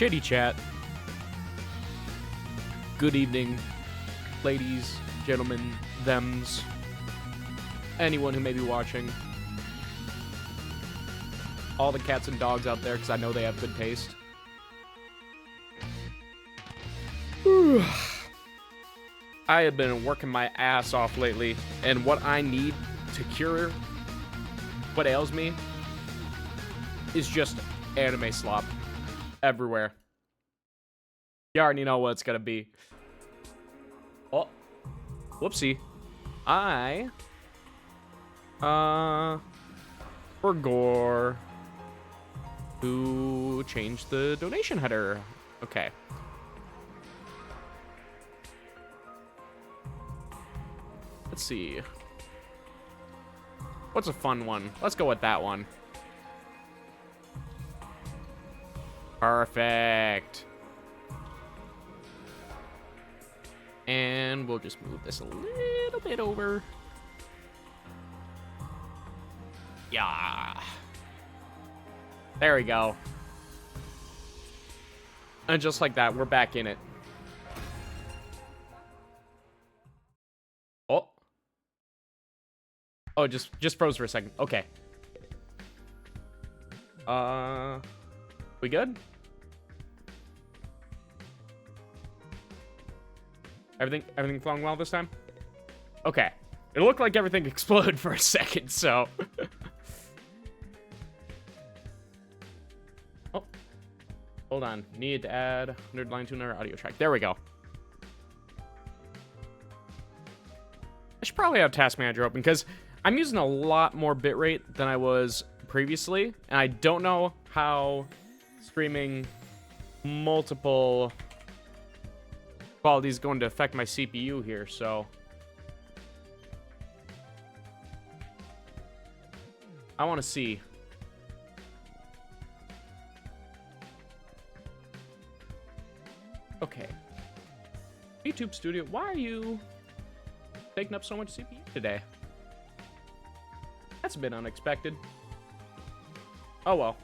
Chitty chat. Good evening, ladies, gentlemen, thems, anyone who may be watching. All the cats and dogs out there, because I know they have good taste. I have been working my ass off lately, and what I need to cure what ails me is just anime slop everywhere. You already know what it's gonna be. Oh, whoopsie. I forgot to change the donation header. Okay. Let's see. What's a fun one? Let's go with that one. Perfect. And we'll just move this a little bit over. Yeah. There we go. And just like that, we're back in it. Oh. Oh, just froze for a second. Okay. We good? Everything flowing well this time? Okay. It looked like everything exploded for a second, so. Oh. Hold on. Need to add 100 line to another audio track. There we go. I should probably have Task Manager open because I'm using a lot more bitrate than I was previously, and I don't know how streaming multiple quality is going to affect my CPU here, so I want to see. Okay. YouTube Studio, why are you taking up so much CPU today? That's a bit unexpected. Oh well.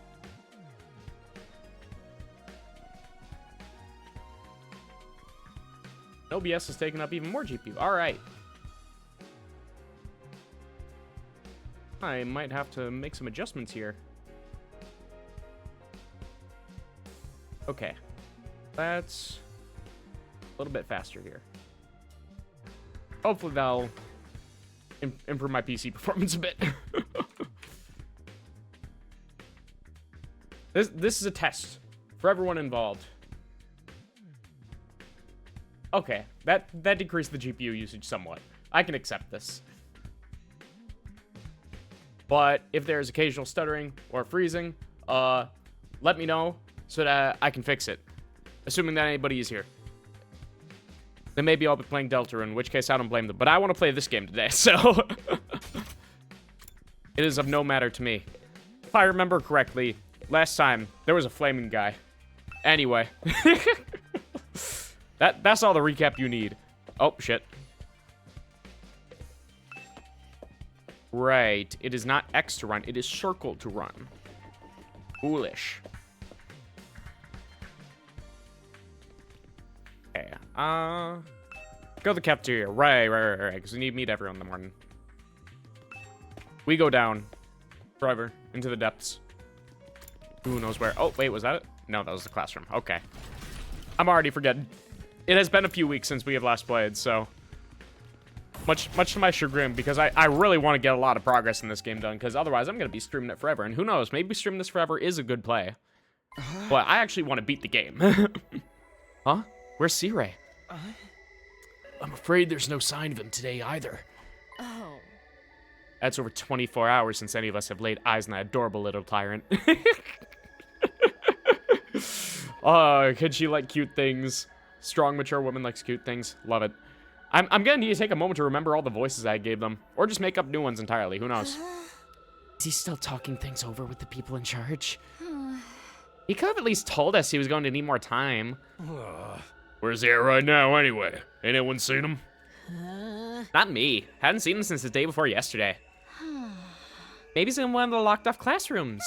OBS is taking up even more GPU. Alright. I might have to make some adjustments here. Okay. That's a little bit faster here. Hopefully that'll improve my PC performance a bit. This is a test for everyone involved. Okay, that decreased the GPU usage somewhat. I can accept this. But if there's occasional stuttering or freezing, let me know so that I can fix it. Assuming that anybody is here. Then maybe I'll be playing Delta, in which case I don't blame them. But I want to play this game today, so it is of no matter to me. If I remember correctly, last time there was a flaming guy. Anyway. That's all the recap you need. Oh, shit. Right. It is not X to run. It is circle to run. Foolish. Okay. Go to the cafeteria. Right. Because we need to meet everyone in the morning. We go down. Forever. Into the depths. Who knows where? Oh, wait. Was that it? No, that was the classroom. Okay. I'm already forgetting. It has been a few weeks since we have last played, so much to my chagrin, because I really want to get a lot of progress in this game done, because otherwise I'm going to be streaming it forever, and who knows, maybe streaming this forever is a good play. But I actually want to beat the game. Huh? Where's C-Ray? I'm afraid there's no sign of him today either. Oh. That's over 24 hours since any of us have laid eyes on that adorable little tyrant. Oh, could she like cute things? Strong, mature woman likes cute things. Love it. I'm gonna need to take a moment to remember all the voices I gave them. Or just make up new ones entirely. Who knows? Is he still talking things over with the people in charge? He could have at least told us he was going to need more time. Where's he at right now, anyway? Anyone seen him? Not me. Hadn't seen him since the day before yesterday. Maybe he's in one of the locked-off classrooms.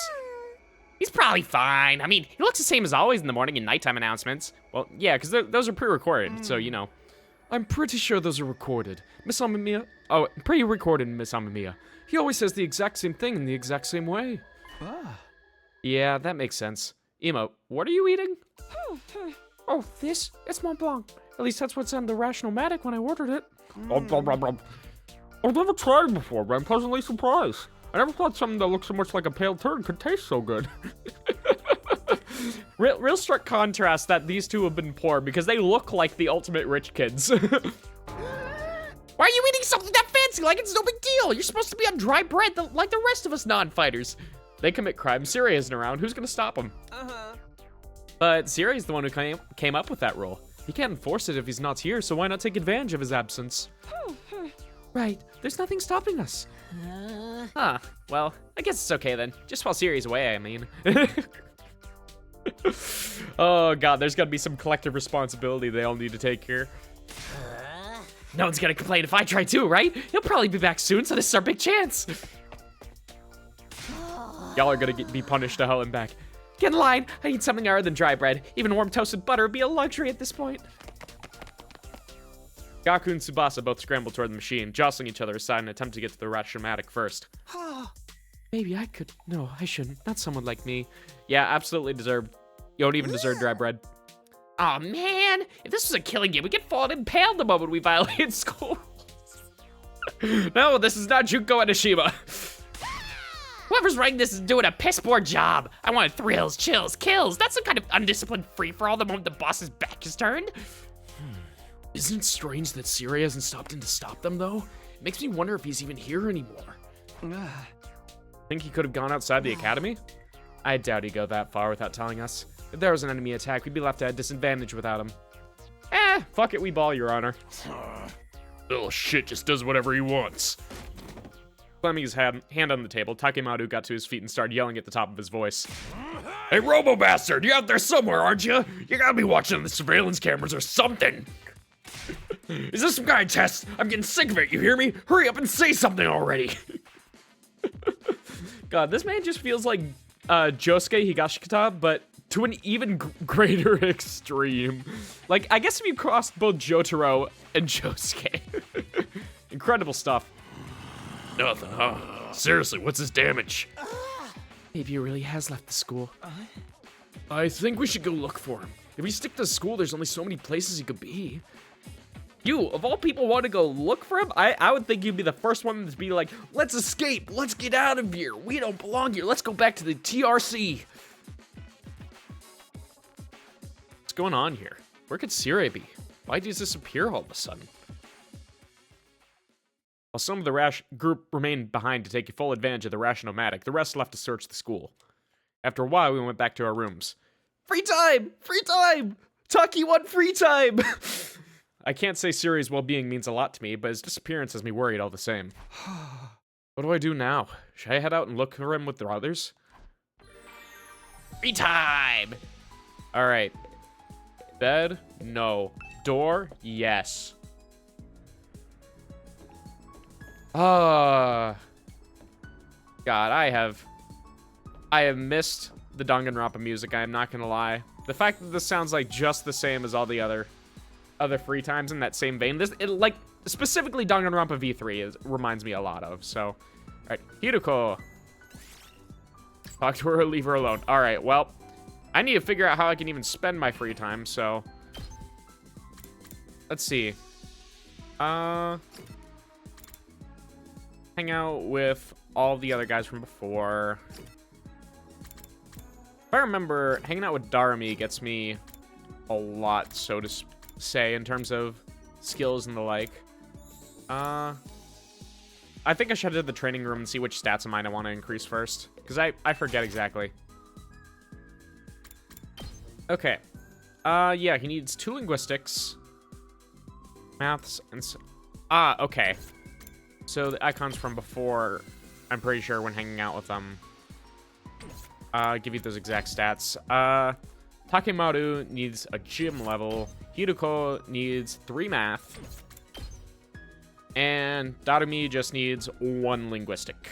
He's probably fine. I mean, he looks the same as always in the morning and nighttime announcements. Well, yeah, because those are pre-recorded, so, you know. I'm pretty sure those are recorded. Miss Amemiya? Oh, pre-recorded, Miss Amemiya. He always says the exact same thing in the exact same way. Yeah, that makes sense. Emo, what are you eating? Oh, this? It's Mont Blanc. At least that's what's on the Rational-Matic when I ordered it. I've never tried it before, but I'm pleasantly surprised. I never thought something that looks so much like a pale turd could taste so good. real stark contrast that these two have been poor because they look like the ultimate rich kids. Why are you eating something that fancy like it's no big deal? You're supposed to be on dry bread like the rest of us non-fighters. They commit crime. Siri isn't around. Who's gonna stop them? But Siri's the one who came up with that rule. He can't enforce it if he's not here, so why not take advantage of his absence? Right. There's nothing stopping us. Huh. Well, I guess it's okay then. Just while Siri's away, I mean. Oh god, there's gotta be some collective responsibility they all need to take here. No one's gonna complain if I try too, right? He'll probably be back soon, so this is our big chance. Y'all are gonna be punished to hell and back. Get in line. I need something other than dry bread. Even warm toasted butter would be a luxury at this point. Gaku and Tsubasa both scramble toward the machine, jostling each other aside in an attempt to get to the Rational-Matic first. Maybe I could. No, I shouldn't. Not someone like me. Yeah, absolutely deserved. You don't even deserve dry bread. Aw, man. If this was a killing game, we get fallen impaled the moment we violate school. No, this is not Junko Enoshima. Whoever's writing this is doing a piss poor job. I wanted thrills, chills, kills. That's some kind of undisciplined free-for-all the moment the boss's back is turned. Isn't it strange that Siri hasn't stopped in to stop them, though? It makes me wonder if he's even here anymore. Think he could have gone outside the academy? I doubt he'd go that far without telling us. If there was an enemy attack, we'd be left at a disadvantage without him. Fuck it, we ball, Your Honor. Little shit just does whatever he wants. Slamming his hand on the table, Takemaru got to his feet and started yelling at the top of his voice. Hey, Robo-Bastard, you're out there somewhere, aren't you? You gotta be watching the surveillance cameras or something. Is this some kind of test? I'm getting sick of it, you hear me? Hurry up and say something already. God, this man just feels like Josuke Higashikata, but to an even greater extreme. Like, I guess if you crossed both Jotaro and Josuke. Incredible stuff. Nothing, huh? Seriously, what's his damage? Maybe he really has left the school. I think we should go look for him. If we stick to school, there's only so many places he could be. You, of all people, want to go look for him? I would think you'd be the first one to be like, let's escape, let's get out of here. We don't belong here. Let's go back to the TRC. What's going on here? Where could Siri be? Why did he disappear all of a sudden? While some of the group remained behind to take full advantage of the Rational-Matic, the rest left to search the school. After a while, we went back to our rooms. Free time! Free time! Taki want free time! I can't say Siri's well-being means a lot to me, but his disappearance has me worried all the same. What do I do now? Should I head out and look for him with the others? Free time! Alright. Bed? No. Door? Yes. God, I have missed the Danganronpa music, I am not gonna lie. The fact that this sounds like just the same as all the other free times in that same vein. Like, specifically Danganronpa V3 reminds me a lot of, so. Alright, Hiruko. Talk to her or leave her alone. Alright, well, I need to figure out how I can even spend my free time, so. Let's see. Hang out with all the other guys from before. If I remember, hanging out with Darumi gets me a lot, so to say, in terms of skills and the like. I think I should head to the training room and see which stats of mine I want to increase first, because I forget exactly. Okay. Yeah, he needs 2 linguistics, maths, and okay. So the icons from before, I'm pretty sure when hanging out with them, give you those exact stats. Takemaru needs a gym level. Hiruko needs 3 math. And Darumi just needs 1 linguistic.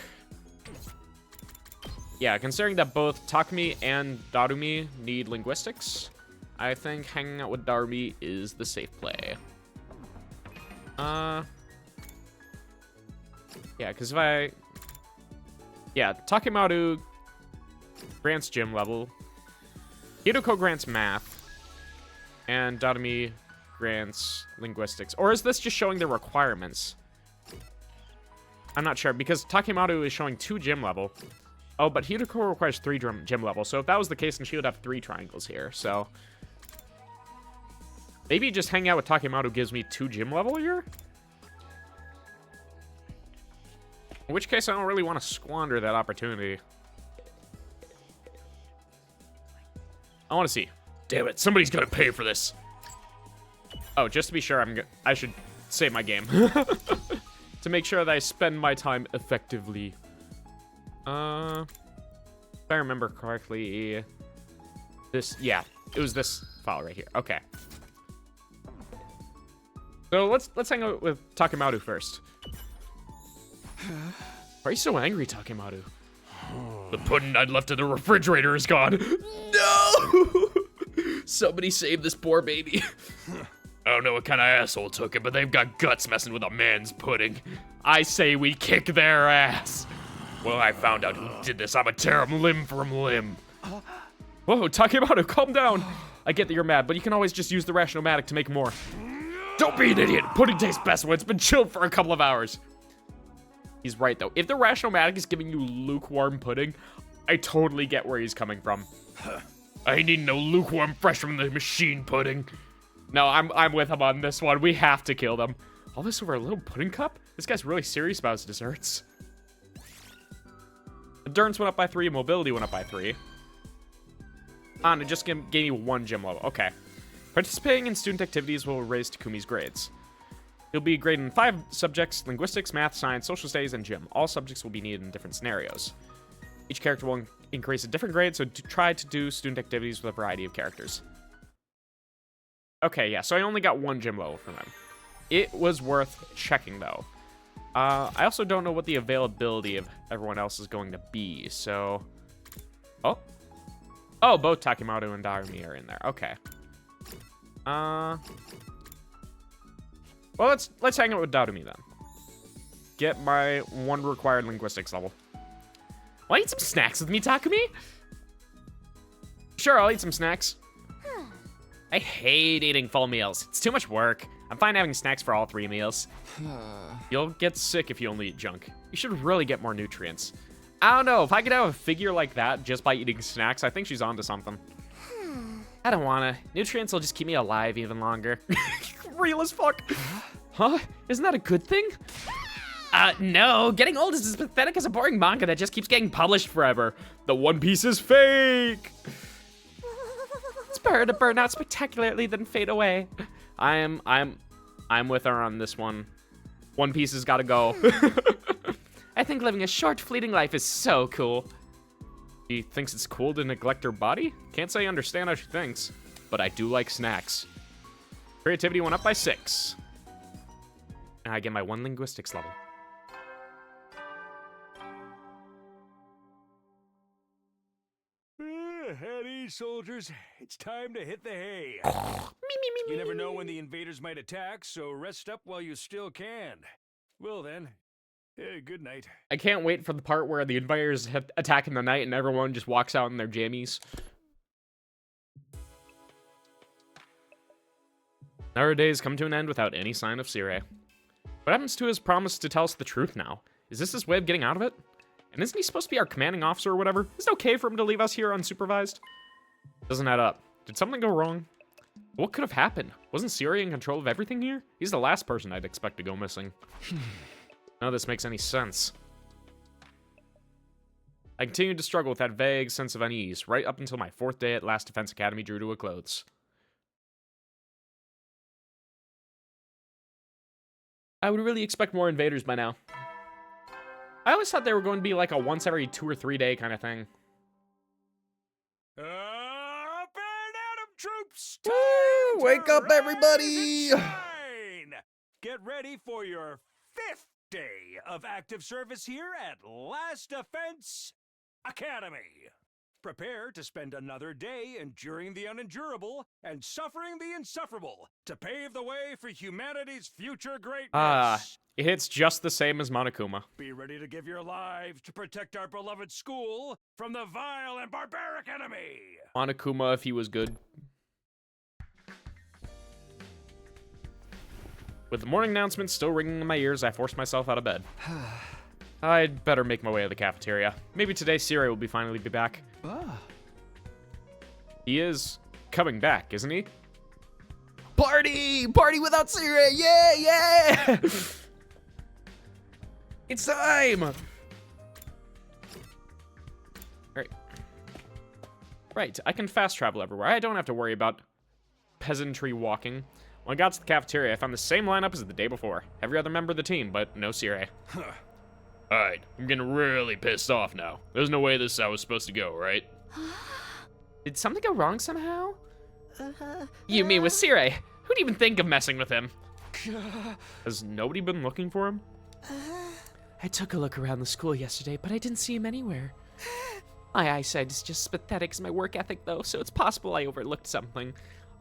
Yeah, considering that both Takumi and Darumi need linguistics, I think hanging out with Darumi is the safe play. Yeah, because if I... Yeah, Takemaru grants gym level. Hidoko grants math. And Darumi grants linguistics. Or is this just showing the requirements? I'm not sure, because Takemaru is showing 2 gym level. Oh, but Hidoko requires 3 gym level. So if that was the case, then she would have 3 triangles here. So maybe just hanging out with Takemaru gives me 2 gym level here? In which case, I don't really want to squander that opportunity. I want to see. Damn it, somebody's gonna pay for this. Oh, just to be sure, I should save my game. To make sure that I spend my time effectively. If I remember correctly, yeah, it was this file right here. Okay. So let's hang out with Takemaru first. Why are you so angry, Takemaru? The pudding I'd left in the refrigerator is gone. No! Somebody save this poor baby. I don't know what kind of asshole took it, but they've got guts messing with a man's pudding. I say we kick their ass. Well, I found out who did this. I'm a tear 'em limb from limb. Whoa, Takemaru, calm down. I get that you're mad, but you can always just use the rationomatic to make more. Don't be an idiot. Pudding tastes best when it's been chilled for a couple of hours. He's right, though. If the rationomatic is giving you lukewarm pudding, I totally get where he's coming from. I need no lukewarm fresh from the machine pudding. No, I'm with him on this one. We have to kill them. All this over a little pudding cup? This guy's really serious about his desserts. Endurance went up by 3, mobility went up by 3. And it just gave me 1 gym level. Okay. Participating in student activities will raise Takumi's grades. He'll be graded in 5 subjects: linguistics, math, science, social studies, and gym. All subjects will be needed in different scenarios. Each character will increase a different grade, so try to do student activities with a variety of characters. Okay, yeah, so I only got 1 gym level from him. It was worth checking, though. I also don't know what the availability of everyone else is going to be, so... Oh, both Takemaru and Darumi are in there. Okay. Well, let's hang out with Darumi, then. Get my 1 required linguistics level. Want to eat some snacks with me, Takumi? Sure, I'll eat some snacks. I hate eating full meals. It's too much work. I'm fine having snacks for all 3 meals. You'll get sick if you only eat junk. You should really get more nutrients. I don't know, if I could have a figure like that just by eating snacks, I think she's onto something. I don't wanna. Nutrients will just keep me alive even longer. Real as fuck. Huh? Isn't that a good thing? No. Getting old is as pathetic as a boring manga that just keeps getting published forever. The One Piece is fake. It's better to burn out spectacularly than fade away. I'm with her on this one. One Piece has gotta go. I think living a short, fleeting life is so cool. She thinks it's cool to neglect her body? Can't say I understand how she thinks, but I do like snacks. Creativity went up by 6. And I get my 1 linguistics level. At ease, soldiers. It's time to hit the hay. You never know when the invaders might attack, so rest up while you still can. Well then, good night. I can't wait for the part where the invaders attack in the night and everyone just walks out in their jammies. Our days come to an end without any sign of Sire. What happens to his promise to tell us the truth now? Is this his way of getting out of it? And isn't he supposed to be our commanding officer or whatever? Is it okay for him to leave us here unsupervised? Doesn't add up. Did something go wrong? What could have happened? Wasn't Siri in control of everything here? He's the last person I'd expect to go missing. None of this makes any sense. I continued to struggle with that vague sense of unease, right up until my 4th day at Last Defense Academy drew to a close. I would really expect more invaders by now. I always thought they were going to be like a once every 2 or 3 day kind of thing. Up and Adam troops! Woo! Wake up, everybody! Shine! Get ready for your 5th day of active service here at Last Defense Academy. Prepare to spend another day enduring the unendurable and suffering the insufferable to pave the way for humanity's future greatness. It hits just the same as Monokuma. Be ready to give your lives to protect our beloved school from the vile and barbaric enemy. Monokuma, if he was good. With the morning announcement still ringing in my ears, I forced myself out of bed. I'd better make my way to the cafeteria. Maybe today Siri will finally be back. He is coming back, isn't he? Party! Party without Siri! Yeah, yeah! It's time! Right, I can fast travel everywhere. I don't have to worry about peasantry walking. When I got to the cafeteria, I found the same lineup as the day before. Every other member of the team, but no Siri. Alright, I'm getting really pissed off now. There's no way this is how it was supposed to go, right? Did something go wrong somehow? You mean with Siri? Who'd even think of messing with him? Has nobody been looking for him? I took a look around the school yesterday, but I didn't see him anywhere. My eyesight is just as pathetic as my work ethic, though, so it's possible I overlooked something.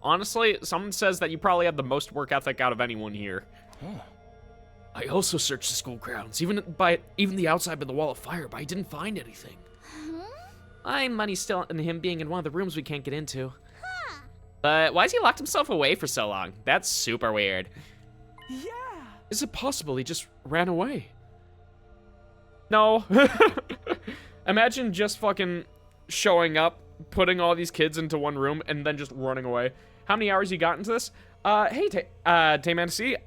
Honestly, someone says that you probably have the most work ethic out of anyone here. I also searched the school grounds, even the outside by the wall of fire, but I didn't find anything. My money's still on him being in one of the rooms we can't get into. But why's he locked himself away for so long? That's super weird. Yeah. Is it possible he just ran away? No. Imagine just fucking showing up, putting all these kids into one room, and then just running away. How many hours you got into this? Hey, Tay-Man-C,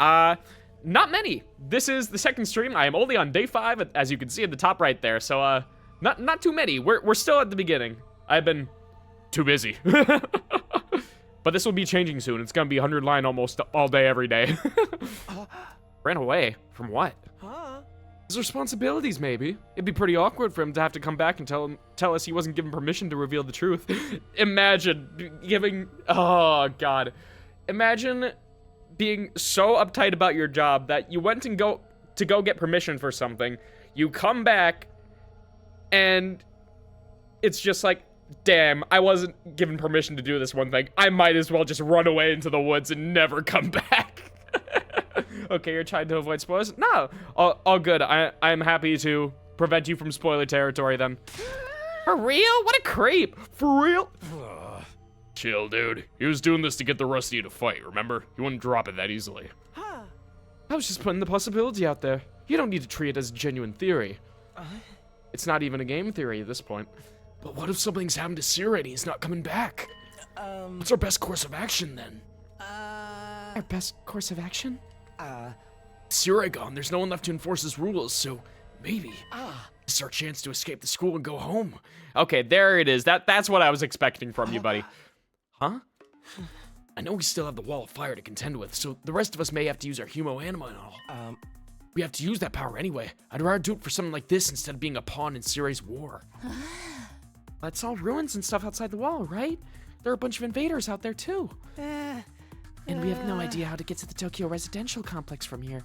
not many. This is the second stream. I am only on day 5, as you can see at the top right there. So, not too many. We're still at the beginning. I've been too busy. But this will be changing soon. It's gonna be 100 line almost all day, every day. Ran away? From what? His responsibilities, maybe. It'd be pretty awkward for him to have to come back and tell us he wasn't given permission to reveal the truth. Imagine giving... Oh, God. Imagine being so uptight about your job that you went and go get permission for something. You come back, and it's just like, damn, I wasn't given permission to do this one thing. I might as well just run away into the woods and never come back. Okay, you're trying to avoid spoilers? No, all good. I'm happy to prevent you from spoiler territory then. For real? What a creep. For real? Chill, dude. He was doing this to get the rest of you to fight, remember? He wouldn't drop it that easily. I was just putting the possibility out there. You don't need to treat it as a genuine theory. It's not even a game theory at this point. But what if something's happened to Siri and he's not coming back? What's our best course of action then? Our best course of action? Siri gone, there's no one left to enforce his rules, so maybe this is our chance to escape the school and go home. Okay, there it is. That's what I was expecting from you, buddy. Huh? I know we still have the wall of fire to contend with, so the rest of us may have to use our humo anima and all. We have to use that power anyway. I'd rather do it for something like this instead of being a pawn in Siri's war. That's all ruins and stuff outside the wall, right? There are a bunch of invaders out there, too. And we have no idea how to get to the Tokyo residential complex from here.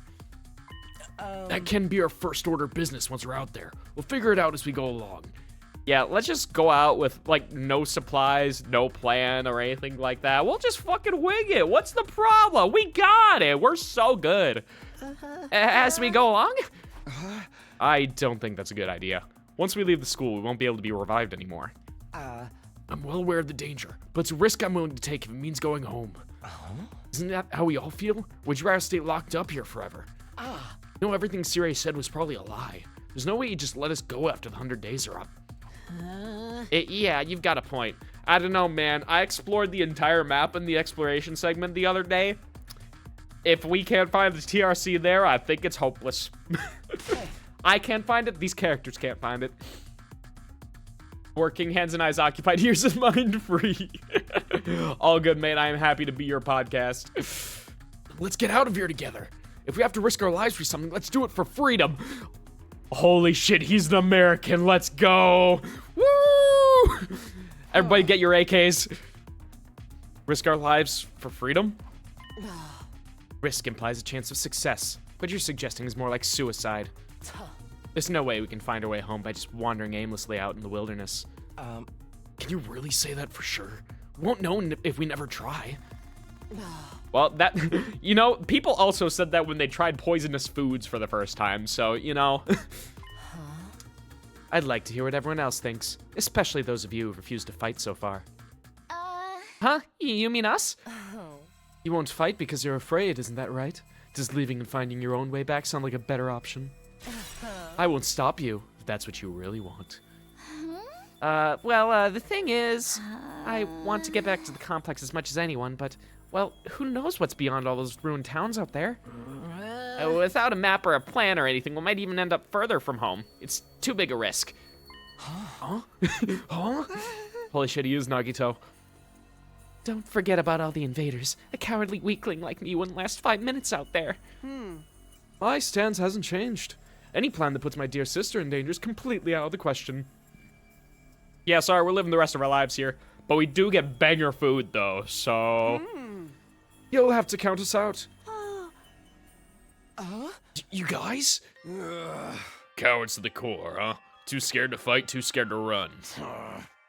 That can be our first order business once we're out there. We'll figure it out as we go along. Yeah, let's just go out with, like, no supplies, no plan, or anything like that. We'll just fucking wing it. What's the problem? We got it. We're so good. As we go along? I don't think that's a good idea. Once we leave the school, we won't be able to be revived anymore. I'm well aware of the danger, but it's a risk I'm willing to take if it means going home. Isn't that how we all feel? Would you rather stay locked up here forever? You know, everything Siri said was probably a lie. There's no way he'd just let us go after the 100 days are up. Yeah, you've got a point. I don't know, man. I explored the entire map in the exploration segment the other day. If we can't find the TRC there, I think it's hopeless. I can't find it. These characters can't find it. Working hands and eyes occupied, ears and mind free. All good, mate. I am happy to be your podcast. Let's get out of here together. If we have to risk our lives for something, let's do it for freedom. Holy shit, he's an American. Let's go. Woo! Everybody get your AKs. Risk our lives for freedom? Risk implies a chance of success. What you're suggesting is more like suicide. There's no way we can find our way home by just wandering aimlessly out in the wilderness. Can you really say that for sure? We won't know if we never try. Well, that, you know, people also said that when they tried poisonous foods for the first time, so, you know. I'd like to hear what everyone else thinks, especially those of you who refused to fight so far. Huh? You mean us? You won't fight because you're afraid, isn't that right? Does leaving and finding your own way back sound like a better option? I won't stop you, if that's what you really want. Well, the thing is, I want to get back to the complex as much as anyone, but, well, who knows what's beyond all those ruined towns out there? Without a map or a plan or anything, we might even end up further from home. It's too big a risk. Huh? Huh? Holy shit, he is Nagito. Don't forget about all the invaders. A cowardly weakling like me wouldn't last 5 minutes out there. My stance hasn't changed. Any plan that puts my dear sister in danger is completely out of the question. Yeah, sorry, we're living the rest of our lives here. But we do get banger food, though, so... You'll have to count us out. You guys? Cowards to the core, huh? Too scared to fight, too scared to run.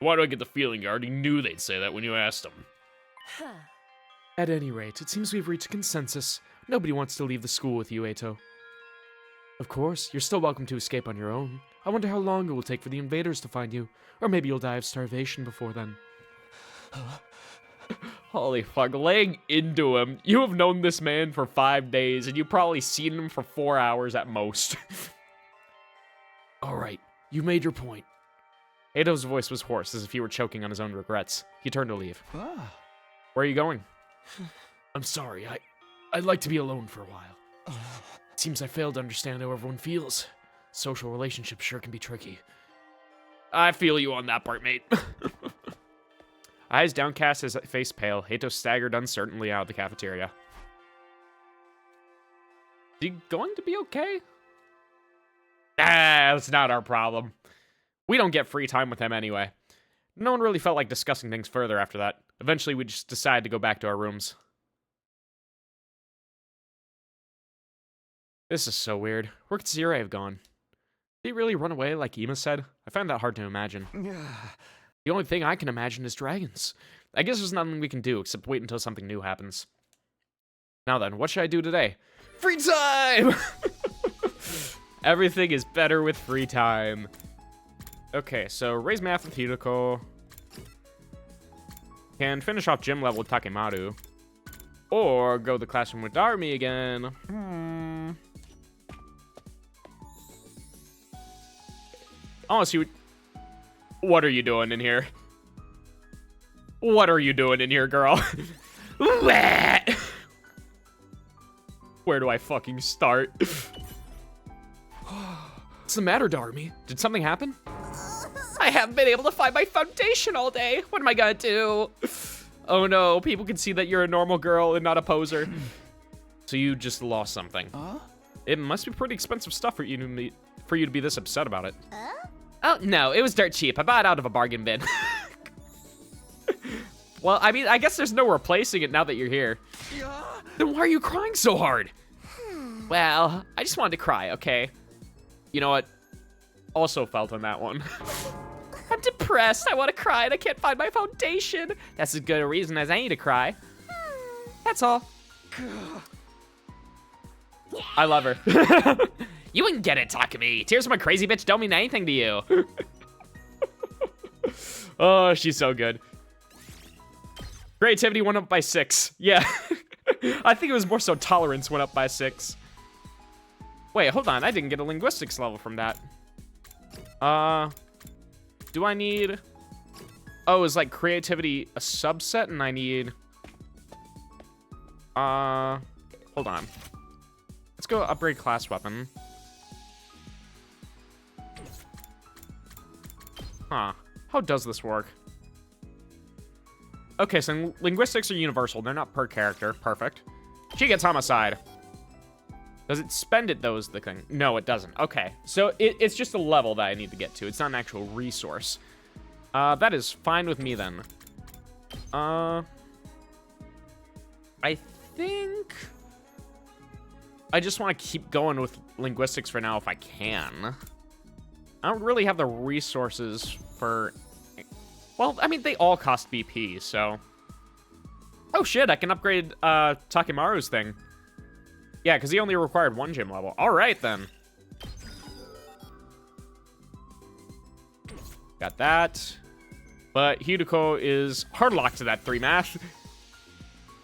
Why do I get the feeling you already knew they'd say that when you asked them? At any rate, it seems we've reached a consensus. Nobody wants to leave the school with you, Eito. Of course, you're still welcome to escape on your own. I wonder how long it will take for the invaders to find you. Or maybe you'll die of starvation before then. Holy fuck, laying into him. You have known this man for 5 days, and you've probably seen him for 4 hours at most. Alright, you made your point. Eito's voice was hoarse, as if he were choking on his own regrets. He turned to leave. Where are you going? I'm sorry, I'd like to be alone for a while. It seems I failed to understand how everyone feels. Social relationships sure can be tricky. I feel you on that part, mate. Eyes downcast, his face pale, Eito staggered uncertainly out of the cafeteria. Is he going to be okay? That's not our problem. We don't get free time with him anyway. No one really felt like discussing things further after that. Eventually, we just decided to go back to our rooms. This is so weird. Where could Zirei have gone? Did he really run away like Ima said? I find that hard to imagine. The only thing I can imagine is dragons. I guess there's nothing we can do except wait until something new happens. Now then, what should I do today? Free time! Everything is better with free time. Okay, so raise math with Hideko. Can finish off gym level with Takemaru. Or go to the classroom with Darumi again. I want to see what are you doing in here? What are you doing in here, girl? Where do I fucking start? What's the matter, Darumi? Did something happen? I haven't been able to find my foundation all day. What am I gonna do? Oh no, people can see that you're a normal girl and not a poser. So you just lost something. It must be pretty expensive stuff for you to be this upset about it. Oh, no, it was dirt cheap. I bought it out of a bargain bin. Well, I mean, I guess there's no replacing it now that you're here. Then why are you crying so hard? Well, I just wanted to cry, okay? You know what? Also felt on that one. I'm depressed. I want to cry and I can't find my foundation. That's as good a reason as any to cry. That's all. I love her. You wouldn't get it, Takumi. Tears from a crazy bitch don't mean anything to you. Oh, she's so good. Creativity went up by 6. Yeah. I think it was more so tolerance went up by 6. Wait, hold on. I didn't get a linguistics level from that. Do I need... Oh, is like creativity a subset and I need... Hold on. Let's go upgrade class weapon. Huh. How does this work? Okay, so linguistics are universal. They're not per character. Perfect. She gets homicide. Does it spend it, though, is the thing? No, it doesn't. Okay. So it's just a level that I need to get to. It's not an actual resource. That is fine with me, then. I think... I just want to keep going with linguistics for now if I can. I don't really have the resources for... Well, I mean, they all cost BP, so... Oh, shit, I can upgrade Takemaru's thing. Yeah, because he only required 1 gym level. All right, then. Got that. But Hideko is hard locked to that 3 math.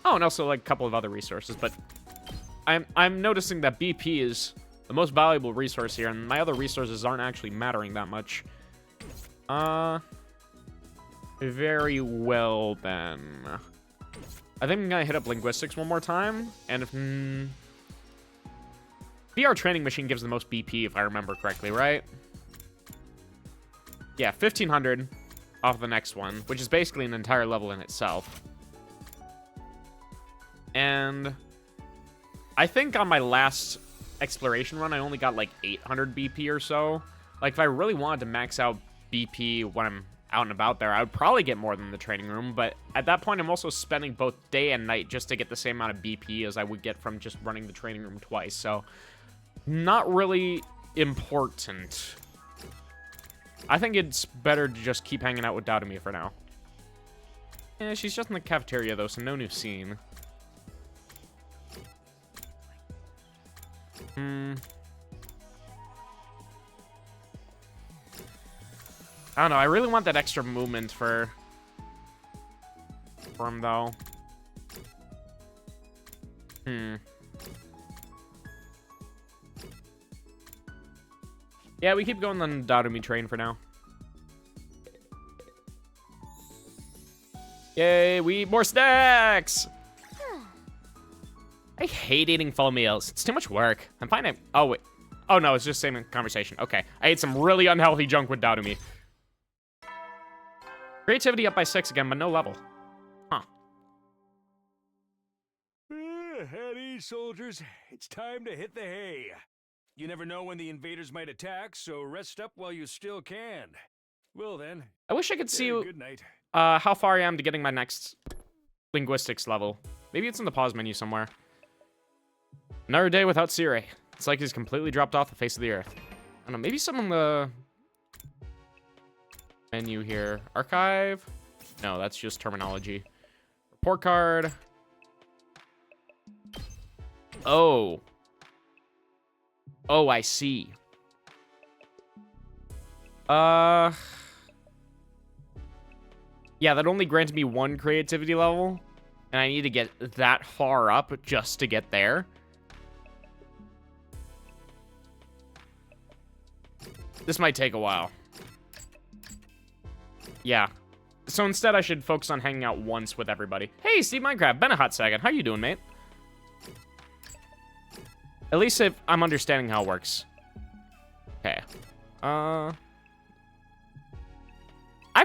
Oh, and also, like, a couple of other resources, but... I'm noticing that BP is the most valuable resource here, and my other resources aren't actually mattering that much. Very well, then. I think I'm gonna hit up linguistics one more time, and if... VR training machine gives the most BP, if I remember correctly, right? Yeah, 1,500 off the next one, which is basically an entire level in itself. And... I think on my last exploration run, I only got like 800 BP or so. Like, if I really wanted to max out BP when I'm out and about there, I would probably get more than the training room. But at that point, I'm also spending both day and night just to get the same amount of BP as I would get from just running the training room twice. So, not really important. I think it's better to just keep hanging out with Darumi for now. Yeah, she's just in the cafeteria, though, so no new scene. I don't know, I really want that extra movement for him, though. Yeah, we keep going on the Darumi train for now. Yay, we eat more snacks! I hate eating full meals. It's too much work. I'm finding... Oh, wait. Oh, no, it's just same conversation. Okay. I ate some really unhealthy junk with Darumi. Creativity up by 6 again, but no level. Huh. At ease, soldiers. It's time to hit the hay. You never know when the invaders might attack, so rest up while you still can. Well, then. I wish I could see Good night. how far I am to getting my next linguistics level. Maybe it's in the pause menu somewhere. Another day without Sire. It's like he's completely dropped off the face of the earth. I don't know, maybe some on the menu here. Archive? No, that's just terminology. Report card. Oh. Oh, I see. Yeah, that only granted me 1 creativity level, and I need to get that far up just to get there. This might take a while. Yeah. So instead, I should focus on hanging out once with everybody. Hey, Steve Minecraft, been a hot second. How you doing, mate? At least if I'm understanding how it works. Okay. I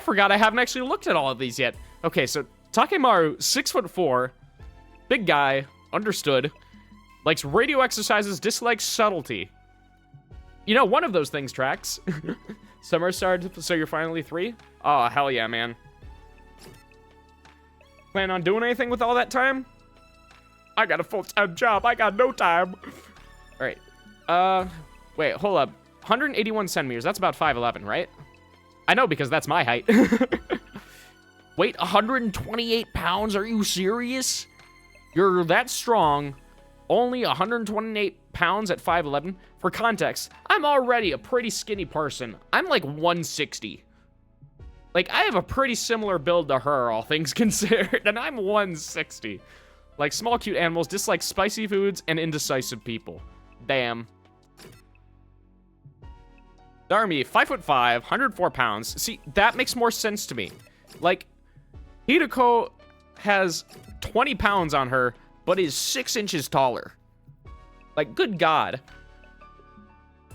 forgot I haven't actually looked at all of these yet. Okay, so Takemaru, 6'4", big guy, understood, likes radio exercises, dislikes subtlety. You know, one of those things tracks. Summer started, so you're finally 3? Oh, hell yeah, man. Plan on doing anything with all that time? I got a full-time job. I got no time. All right. Wait, hold up. 181 centimeters. That's about 5'11", right? I know because that's my height. Wait, 128 pounds? Are you serious? You're that strong. Only 128 pounds at 5'11". For context, I'm already a pretty skinny person. I'm like 160. Like, I have a pretty similar build to her, all things considered, and I'm 160. Like, small, cute animals, dislike spicy foods, and indecisive people. Damn. Darumi, 5'5", 104 pounds. See, that makes more sense to me. Like, Hideko has 20 pounds on her, but is 6 inches taller. Like, good God.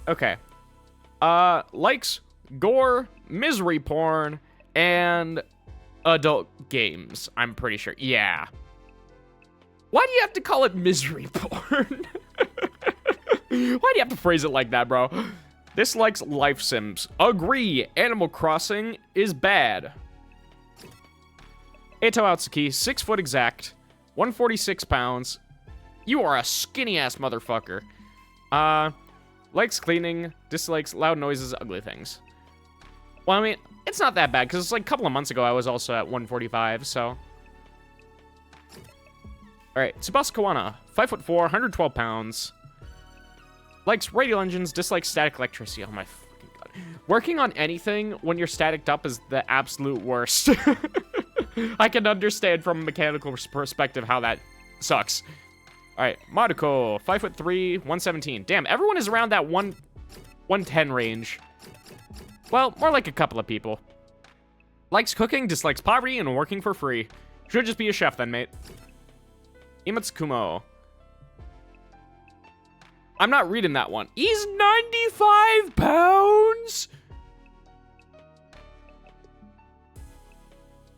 Okay. Likes gore, misery porn, and adult games, I'm pretty sure. Yeah. Why do you have to call it misery porn? Why do you have to phrase it like that, bro? Dislikes life sims. Agree, Animal Crossing is bad. Eto Atsuki, 6 foot exact, 146 pounds. You are a skinny-ass motherfucker. Likes cleaning, dislikes loud noises, ugly things. Well, I mean, it's not that bad, because it's like a couple of months ago I was also at 145, so. Alright, Tsubasa Kawana, 5'4", 112 pounds. Likes radial engines, dislikes static electricity. Oh my fucking god. Working on anything when you're staticked up is the absolute worst. I can understand from a mechanical perspective how that sucks. Alright, Maruko, 5'3", 117. Damn, everyone is around that 110 range. Well, more like a couple of people. Likes cooking, dislikes poverty, and working for free. Should just be a chef then, mate. Imatsukumo. I'm not reading that one. He's 95 pounds?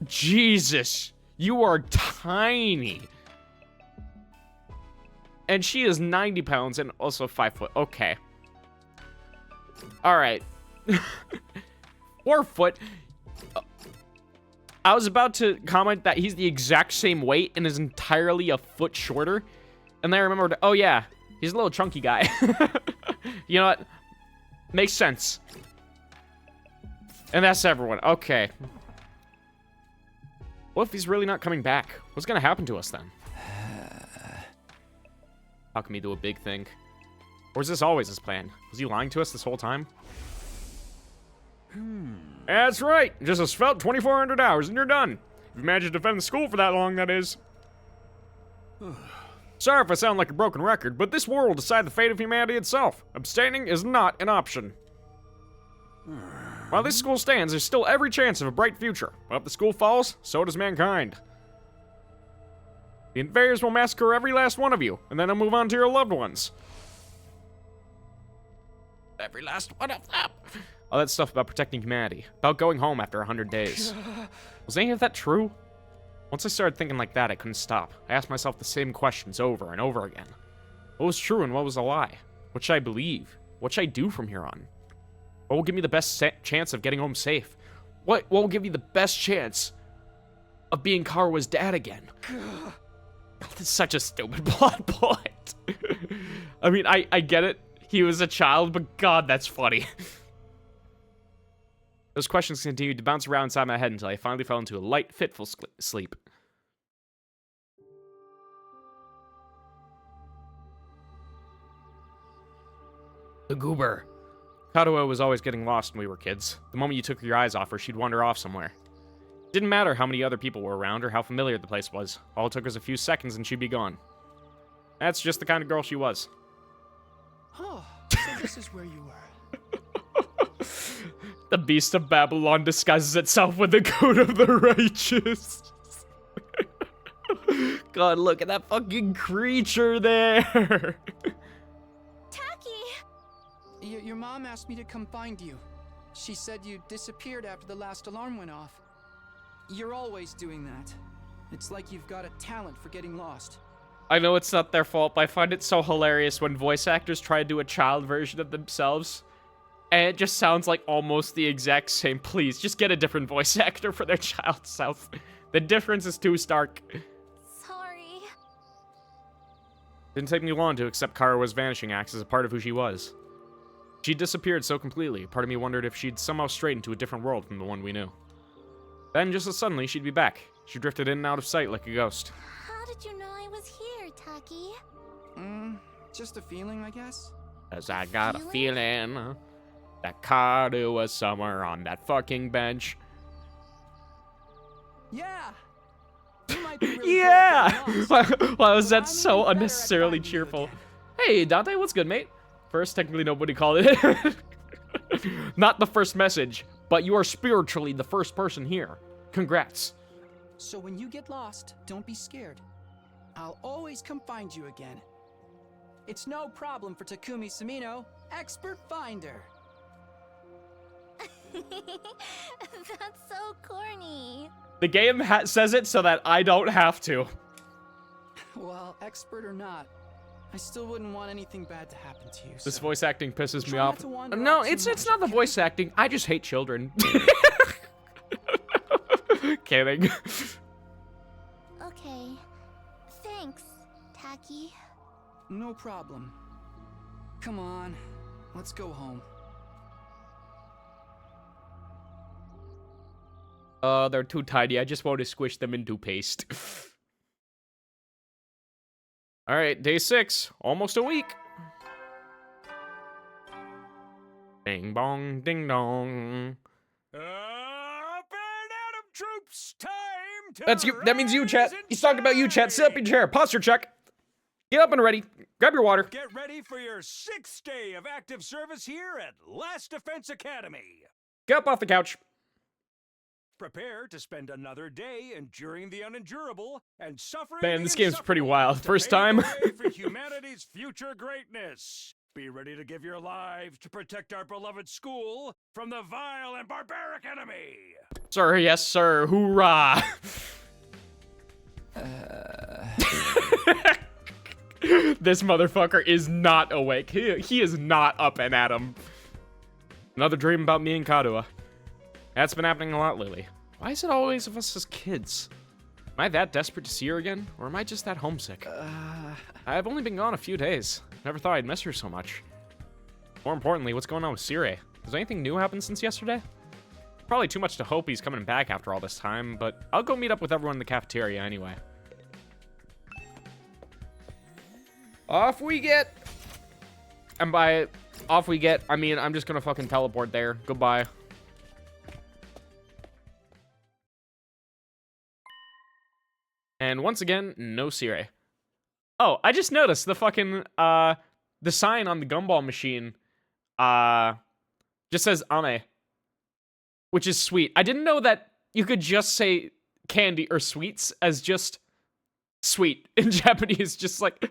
Jesus, you are tiny. And she is 90 pounds and also 5 foot. Okay. All right. 4 foot. I was about to comment that he's the exact same weight and is entirely a foot shorter. And then I remembered, oh yeah, he's a little chunky guy. You know what? Makes sense. And that's everyone. Okay. What if he's really not coming back? What's gonna happen to us then? How can he do a big thing? Or is this always his plan? Was he lying to us this whole time? That's right. Just a svelte 2,400 hours and you're done. If you managed to defend the school for that long, that is. Sorry if I sound like a broken record, but this war will decide the fate of humanity itself. Abstaining is not an option. While this school stands, there's still every chance of a bright future. But if the school falls, so does mankind. The invaders will massacre every last one of you, and then they'll move on to your loved ones. Every last one of them. All that stuff about protecting humanity, about going home after 100 days. Was any of that true? Once I started thinking like that, I couldn't stop. I asked myself the same questions over and over again. What was true and what was a lie? What should I believe? What should I do from here on? What will give me the best chance of getting home safe? What will give me the best chance of being Karua's dad again? That's such a stupid plot point. I mean, I get it. He was a child, but God, that's funny. Those questions continued to bounce around inside my head until I finally fell into a light, fitful sleep. The goober. Karua was always getting lost when we were kids. The moment you took your eyes off her, she'd wander off somewhere. Didn't matter how many other people were around or how familiar the place was. All it took was a few seconds and she'd be gone. That's just the kind of girl she was. Oh, so this is where you were. The beast of Babylon disguises itself with the coat of the righteous. God, look at that fucking creature there. Taki! Your mom asked me to come find you. She said you disappeared after the last alarm went off. You're always doing that. It's like you've got a talent for getting lost. I know it's not their fault, but I find it so hilarious when voice actors try to do a child version of themselves. And it just sounds like almost the exact same. Please, just get a different voice actor for their child self. The difference is too stark. Sorry. Didn't take me long to accept Karua's vanishing acts as a part of who she was. She disappeared so completely, part of me wondered if she'd somehow strayed into a different world from the one we knew. Then, just as suddenly, she'd be back. She drifted in and out of sight like a ghost. How did you know I was here, Taki? Just a feeling, I guess. 'Cause I got a feeling that Karua was somewhere on that fucking bench. Yeah! You might be really Yeah! good at getting lost. Why was that I'm so even better at unnecessarily finding you cheerful? again. Hey, Dante, what's good, mate? First, technically nobody called it. Not the first message, but you are spiritually the first person here. Congrats. So when you get lost, don't be scared. I'll always come find you again. It's no problem for Takumi Sumino, expert finder. That's so corny. The game says it so that I don't have to. Well, expert or not, I still wouldn't want anything bad to happen to you. This so voice acting pisses me try not off. to wander No, off too it's much, not the okay? voice acting. I just hate children. Kidding. Okay. Thanks, Taki. No problem. Come on. Let's go home. They're too tiny. I just want to squish them into paste. All right, day 6. Almost a week. Ding bong, ding dong. Up and Adam troops, time to That's you. That means you, chat. rise He's talking about you, chat. Sit up in and your chair. Posture check. Get up and ready. Grab your water. get ready for your 6th day of active service here at Last Defense Academy. Get up off the couch. Prepare to spend another day enduring the unendurable and suffering Man, the this game's pretty insufferable wild. to First pave time. the way for humanity's future greatness. Be ready to give your lives to protect our beloved school from the vile and barbaric enemy. Sir, yes, sir. Hoorah. This motherfucker is not awake. He is not up and at 'em. Another dream about me and Kadua. That's been happening a lot lately. Why is it always of us as kids? Am I that desperate to see her again? Or am I just that homesick? I've only been gone a few days. Never thought I'd miss her so much. More importantly, what's going on with Sire? Has anything new happened since yesterday? Probably too much to hope he's coming back after all this time, but I'll go meet up with everyone in the cafeteria anyway. Off we get! And by off we get, I mean I'm just gonna fucking teleport there. Goodbye. And once again, no Sire. Oh, I just noticed the fucking, the sign on the gumball machine, just says Ame. Which is sweet. I didn't know that you could just say candy or sweets as just sweet in Japanese. Just like,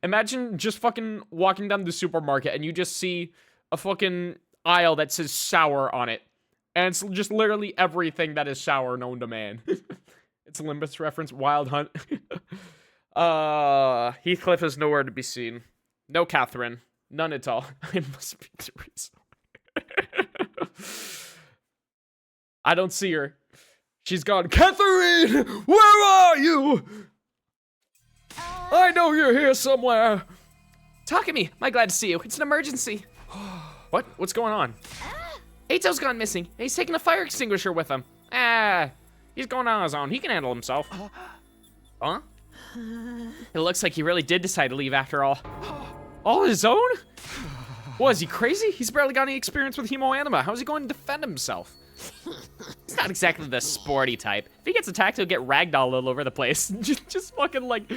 imagine just fucking walking down the supermarket and you just see a fucking aisle that says sour on it. And it's just literally everything that is sour known to man. It's a Limbus reference. Wild Hunt. Heathcliff is nowhere to be seen. No Catherine. None at all. I must be the reason. I don't see her. She's gone. Catherine! Where are you? I know you're here somewhere. Takumi, my glad to see you. It's an emergency. What? What's going on? Eito's gone missing. And he's taking a fire extinguisher with him. He's going on his own. He can handle himself. Huh? It looks like he really did decide to leave after all. All his own? What, is he crazy? He's barely got any experience with hemoanima. How's he going to defend himself? He's not exactly the sporty type. If he gets attacked, he'll get ragdolled all over the place. just fucking like,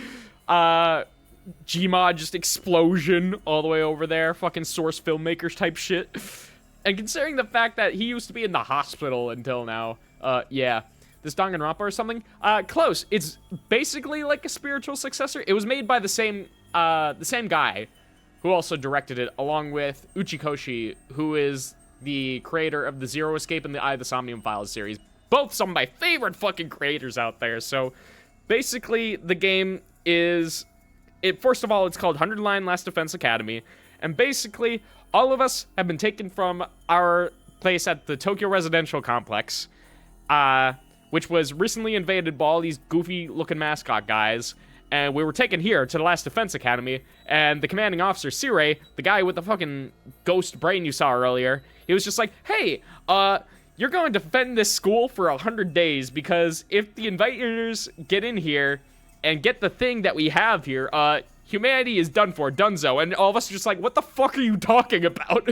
Gmod just explosion all the way over there. Fucking Source filmmakers type shit. And considering the fact that he used to be in the hospital until now, yeah. This Danganronpa or something? Close. It's basically like a spiritual successor. It was made by the same guy who also directed it, along with Uchikoshi, who is the creator of the Zero Escape and the Eye of the Somnium Files series. Both some of my favorite fucking creators out there. So basically the game is, first of all, it's called 100 Line Last Defense Academy. And basically all of us have been taken from our place at the Tokyo Residential Complex, which was recently invaded by all these goofy-looking mascot guys, and we were taken here to the Last Defense Academy, and the commanding officer, Sire, the guy with the fucking ghost brain you saw earlier, he was just like, hey, you're going to defend this school for 100 days, because if the invaders get in here and get the thing that we have here, humanity is done for, dunzo, and all of us are just like, what the fuck are you talking about?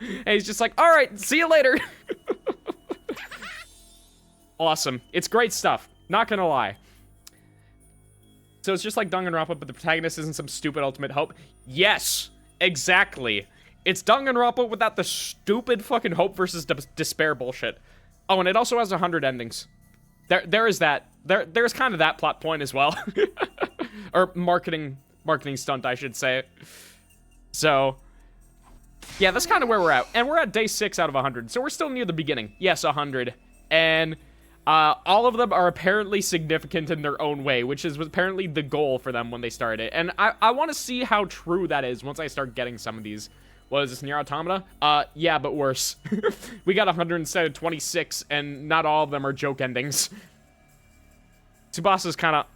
And he's just like, all right, see you later. Awesome. It's great stuff. Not gonna lie. So it's just like Danganronpa, but the protagonist isn't some stupid ultimate hope. Yes, exactly. It's Danganronpa without the stupid fucking hope versus despair bullshit. Oh, and it also has 100 endings. There is that. There's kind of that plot point as well. Or marketing stunt, I should say. So, yeah, that's kind of where we're at. And we're at day 6 out of 100, so we're still near the beginning. Yes, 100. And all of them are apparently significant in their own way, which is apparently the goal for them when they started. And I want to see how true that is once I start getting some of these. What is this, Nier Automata? Yeah, but worse. We got 100 instead of 26, and not all of them are joke endings. Tsubasa's kind of...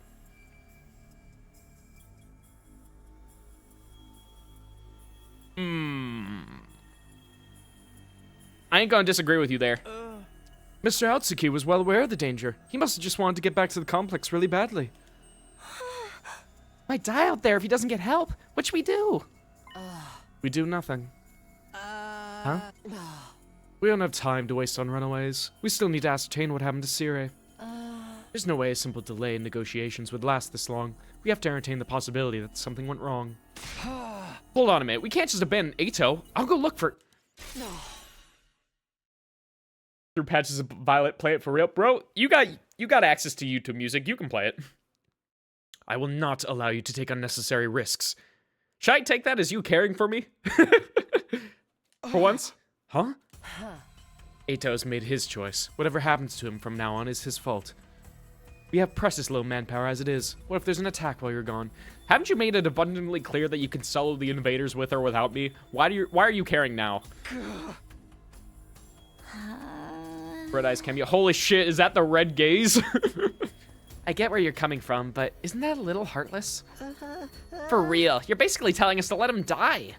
I ain't gonna disagree with you there. Mr. Atsuki was well aware of the danger. He must have just wanted to get back to the complex really badly. Might die out there if he doesn't get help. What should we do? We do nothing. Huh? We don't have time to waste on runaways. We still need to ascertain what happened to Sire. There's no way a simple delay in negotiations would last this long. We have to entertain the possibility that something went wrong. Hold on a minute. We can't just abandon Ato. I'll go look for... Through patches of Violet, play it for real. Bro, you got access to YouTube music. You can play it. I will not allow you to take unnecessary risks. Should I take that as you caring for me? For once? Huh? Ato's made his choice. Whatever happens to him from now on is his fault. We have precious little manpower as it is. What if there's an attack while you're gone? Haven't you made it abundantly clear that you can solo the invaders with or without me? Why are you caring now? Red Eyes Cameo. Holy shit, is that the red gaze? I get where you're coming from, but isn't that a little heartless? For real, you're basically telling us to let him die.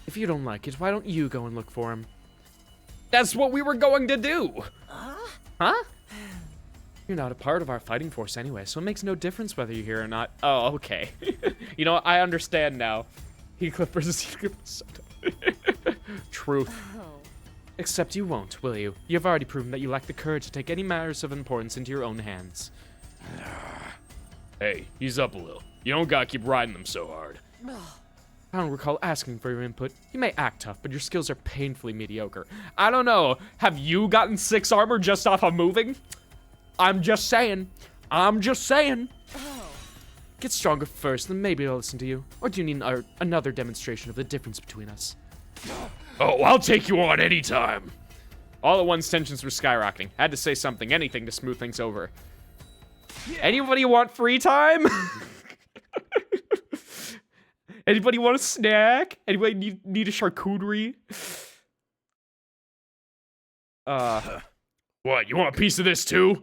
If you don't like it, why don't you go and look for him? That's what we were going to do. Huh? You're not a part of our fighting force anyway, so it makes no difference whether you're here or not. Oh, okay. You know what? I understand now. Heathcliff versus Heathcliff. Truth. Except you won't, will you? You have already proven that you lack the courage to take any matters of importance into your own hands. Hey, ease up a little. You don't gotta keep riding them so hard. I don't recall asking for your input. You may act tough, but your skills are painfully mediocre. I don't know. Have you gotten 6 armor just off of moving? I'm just saying. Get stronger first, then maybe I'll listen to you. Or do you need another demonstration of the difference between us? Oh, I'll take you on anytime. All at once, tensions were skyrocketing. Had to say something, anything to smooth things over. Anybody want free time? Anybody want a snack? Anybody need a charcuterie? What, you want a piece of this too?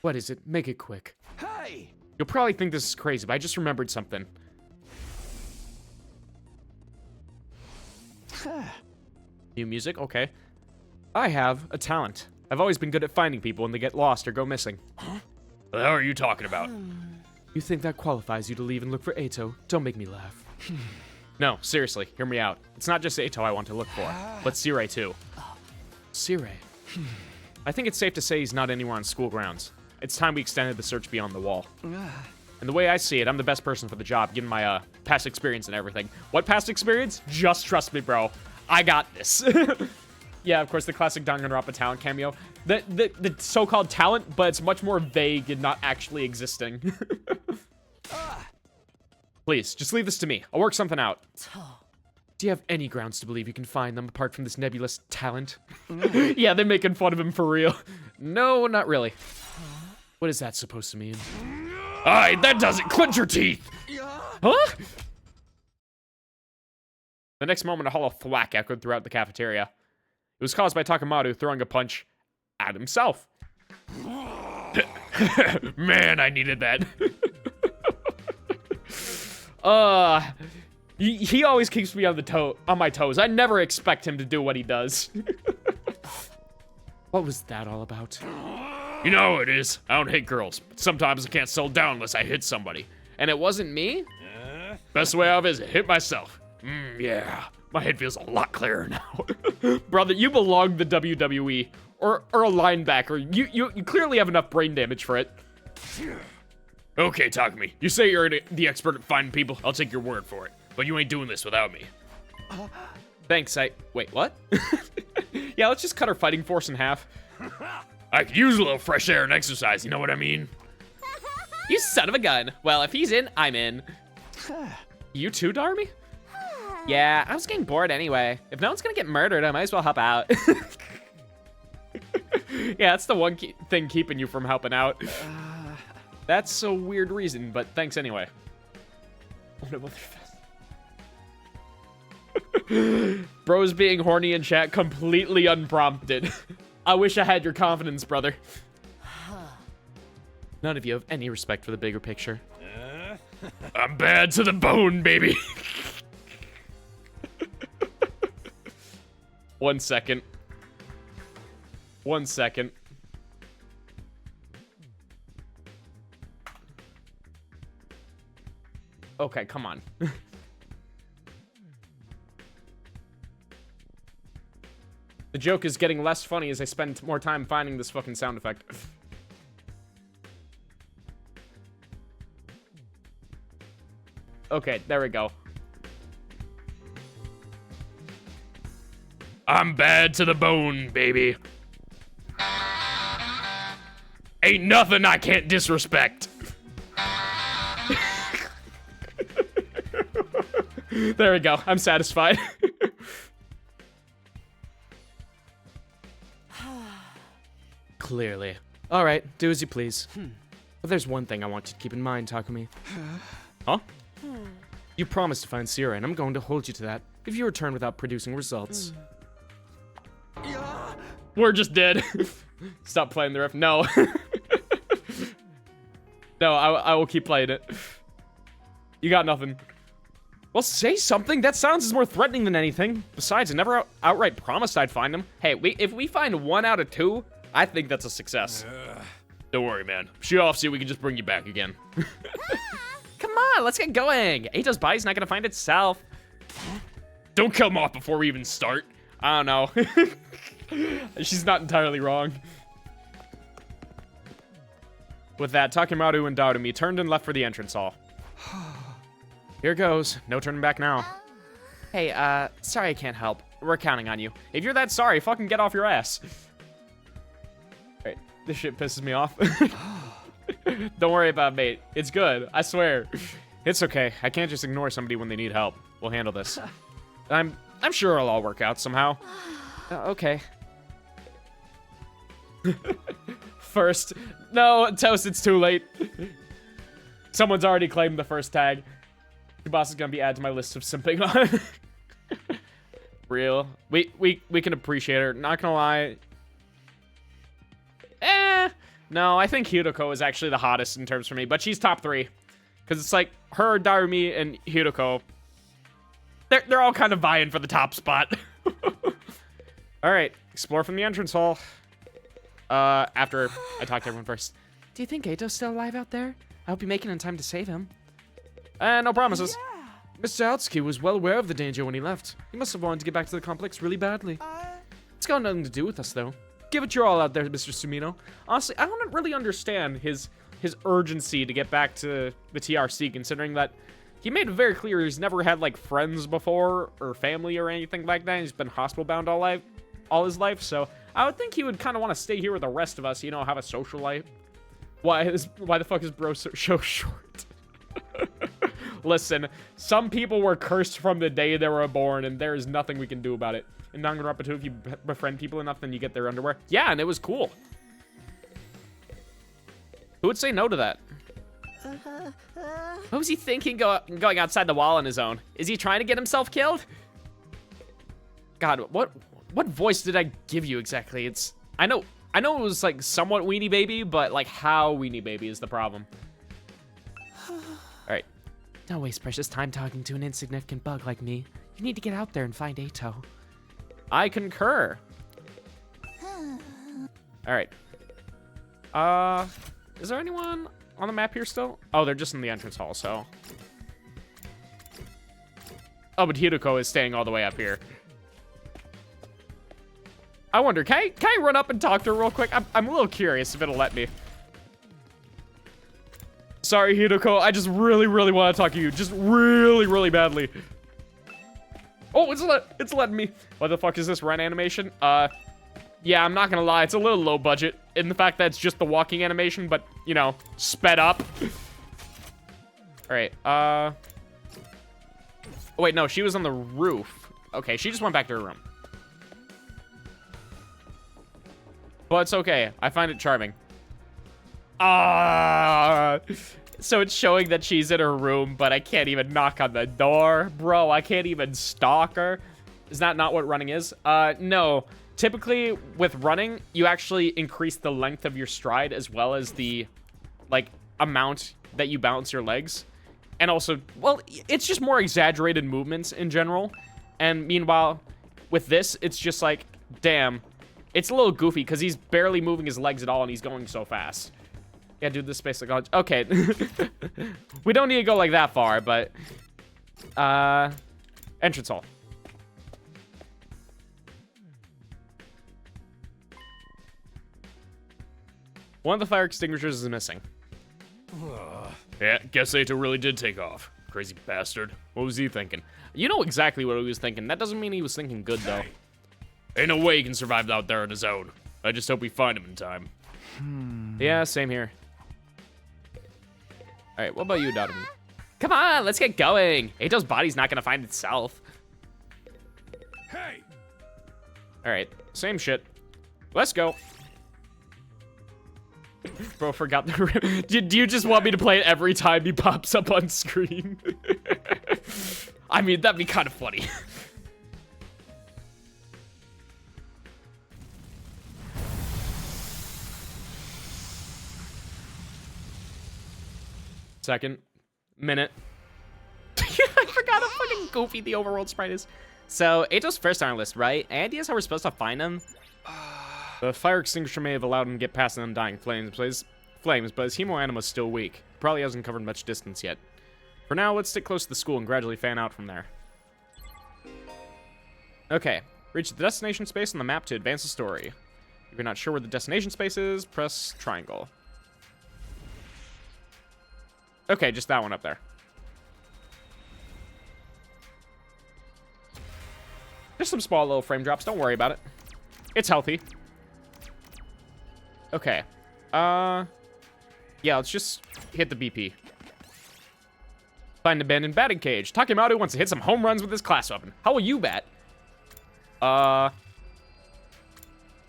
What is it? Make it quick. Hey! You'll probably think this is crazy, but I just remembered something. New music? Okay. I have a talent. I've always been good at finding people when they get lost or go missing. What the hell are you talking about? You think that qualifies you to leave and look for Ato? Don't make me laugh. No, seriously, hear me out. It's not just Ato I want to look for, but Sire too. Sire. I think it's safe to say he's not anywhere on school grounds. It's time we extended the search beyond the wall. And the way I see it, I'm the best person for the job, given my past experience and everything. What past experience? Just trust me, bro. I got this. Yeah, of course, the classic Danganronpa talent cameo. The so-called talent, but it's much more vague and not actually existing. Please, just leave this to me. I'll work something out. Do you have any grounds to believe you can find them apart from this nebulous talent? Yeah, they're making fun of him for real. No, not really. What is that supposed to mean? Aye, that does it. Clench your teeth. Huh? The next moment, a hollow thwack echoed throughout the cafeteria. It was caused by Takamaru throwing a punch at himself. Man, I needed that. He always keeps me on my toes. I never expect him to do what he does. What was that all about? You know how it is. I don't hit girls, but sometimes I can't settle down unless I hit somebody. And it wasn't me? Best way out is to hit myself. Yeah. My head feels a lot clearer now. Brother, you belong to WWE. Or a linebacker. You clearly have enough brain damage for it. Okay, Takumi. You say you're the expert at finding people. I'll take your word for it. But you ain't doing this without me. Thanks, Wait, what? Yeah, let's just cut our fighting force in half. I could use a little fresh air and exercise, you know what I mean? You son of a gun. Well, if he's in, I'm in. You too, Darumi? Yeah, I was getting bored anyway. If no one's gonna get murdered, I might as well help out. Yeah, that's the one thing keeping you from helping out. That's a weird reason, but thanks anyway. Bro's being horny in chat completely unprompted. I wish I had your confidence, brother. None of you have any respect for the bigger picture. I'm bad to the bone, baby. 1 second. 1 second. Okay, come on. The joke is getting less funny as I spend more time finding this fucking sound effect. Okay, there we go. I'm bad to the bone, baby. Ain't nothing I can't disrespect. There we go. I'm satisfied. Clearly. All right, do as you please. But there's one thing I want you to keep in mind, Takumi. Huh? You promised to find Sierra, and I'm going to hold you to that if you return without producing results. We're just dead. Stop playing the riff. No. No, I will keep playing it. You got nothing. Well, say something. That sounds more threatening than anything. Besides, I never outright promised I'd find him. Hey, if we find 1 out of 2, I think that's a success. Don't worry, man. Shoot off so we can just bring you back again. Come on, let's get going. Ato's body's not gonna find itself. Don't kill him off before we even start. I don't know. She's not entirely wrong. With that, Takemaru and Darumi turned and left for the entrance hall. Here goes. No turning back now. Hey, sorry I can't help. We're counting on you. If you're that sorry, fucking get off your ass. Alright, this shit pisses me off. Don't worry about it, mate. It's good. I swear. It's okay. I can't just ignore somebody when they need help. We'll handle this. I'm sure it'll all work out somehow. Okay. First. No, Toast, it's too late. Someone's already claimed the first tag. Boss is gonna be added to my list of simping on. Real. We can appreciate her. Not gonna lie. No, I think Hiroko is actually the hottest in terms for me, but she's top 3. Because it's like her, Darumi, and Hiroko. They're all kind of vying for the top spot. Alright, explore from the entrance hall. After I talk to everyone first. Do you think Ato's still alive out there? I hope you make it in time to save him. No promises. Mr. Atsuki was well aware of the danger when he left. He must have wanted to get back to the complex really badly. It's got nothing to do with us, though. Give it your all out there, Mr. Sumino. Honestly, I don't really understand his urgency to get back to the TRC, considering that he made it very clear he's never had, like, friends before, or family, or anything like that. He's been hospital-bound all his life, so I would think he would kind of want to stay here with the rest of us, you know, have a social life. Why the fuck is bro so short? Listen, some people were cursed from the day they were born, and there is nothing we can do about it. In Danganronpa 2, if you befriend people enough, then you get their underwear. Yeah, and it was cool. Who would say no to that? What was he thinking going outside the wall on his own? Is he trying to get himself killed? God, what voice did I give you exactly? I know it was like somewhat Weenie Baby, but like how Weenie Baby is the problem. Alright. Don't waste precious time talking to an insignificant bug like me. You need to get out there and find Ato. I concur. Alright. Is there anyone on the map here still? Oh, they're just in the entrance hall, so. Oh, but Hiroko is staying all the way up here. I wonder, can I run up and talk to her real quick? I'm a little curious if it'll let me. Sorry, Hiroko, I just really, really want to talk to you. Just really, really badly. Oh, it's letting me. What the fuck is this, Ren animation? Yeah, I'm not gonna lie, it's a little low budget in the fact that it's just the walking animation, but, you know, sped up. Alright, oh, wait, no, she was on the roof. Okay, she just went back to her room. But it's okay. I find it charming. So it's showing that she's in her room, but I can't even knock on the door. Bro, I can't even stalk her. Is that not what running is? No. Typically, with running, you actually increase the length of your stride as well as the, like, amount that you bounce your legs. And also, well, it's just more exaggerated movements in general. And meanwhile, with this, it's just like, damn. It's a little goofy because he's barely moving his legs at all and he's going so fast. Yeah, dude, this space like, okay. We don't need to go like that far, but entrance hall. One of the fire extinguishers is missing. Yeah, guess Ato really did take off. Crazy bastard. What was he thinking? You know exactly what he was thinking. That doesn't mean he was thinking good, though. Ain't no way he can survive out there on his own. I just hope we find him in time. Yeah, same here. All right, what about you, darumi? Come on, let's get going. Ato's body's not gonna find itself. Hey! All right, same shit. Let's go. Bro, forgot the... Do you just want me to play it every time he pops up on screen? I mean, that'd be kind of funny. Second. Minute. I forgot how fucking goofy the overworld sprite is. So, Ato's first on our list, right? Any ideas how we're supposed to find him? The fire extinguisher may have allowed him to get past the undying flames, but his hemoanima's still weak. Probably hasn't covered much distance yet. For now, let's stick close to the school and gradually fan out from there. Okay. Reach the destination space on the map to advance the story. If you're not sure where the destination space is, press triangle. Okay, just that one up there. Just some small little frame drops. Don't worry about it. It's healthy. Okay. Yeah, let's just hit the BP. Find an abandoned batting cage. Takemaru wants to hit some home runs with his class weapon. How will you bat? I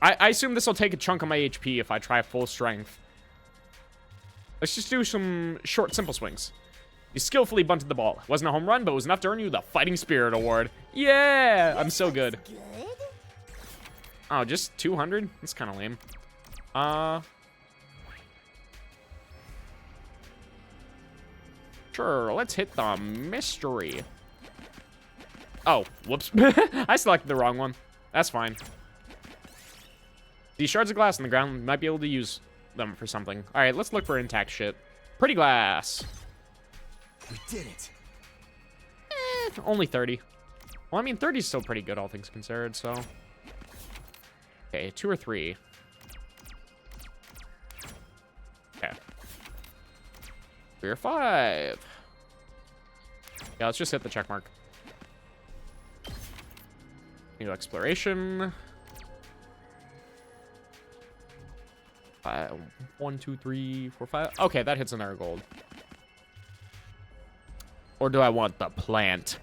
assume this will take a chunk of my HP if I try full strength. Let's just do some short, simple swings. You skillfully bunted the ball. Wasn't a home run, but it was enough to earn you the Fighting Spirit Award. Yeah! I'm so good. Oh, just 200? That's kind of lame. Sure, let's hit the mystery. Oh, whoops. I selected the wrong one. That's fine. These shards of glass on the ground, we might be able to use them for something. All right, let's look for intact shit. Pretty glass. We did it. Only 30. Well, I mean, 30 is still pretty good, all things considered, so. Okay, 2 or 3. Okay. 3 or 5. Yeah, let's just hit the check mark. New exploration. 1, 2, 3, 4, 5. Okay, that hits another gold. Or do I want the plant?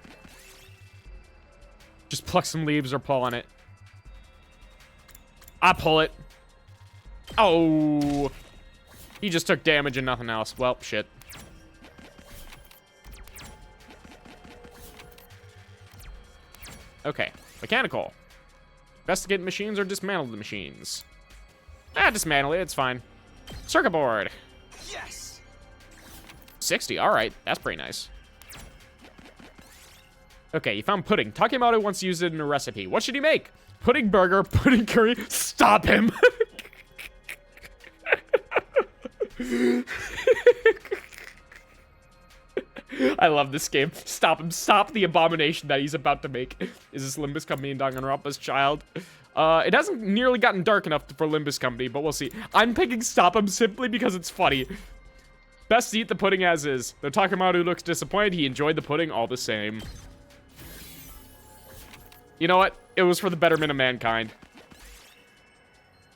Just pluck some leaves or pull on it. I pull it. Oh. He just took damage and nothing else. Well, shit. Okay. Mechanical. Investigate machines or dismantle the machines. Dismantle it. It's fine. Circuit board. Yes. 60. All right. That's pretty nice. Okay, you found pudding. Takemaru wants to use it in a recipe. What should he make? Pudding burger, pudding curry. Stop him. I love this game. Stop him. Stop the abomination that he's about to make. Is this Limbus Company and Danganronpa's child? It hasn't nearly gotten dark enough for Limbus Company, but we'll see. I'm picking stop him simply because it's funny. Best to eat the pudding as is. Though Takemaru looks disappointed, he enjoyed the pudding all the same. You know what? It was for the betterment of mankind.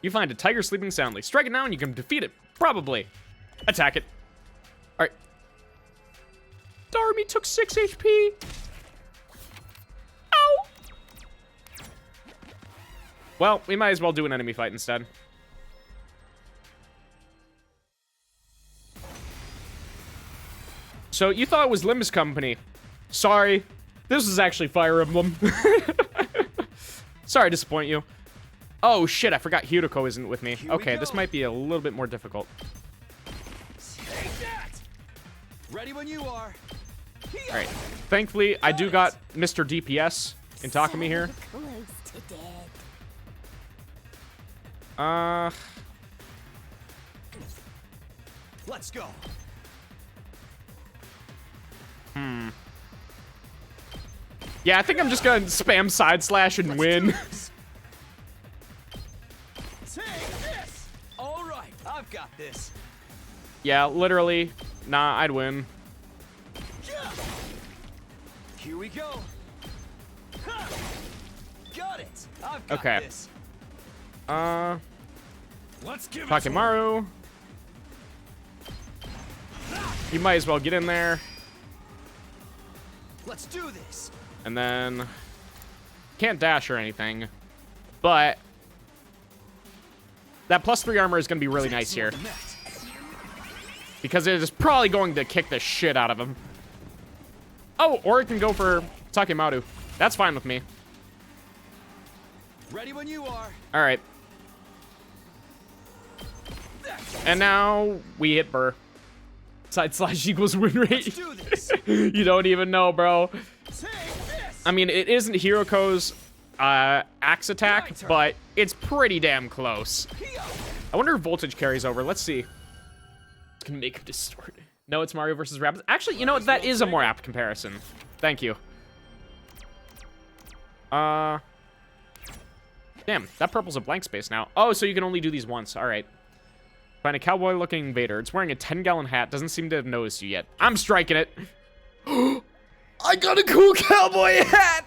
You find a tiger sleeping soundly. Strike it now and you can defeat it. Probably. Attack it. Alright. Darumi took 6 HP. Ow! Well, we might as well do an enemy fight instead. So, you thought it was Limbus Company. Sorry. This is actually Fire Emblem. Sorry to disappoint you. Oh, shit, I forgot Hiroko isn't with me. Okay, this might be a little bit more difficult. Take that. Ready when you are. Alright. Thankfully, I do got Mr. DPS in Takumi here. Close. Let's go. Yeah, I think I'm just gonna spam side slash and win. Take this. All right, I've got this. Yeah, literally. Nah, I'd win. Here we go. Ha! Got it. I've got Okay. this. Let's give it to 'em. Takemaru. You might as well get in there. Let's do this. And then can't dash or anything, but that +3 armor is going to be really nice here because it is probably going to kick the shit out of him. Oh, or it can go for Takemaru. That's fine with me. Ready when you are. All right. And now we hit Burr. Side slash equals win rate. Let's do this. You don't even know, bro. Take this. I mean, it isn't Hiroko's axe attack, but it's pretty damn close. I wonder if voltage carries over. Let's see. It's gonna make him distort. No, it's Mario versus Rabbids. Actually, you know what? That is a more apt comparison. Thank you. Damn, that purple's a blank space now. Oh, so you can only do these once. All right. Find a cowboy-looking Vader. It's wearing a 10-gallon hat. Doesn't seem to have noticed you yet. I'm striking it. I got a cool cowboy hat.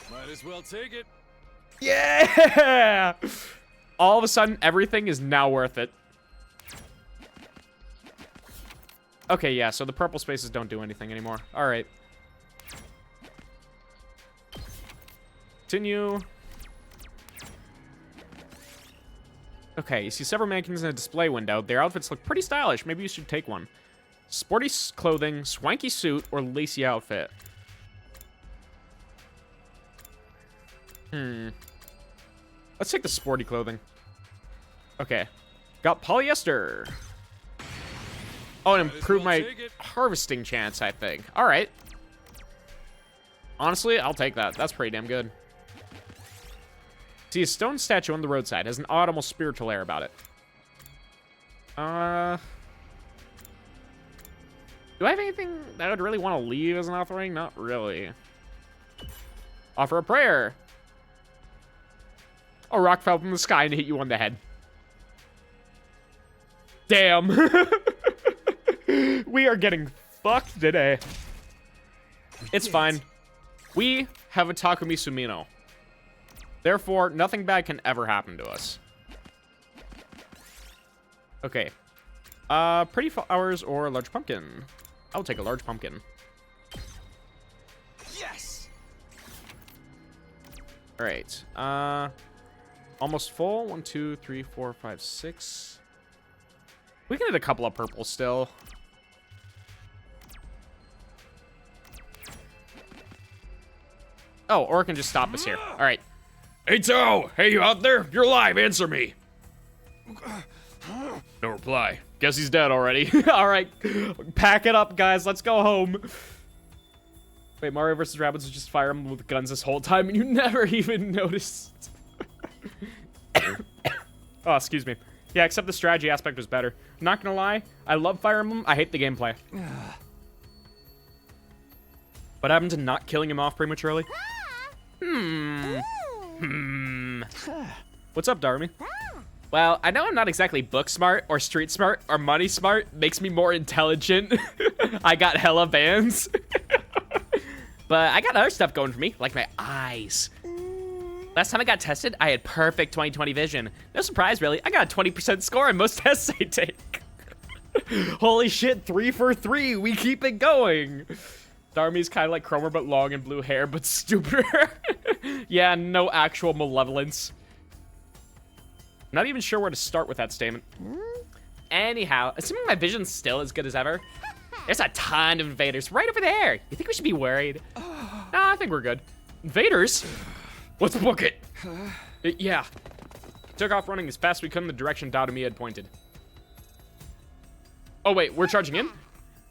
Might as well take it. Yeah! All of a sudden, everything is now worth it. Okay, yeah, so the purple spaces don't do anything anymore. All right. Continue. Okay, you see several mannequins in a display window. Their outfits look pretty stylish. Maybe you should take one. Sporty clothing, swanky suit, or lacy outfit. Let's take the sporty clothing. Okay. Got polyester. Oh, and improve my harvesting chance, I think. All right. Honestly, I'll take that. That's pretty damn good. See, a stone statue on the roadside has an odd, almost spiritual air about it. Do I have anything that I would really want to leave as an offering? Not really. Offer a prayer. A rock fell from the sky and hit you on the head. Damn. We are getting fucked today. It's fine. We have a Takumi Sumino. Therefore, nothing bad can ever happen to us. Okay. Pretty flowers or a large pumpkin? I'll take a large pumpkin. Yes. All right. Almost full. 1, 2, 3, 4, 5, 6. We can hit a couple of purples still. Oh, or it can just stop us here. All right. Hey, Tao! Hey, you out there? You're alive, answer me! No reply. Guess he's dead already. All right. Pack it up, guys. Let's go home. Wait, Mario vs. Rabbids was just Fire Emblem with guns this whole time, and you never even noticed. Oh, excuse me. Yeah, except the strategy aspect was better. I'm not gonna lie. I love Fire Emblem. I hate the gameplay. What happened to not killing him off prematurely? What's up, Darumi? Well, I know I'm not exactly book smart or street smart or money smart. Makes me more intelligent. I got hella bands. But I got other stuff going for me, like my eyes. Last time I got tested, I had perfect 20/20 vision. No surprise, really. I got a 20% score on most tests I take. Holy shit, 3 for 3. We keep it going. Darumi's kind of like Cromer, but long and blue hair, but stupider. Yeah, no actual malevolence. Not even sure where to start with that statement. Anyhow, assuming my vision's still as good as ever, there's a ton of invaders right over there. You think we should be worried? Nah, I think we're good. Invaders? Let's book it. Yeah. Took off running as fast as we could in the direction Darumi had pointed. Oh, wait, we're charging in?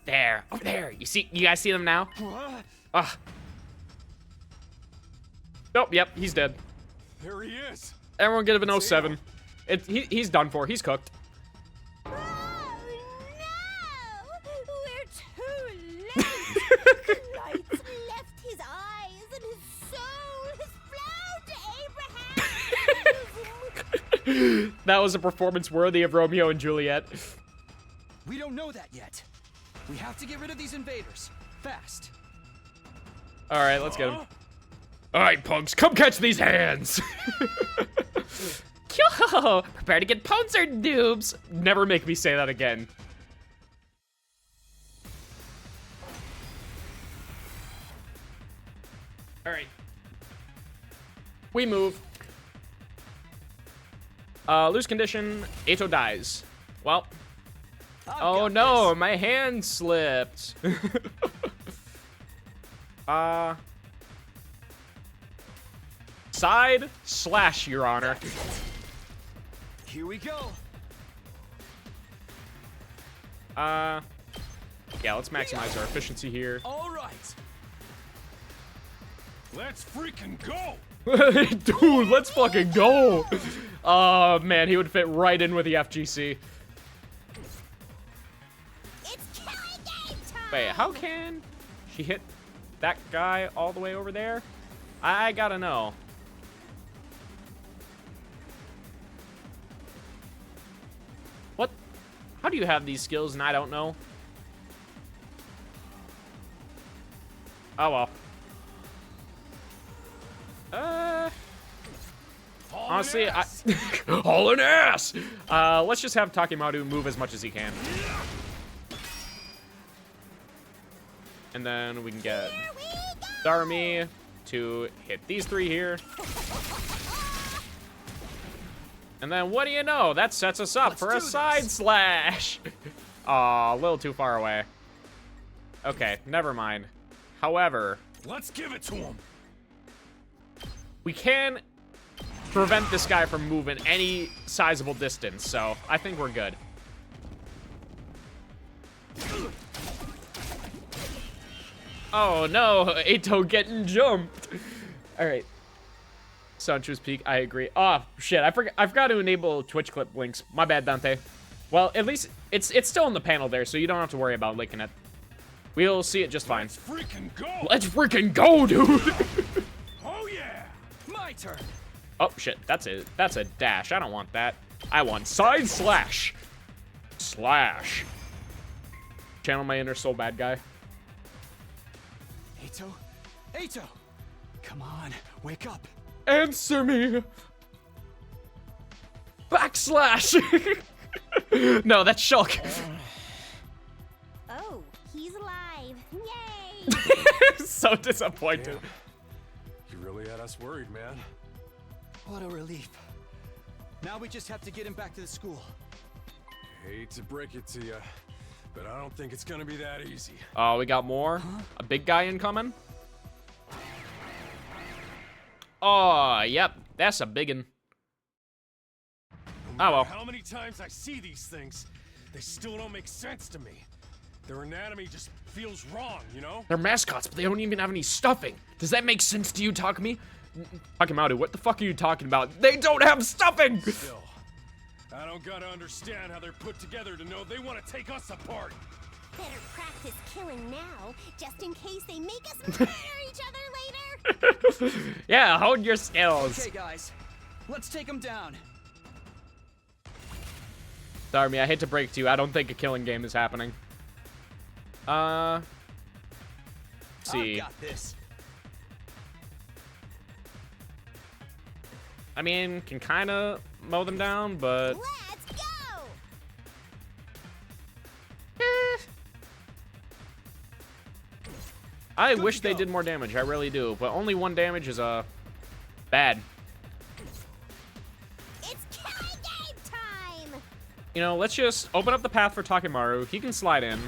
There, over there. You guys see them now? Ugh. Nope, yep, he's dead. There he is. Everyone give him an 07. He's done for. He's cooked. Oh, no! We're too late! The lights left his eyes and his soul has flown to Abraham! That was a performance worthy of Romeo and Juliet. We don't know that yet. We have to get rid of these invaders. Fast. All right, let's get him. All right, punks, come catch these hands. Yo, prepare to get poncered, noobs. Never make me say that again. All right. We move. Lose condition. Ato dies. Well. Oh no, my hand slipped. Side slash, Your Honor. Here we go. Yeah, let's maximize our efficiency here. All right. Let's freaking go. Dude, let's fucking go. Oh man, he would fit right in with the FGC. It's killing game time! Wait, how can she hit that guy all the way over there? I gotta know. What? How do you have these skills and I don't know? Oh well. Honestly, Hauling ass. let's just have Takimaru move as much as he can. And then we can get Darumi to hit these three here. And then what do you know? That sets us up for a side slash. Aw, a little too far away. Okay, never mind. However, Let's give it to him. we can prevent this guy from moving any sizable distance, so I think we're good. Oh no, Ato getting jumped. All right. Sancho's Peak, I agree. Oh shit, I forgot to enable Twitch clip links. My bad, Dante. Well, at least it's still in the panel there, so you don't have to worry about linking it. We'll see it just fine. Let's freaking go. Let's freaking go, dude. Oh yeah. My turn. Oh shit, that's a dash. I don't want that. I want side slash. Slash. Channel my inner soul bad guy. Ato. Ato. Come on, wake up. Answer me. Backslash. No, that's Shulk. Oh, he's alive. Yay! So disappointed. You really had us worried, man. What a relief. Now we just have to get him back to the school. Hate to break it to you, but I don't think it's gonna be that easy. Oh, we got more. A big guy incoming. Oh, yep. That's a biggin. No Oh, well. matter how many times I see these things, they still don't make sense to me. Their anatomy just feels wrong, you know? They're mascots, but they don't even have any stuffing. Does that make sense to you, Takumi? Takimaru, what the fuck are you talking about? They don't have stuffing! Still, I don't gotta understand how they're put together to know they want to take us apart. Better practice killing now, just in case they make us murder each other later. Yeah, hold your skills. Okay, guys. Let's take him down. Darumi, I hate to break to you. I don't think a killing game is happening. Let's see. I've got this. I mean, can kind of mow them down, but... Let's go! I Good wish to they go. did more damage. I really do. But only 1 damage is, bad. It's killing game time! You know, let's just open up the path for Takimaru. He can slide in.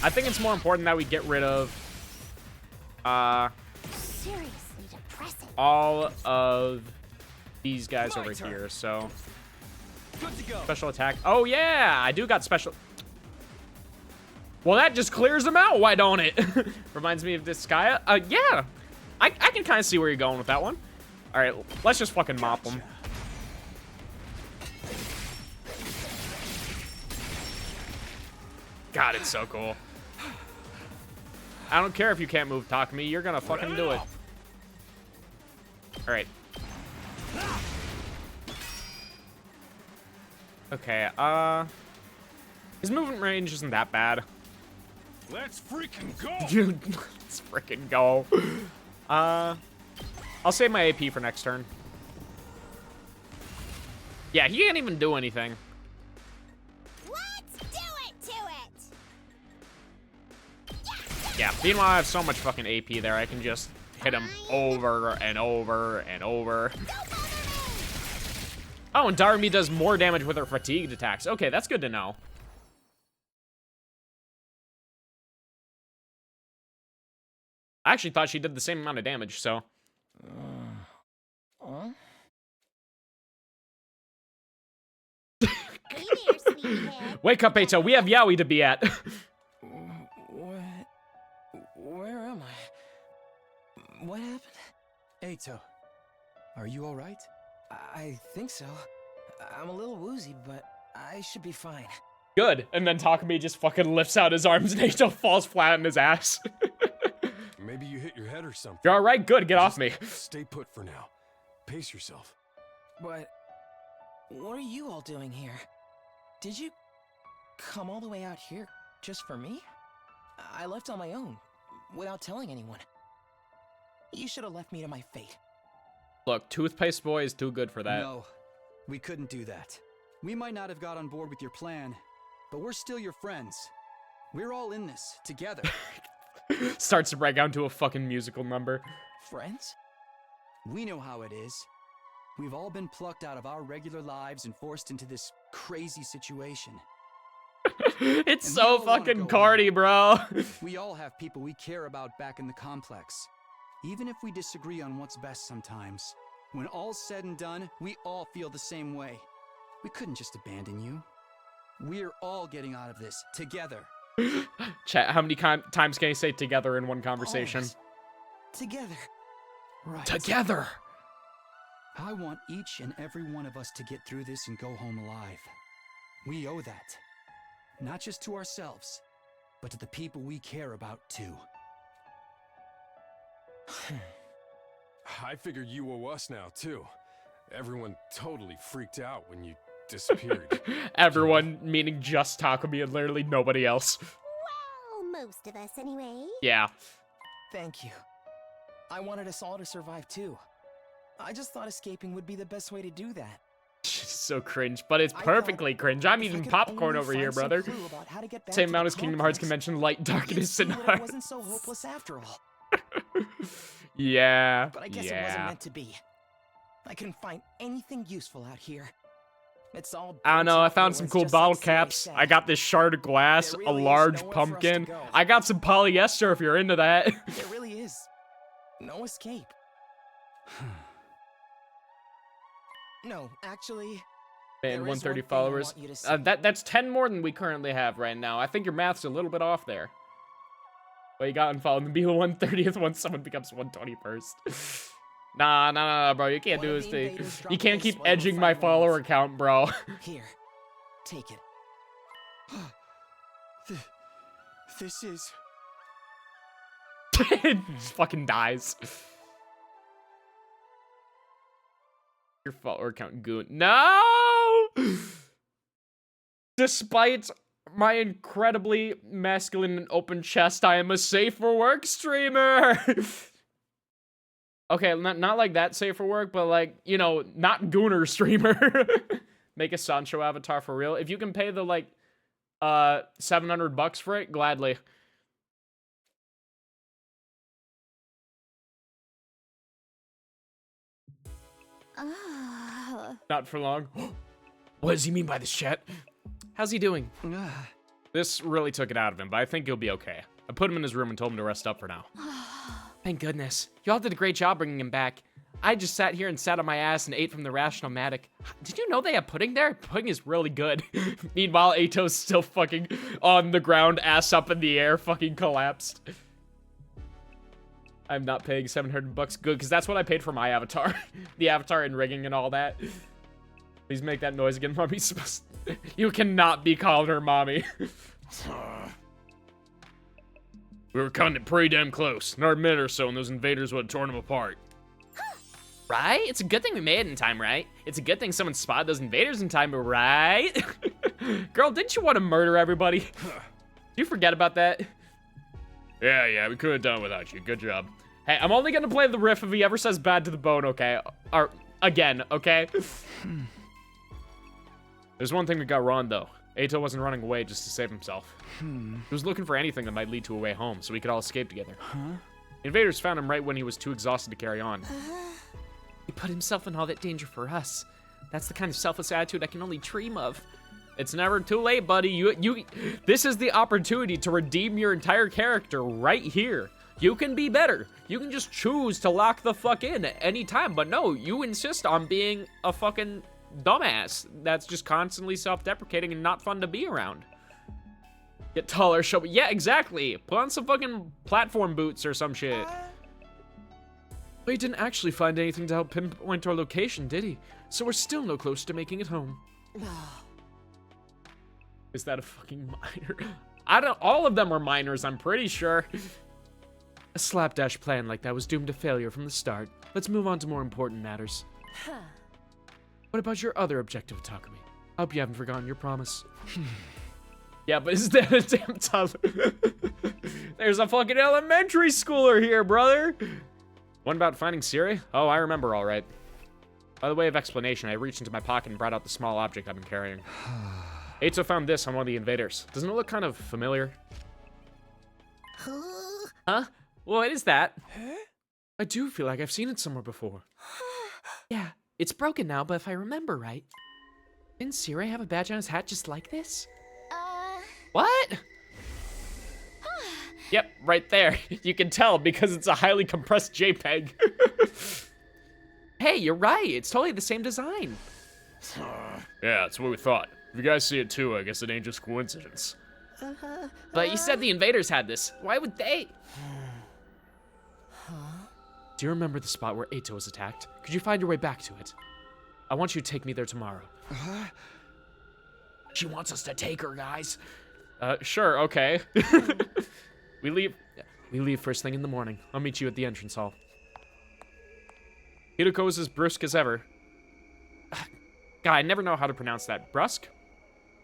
I think it's more important that we get rid of, Seriously depressing. all of these guys My over turn. here. So, Good to go. special attack. Oh, yeah, I do got special... Well, that just clears them out, why don't it? Reminds me of this guy. Yeah, I can kind of see where you're going with that one. All right, let's just fucking mop them. God, it's so cool. I don't care if you can't move, Takumi. You're gonna fucking do it. All right. Okay, his movement range isn't that bad. Let's freaking go! Let's freaking go. I'll save my AP for next turn. Yeah, he can't even do anything. Let's do it to it. Yeah, meanwhile, I have so much fucking AP there, I can just hit him over and over and over. Oh, and Darumi does more damage with her fatigued attacks. Okay, that's good to know. I actually thought she did the same amount of damage, so. Hey there, sweethead. Wake up, Eito. We have Yaoi to be at. Where am I? What happened? Eito, are you all right? I think so. I'm a little woozy, but I should be fine. Good. And then Takumi just fucking lifts out his arms and Eito falls flat on his ass. Maybe you hit your head or something. You're all right? Good. Get off me. Stay put for now. Pace yourself. But what are you all doing here? Did you come all the way out here just for me? I left on my own, without telling anyone. You should have left me to my fate. Look, Toothpaste Boy is too good for that. No, we couldn't do that. We might not have got on board with your plan, but we're still your friends. We're all in this, together. Starts to break out into a fucking musical number. Friends? We know how it is. We've all been plucked out of our regular lives and forced into this crazy situation. It's And so we all wanna fucking go cardy, bro. We all have people we care about back in the complex. Even if we disagree on what's best sometimes, when all's said and done, we all feel the same way. We couldn't just abandon you. We're all getting out of this together. Chat, how many times can you say together in one conversation? Always. Together. Right. Together. I want each and every one of us to get through this and go home alive. We owe that. Not just to ourselves, but to the people we care about too. I figured you owe us now, too. Everyone totally freaked out when you disappeared. Everyone, meaning just Takumi and literally nobody else. Well, most of us anyway. Yeah. Thank you. I wanted us all to survive too. I just thought escaping would be the best way to do that. So cringe, but it's I perfectly thought cringe. I'm if I eating could popcorn only over here, find some brother. clue about how to get back Same to amount the as Kingdom Hearts complex, convention, light, you'd darkness, see and that it heart. wasn't so hopeless after all. Yeah. But I guess it wasn't meant to be. I couldn't find anything useful out here. It's all I don't know, burnt I out found some ruins, cool just like bottle Sally caps. said. I got this shard of glass, There a really is large nowhere for us to pumpkin. go. I got some polyester if you're into that. There really is no escape. No, actually, Man, there is 130 one thing I followers. want you to see. That's 10 more than we currently have right now. I think your math's a little bit off there. Well, you got unfollowed and be the 130th when someone becomes 121st. Nah, bro. You can't One do of this the thing. invaders You dropped can't this keep one over edging my 5 follower minutes. count, bro. Here, take it. This is... It just fucking dies. Your follower count goon. No! Despite my incredibly masculine and open chest, I am a safe for work streamer. Okay, not like that safe for work, but like, you know, not gooner streamer. Make a Sancho avatar for real. If you can pay the like $700 for it, gladly. Ah. Not for long. What does he mean by this, chat? How's he doing? Ah, This really took it out of him, but I think he'll be okay. I put him in his room and told him to rest up for now. Thank goodness. Y'all did a great job bringing him back. I just sat here and sat on my ass and ate from the rational matic. Did you know they have pudding there? Pudding is really good. Meanwhile, Eito's still fucking on the ground, ass up in the air, fucking collapsed. I'm not paying 700 bucks. Good, because that's what I paid for my avatar. The avatar and rigging and all that. Please make that noise again, mommy. You cannot be calling her mommy. We were cutting it pretty damn close. Another minute or so and those invaders would have torn them apart. Right? It's a good thing we made it in time, right? It's a good thing someone spotted those invaders in time, right? Girl, didn't you want to murder everybody? Did you forget about that? Yeah, we could have done without you. Good job. Hey, I'm only gonna play the riff if he ever says bad to the bone, okay? Or, again, okay? There's one thing we got wrong, though. Ato wasn't running away just to save himself. He was looking for anything that might lead to a way home, so we could all escape together. Invaders found him right when he was too exhausted to carry on. He put himself in all that danger for us. That's the kind of selfless attitude I can only dream of. It's never too late, buddy. This is the opportunity to redeem your entire character right here. You can be better. You can just choose to lock the fuck in at any time. But no, you insist on being a fucking dumbass that's just constantly self-deprecating and not fun to be around. Get taller, show me. Yeah, exactly. Put on some fucking platform boots or some shit. But he didn't actually find anything to help pinpoint our location, did he? So we're still no closer to making it home. Is that a fucking minor? All of them are minors, I'm pretty sure. A slapdash plan like that was doomed to failure from the start. Let's move on to more important matters. What about your other objective, Takumi? I hope you haven't forgotten your promise. Yeah, but is that a damn toddler? There's a fucking elementary schooler here, brother. One about finding Siri? Oh, I remember all right. By the way of explanation, I reached into my pocket and brought out the small object I've been carrying. Ato found this on one of the invaders. Doesn't it look kind of familiar? Huh? What is that? I do feel like I've seen it somewhere before. Yeah, it's broken now, but if I remember right, didn't Siri have a badge on his hat just like this? What? Yep, right there. You can tell because it's a highly compressed JPEG. Hey, you're right. It's totally the same design. Yeah, that's what we thought. If you guys see it too, I guess it ain't just coincidence. But you said the invaders had this. Why would they? Do you remember the spot where Ato was attacked? Could you find your way back to it? I want you to take me there tomorrow. She wants us to take her, guys. Sure, okay. We leave first thing in the morning. I'll meet you at the entrance hall. Hideko is as brusque as ever. God, I never know how to pronounce that. Brusque?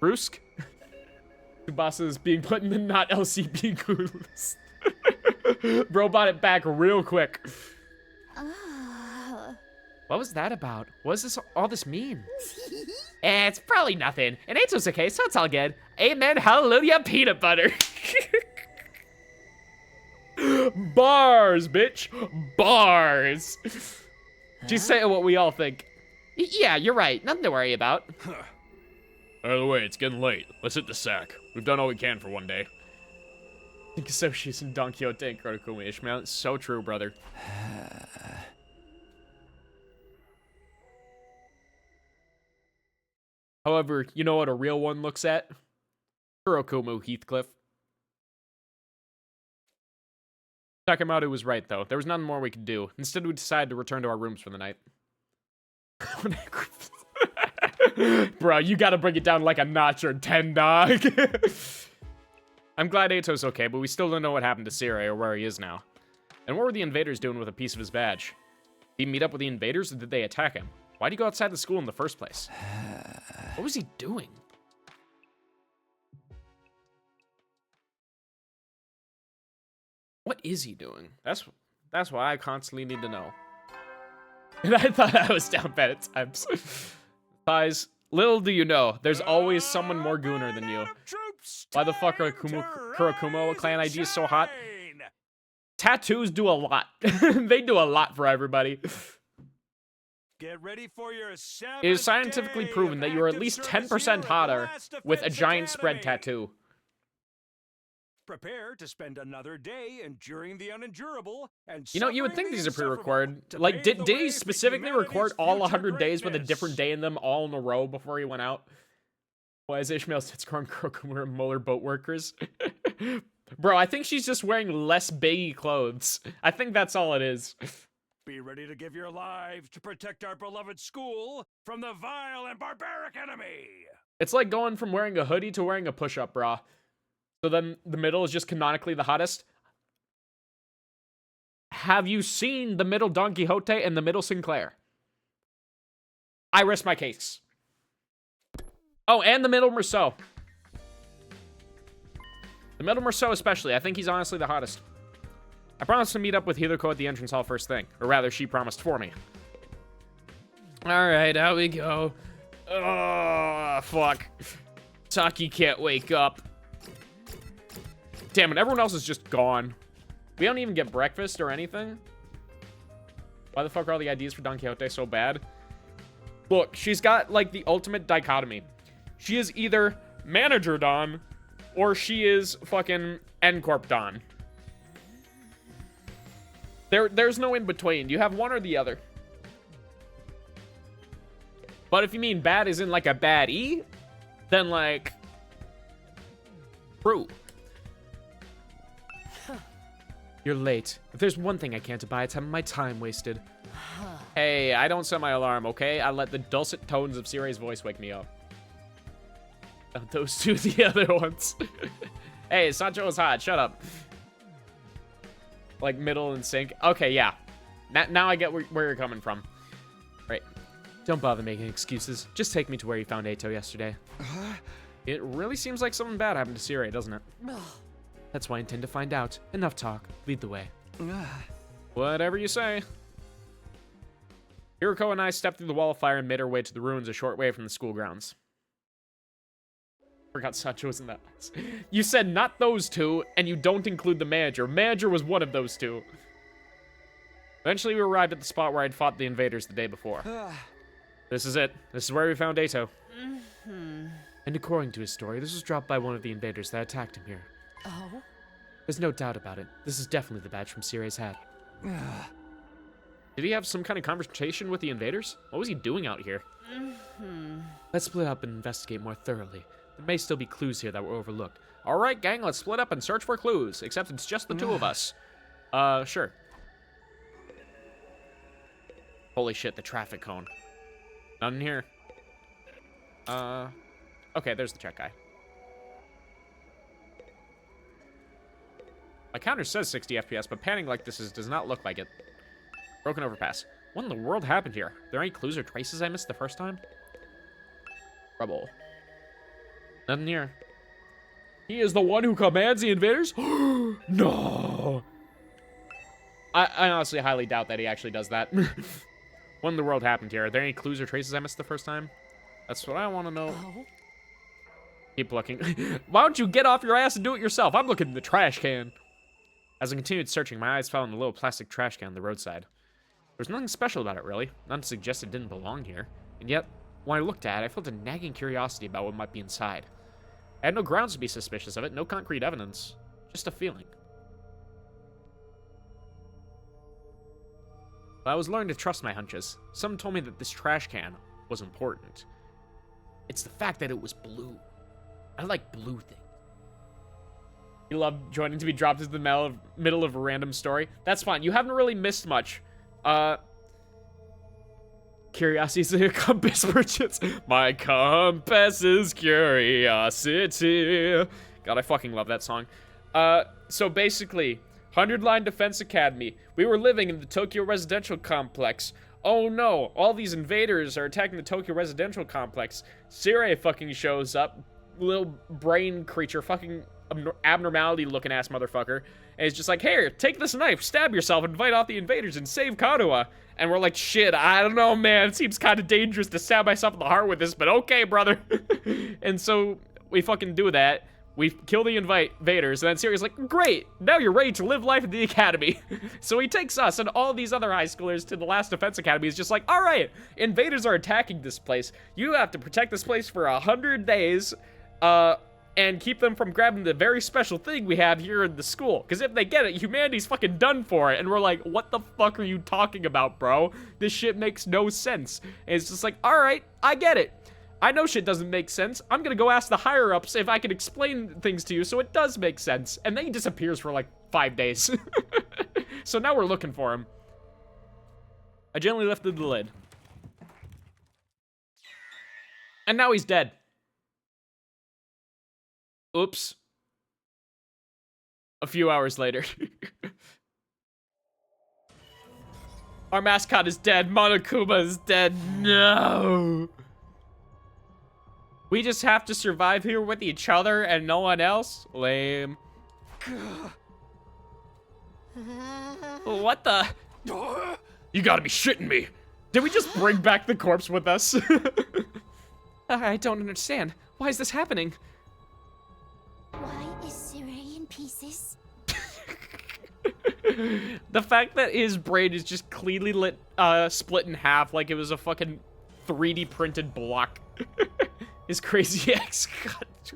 Brusque? Tsubasa is being put in the not LCP list. Bro bought it back real quick. What was that about? What does all this mean? It's probably nothing. And Ato's okay, so it's all good. Amen, hallelujah, peanut butter. Bars, bitch. Bars. She's saying what we all think. Yeah, you're right. Nothing to worry about. By the way, it's getting late. Let's hit the sack. We've done all we can for one day. Think so. She's in Don Quixote and Kurokumi Ishmael. It's so true, brother. However, you know what a real one looks at? Kurokumu Heathcliff. Sakamoto was right, though. There was nothing more we could do. Instead, we decided to return to our rooms for the night. Bro, you gotta bring it down like a notch or 10, dog. I'm glad Ato's okay, but we still don't know what happened to Siri or where he is now. And what were the invaders doing with a piece of his badge? Did he meet up with the invaders or did they attack him? Why'd he go outside the school in the first place? What was he doing? What is he doing? That's why I constantly need to know. And I thought I was down bad at times. Guys, little do you know, there's always someone more gooner than you. Why the fuck are Kurokumo clan ID is so hot? Tattoos do a lot. They do a lot for everybody. Get ready for your It is scientifically proven that you are at least 10% hotter with a giant spread tattoo. Prepare to spend another day enduring the unendurable and you know, you would think these are pre-recorded. Like, did he specifically record all 100 days with a different day in them all in a row before he went out? Why is Ishmael Sitskor and Kurokumo molar boat workers? Bro, I think she's just wearing less baggy clothes. I think that's all it is. Be ready to give your lives to protect our beloved school from the vile and barbaric enemy. It's like going from wearing a hoodie to wearing a push-up bra. So then the middle is just canonically the hottest. Have you seen the middle Don Quixote and the middle Sinclair? I rest my case. Oh, and the middle Merceau. The middle Merceau especially. I think he's honestly the hottest. I promised to meet up with Hideko at the entrance hall first thing. Or rather, she promised for me. Alright, out we go. Oh, fuck. Taki can't wake up. Damn it, everyone else is just gone. We don't even get breakfast or anything. Why the fuck are all the ideas for Don Quixote so bad? Look, she's got, like, the ultimate dichotomy. She is either Manager Don, or she is fucking N-Corp Don. There's no in-between. You have one or the other. But if you mean bad as in, like, a bad E, then, like... True. You're late. If there's one thing I can't abide, it's having my time wasted. Hey, I don't set my alarm, okay? I let the dulcet tones of Siri's voice wake me up. Oh, those two are the other ones. Hey, Sancho is hot. Shut up. Like, middle and sync. Okay, yeah. Now I get where you're coming from. Right. Don't bother making excuses. Just take me to where you found Eito yesterday. It really seems like something bad happened to Siri, doesn't it? That's why I intend to find out. Enough talk. Lead the way. Whatever you say. Hiroko and I stepped through the wall of fire and made our way to the ruins a short way from the school grounds. Forgot Sancho was in that. You said not those two, and you don't include the manager. Manager was one of those two. Eventually, we arrived at the spot where I'd fought the invaders the day before. This is it. This is where we found Eito. And according to his story, this was dropped by one of the invaders that attacked him here. Oh? There's no doubt about it. This is definitely the badge from Siri's hat. Did he have some kind of conversation with the invaders? What was he doing out here? Let's split up and investigate more thoroughly. There may still be clues here that were overlooked. All right, gang, let's split up and search for clues. Except it's just the two of us. Sure. Holy shit, the traffic cone. None in here. Okay, there's the check guy. My counter says 60 FPS, but panning like this does not look like it. Broken overpass. What in the world happened here? Are there any clues or traces I missed the first time? Trouble. Nothing here. He is the one who commands the invaders? No! I honestly highly doubt that he actually does that. What in the world happened here? Are there any clues or traces I missed the first time? That's what I want to know. Oh? Keep looking. Why don't you get off your ass and do it yourself? I'm looking in the trash can. As I continued searching, my eyes fell on the little plastic trash can on the roadside. There was nothing special about it, really. None to suggest it didn't belong here. And yet, when I looked at it, I felt a nagging curiosity about what might be inside. I had no grounds to be suspicious of it, no concrete evidence. Just a feeling. But I was learning to trust my hunches. Someone told me that this trash can was important. It's the fact that it was blue. I like blue things. You love joining to be dropped into the middle of a random story. That's fine. You haven't really missed much. Curiosity is a compass merchants. My compass is curiosity. God, I fucking love that song. So basically, 100-line Defense Academy. We were living in the Tokyo residential complex. Oh no, all these invaders are attacking the Tokyo residential complex. Siri fucking shows up. Little brain creature, fucking abnormality looking ass motherfucker. And he's just like, here, take this knife, stab yourself, and fight off the invaders and save Kadoa. And we're like, shit, I don't know, man. It seems kind of dangerous to stab myself in the heart with this, but okay, brother. And so we fucking do that. We kill the invaders, and then Siri's like, great, now you're ready to live life at the academy. So he takes us and all these other high schoolers to the last defense academy. He's just like, all right, invaders are attacking this place. You have to protect this place for 100 days, and keep them from grabbing the very special thing we have here in the school. Because if they get it, humanity's fucking done for it. And we're like, what the fuck are you talking about, bro? This shit makes no sense. And it's just like, all right, I get it. I know shit doesn't make sense. I'm gonna go ask the higher-ups if I can explain things to you so it does make sense. And then he disappears for like 5 days. So now we're looking for him. I gently lifted the lid. And now he's dead. Oops. A few hours later. Our mascot is dead. Monokuma is dead. No. We just have to survive here with each other and no one else? Lame. What the? You gotta be shitting me. Did we just bring back the corpse with us? I don't understand. Why is this happening? Why is Sirei in pieces? The fact that his brain is just cleanly lit, split in half like it was a fucking 3D printed block. His crazy ex got...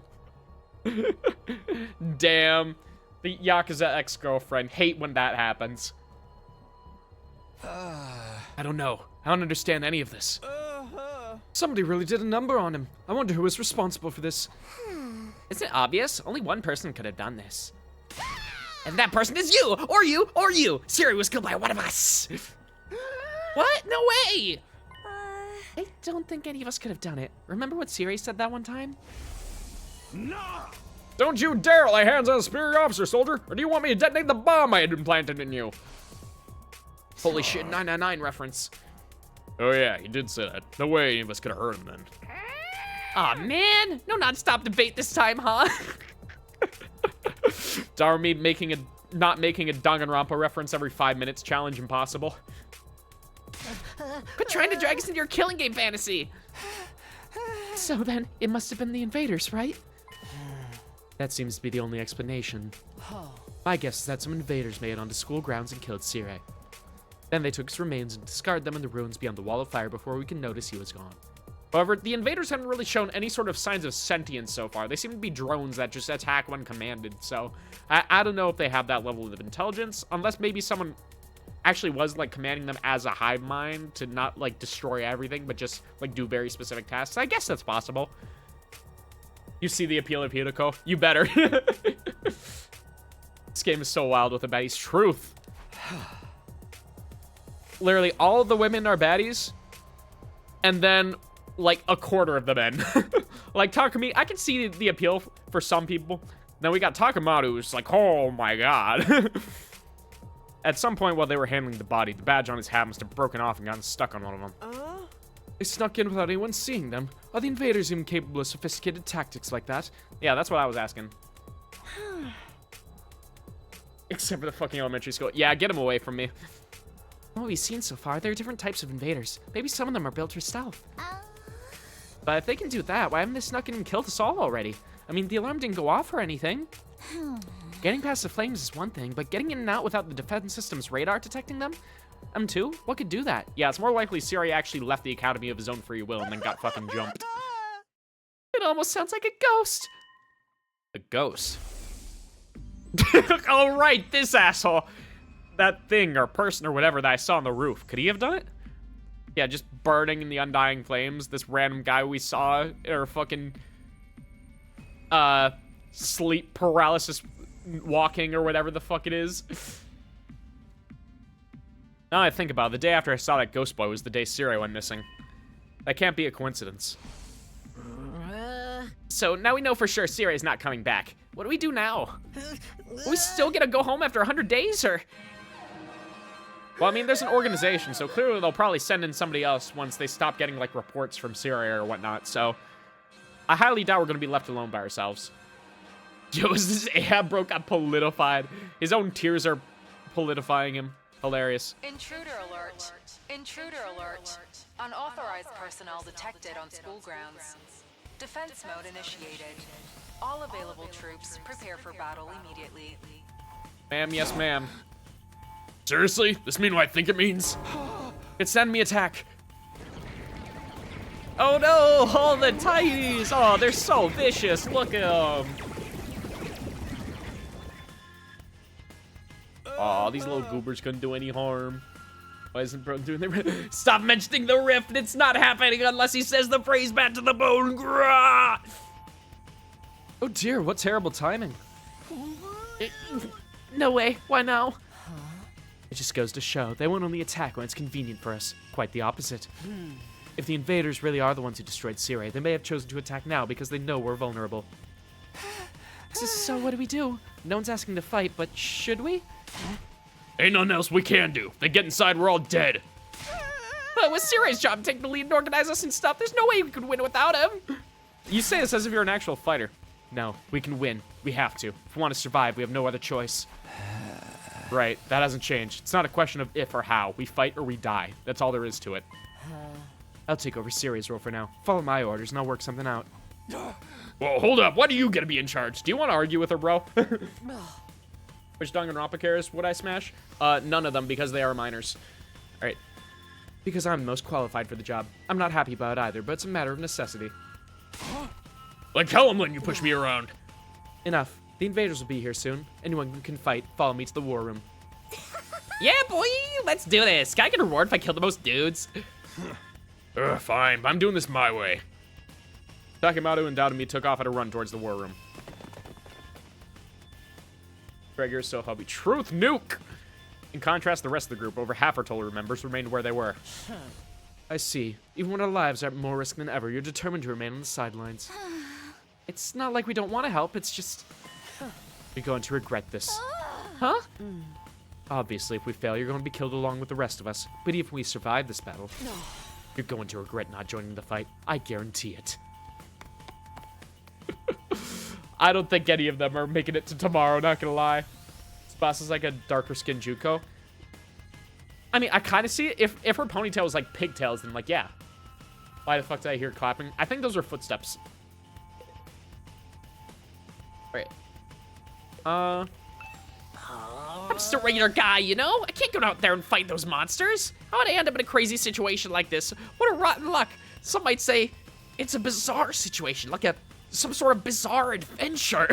Damn. The Yakuza ex-girlfriend. Hate when that happens. I don't know. I don't understand any of this. Somebody really did a number on him. I wonder who was responsible for this. Isn't it obvious? Only one person could have done this. And that person is you! Or you! Or you! Siri was killed by one of us! What? No way! I don't think any of us could have done it. Remember what Siri said that one time? Don't you dare lay hands on a superior officer, soldier! Or do you want me to detonate the bomb I had implanted in you? Holy shit, 999 reference. Oh yeah, he did say that. No way any of us could have heard him then. Aw, man. No non-stop debate this time, huh? Darumi not making a Danganronpa reference every 5 minutes, challenge impossible. Quit trying to drag us into your killing game fantasy. So then, it must have been the invaders, right? That seems to be the only explanation. My guess is that some invaders made it onto school grounds and killed Sirei. Then they took his remains and discarded them in the ruins beyond the wall of fire before we could notice he was gone. However, the invaders haven't really shown any sort of signs of sentience so far. They seem to be drones that just attack when commanded, so I don't know if they have that level of intelligence, unless maybe someone actually was, like, commanding them as a hive mind to not, like, destroy everything, but just, like, do very specific tasks. I guess that's possible. You see the appeal of Hideko? You better. This game is so wild with the baddies. Truth. Literally, all of the women are baddies, and then, like, a quarter of the men. Like, Takumi, I can see the appeal for some people. Then we got Takamaru, who's like, oh my god. At some point while they were handling the body, the badge on his hat must have broken off and gotten stuck on one of them. They snuck in without anyone seeing them. Are the invaders even capable of sophisticated tactics like that? Yeah, that's what I was asking. Except for the fucking elementary school. Yeah, get him away from me. From what we've seen so far, there are different types of invaders. Maybe some of them are built for stealth. But if they can do that, why haven't they snuck in and killed us all already? I mean, the alarm didn't go off or anything. Getting past the flames is one thing, but getting in and out without the defense system's radar detecting them? Too? What could do that? Yeah, it's more likely Siri actually left the academy of his own free will and then got fucking jumped. It almost sounds like a ghost. A ghost? Oh, right, this asshole. That thing or person or whatever that I saw on the roof. Could he have done it? Yeah, just burning in the undying flames. This random guy we saw, or fucking, sleep paralysis walking or whatever the fuck it is. Now I think about it, the day after I saw that ghost boy was the day Siri went missing. That can't be a coincidence. So now we know for sure Siri is not coming back. What do we do now? Are we still gonna go home after 100 days, or? Well, I mean, there's an organization, so clearly they'll probably send in somebody else once they stop getting, like, reports from Syria or whatnot, so I highly doubt we're gonna be left alone by ourselves. Yo, is this Ahab bro got politified? His own tears are politifying him. Hilarious. Intruder alert. Intruder alert. Unauthorized personnel detected on school grounds. Defense mode initiated. All available troops prepare for battle immediately. Ma'am, yes ma'am. Seriously? This mean what I think it means? It's enemy attack. Oh no, all the tinies. Oh, they're so vicious. Look at them. Oh, these little goobers couldn't do any harm. Why isn't bro doing the rift? Stop mentioning the rift. It's not happening unless he says the phrase back to the bone. Grah! Oh dear, what terrible timing. No way. Why now? It just goes to show they won't only attack when it's convenient for us. Quite the opposite. If the invaders really are the ones who destroyed Sire, they may have chosen to attack now because they know we're vulnerable. So what do we do? No one's asking to fight, but should we? Ain't nothing else we can do. They get inside, we're all dead. It was Sire's job to take the lead and organize us and stuff. There's no way we could win without him. You say this as if you're an actual fighter. No, we can win. We have to. If we want to survive, we have no other choice. Right, that hasn't changed. It's not a question of if or how. We fight or we die. That's all there is to it. I'll take over Sire's role for now. Follow my orders and I'll work something out. Well, hold up. Why do you get to be in charge? Do you want to argue with her, bro? Which Danganronpa cares would I smash? None of them because they are minors. All right. Because I'm the most qualified for the job. I'm not happy about it either, but it's a matter of necessity. Like, hell, I'm letting you push me around. Enough. The invaders will be here soon. Anyone who can fight, follow me to the war room. Yeah, boy, let's do this. Can I get a reward if I kill the most dudes? Fine, but I'm doing this my way. Takemoto and Darumi took off at a run towards the war room. Gregor, so help me. Truth nuke! In contrast, the rest of the group, over half our total members, remained where they were. I see. Even when our lives are at more risk than ever, you're determined to remain on the sidelines. It's not like we don't want to help, it's just... You're going to regret this. Huh? Obviously, if we fail, you're going to be killed along with the rest of us. But even if we survive this battle, you're going to regret not joining the fight. I guarantee it. I don't think any of them are making it to tomorrow, not gonna lie. This boss is like a darker skinned Juko. I mean, I kind of see it. If her ponytail was like pigtails, then like, yeah. Why the fuck did I hear clapping? I think those are footsteps. Right. I'm just a regular guy, you know? I can't go out there and fight those monsters. How would I end up in a crazy situation like this? What a rotten luck. Some might say it's a bizarre situation, like some sort of bizarre adventure.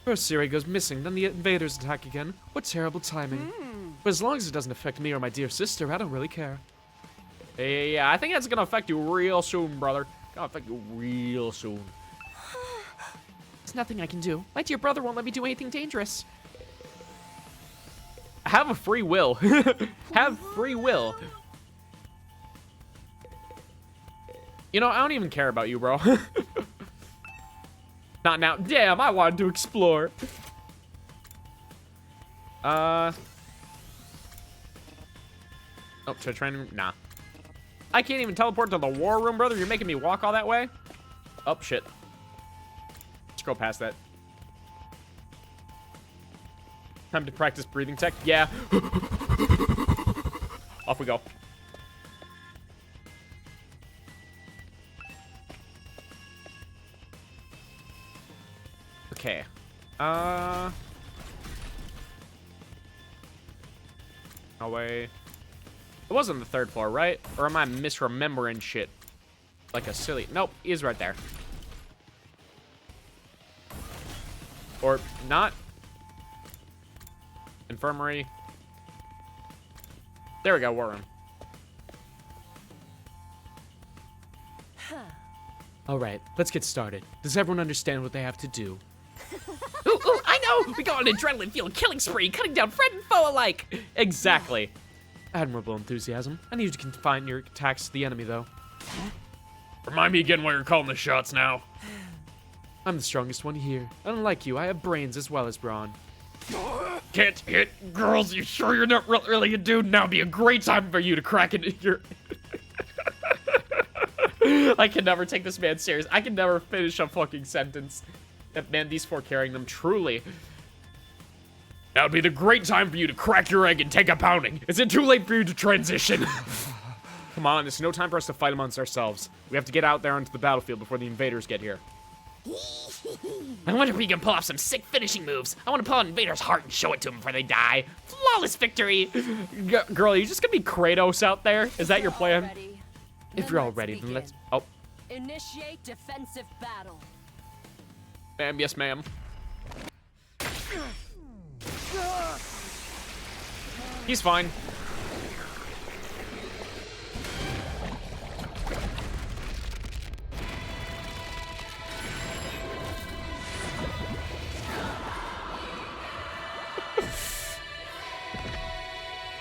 First Sire goes missing, then the invaders attack again. What terrible timing. But as long as it doesn't affect me or my dear sister, I don't really care. Yeah, I think that's gonna affect you real soon, brother. Gonna affect you real soon. There's nothing I can do. My dear brother won't let me do anything dangerous. Have a free will. Have free will. You know, I don't even care about you, bro. Not now. Damn, I wanted to explore. Oh, should I try and... Nah. I can't even teleport to the war room, brother. You're making me walk all that way? Oh, shit. Scroll past that. Time to practice breathing tech. Yeah. Off we go. Okay. No way. It was on the third floor, right? Or am I misremembering shit? Like a silly... Nope, he is right there. Or not. Infirmary. There we go, war room. All right, let's get started. Does everyone understand what they have to do? Ooh, I know! We go on an adrenaline-fueled killing spree, cutting down friend and foe alike! Exactly. Admirable enthusiasm. I need you to confine your attacks to the enemy, though. Remind me again why you're calling the shots now. I'm the strongest one here. Unlike you, I have brains as well as brawn. Can't hit girls. You sure you're not really a dude? Now would be a great time for you to crack into your... I can never take this man serious. I can never finish a fucking sentence. Man, these four carrying them, truly. Now would be the great time for you to crack your egg and take a pounding. Is it too late for you to transition? Come on, there's no time for us to fight amongst ourselves. We have to get out there onto the battlefield before the invaders get here. I wonder if we can pull off some sick finishing moves. I want to pull out Invader's heart and show it to him before they die. Flawless victory! Girl, are you just gonna be Kratos out there? Is that your plan? If you're all ready, then let's... Oh. Initiate defensive battle. Ma'am, yes, ma'am. He's fine.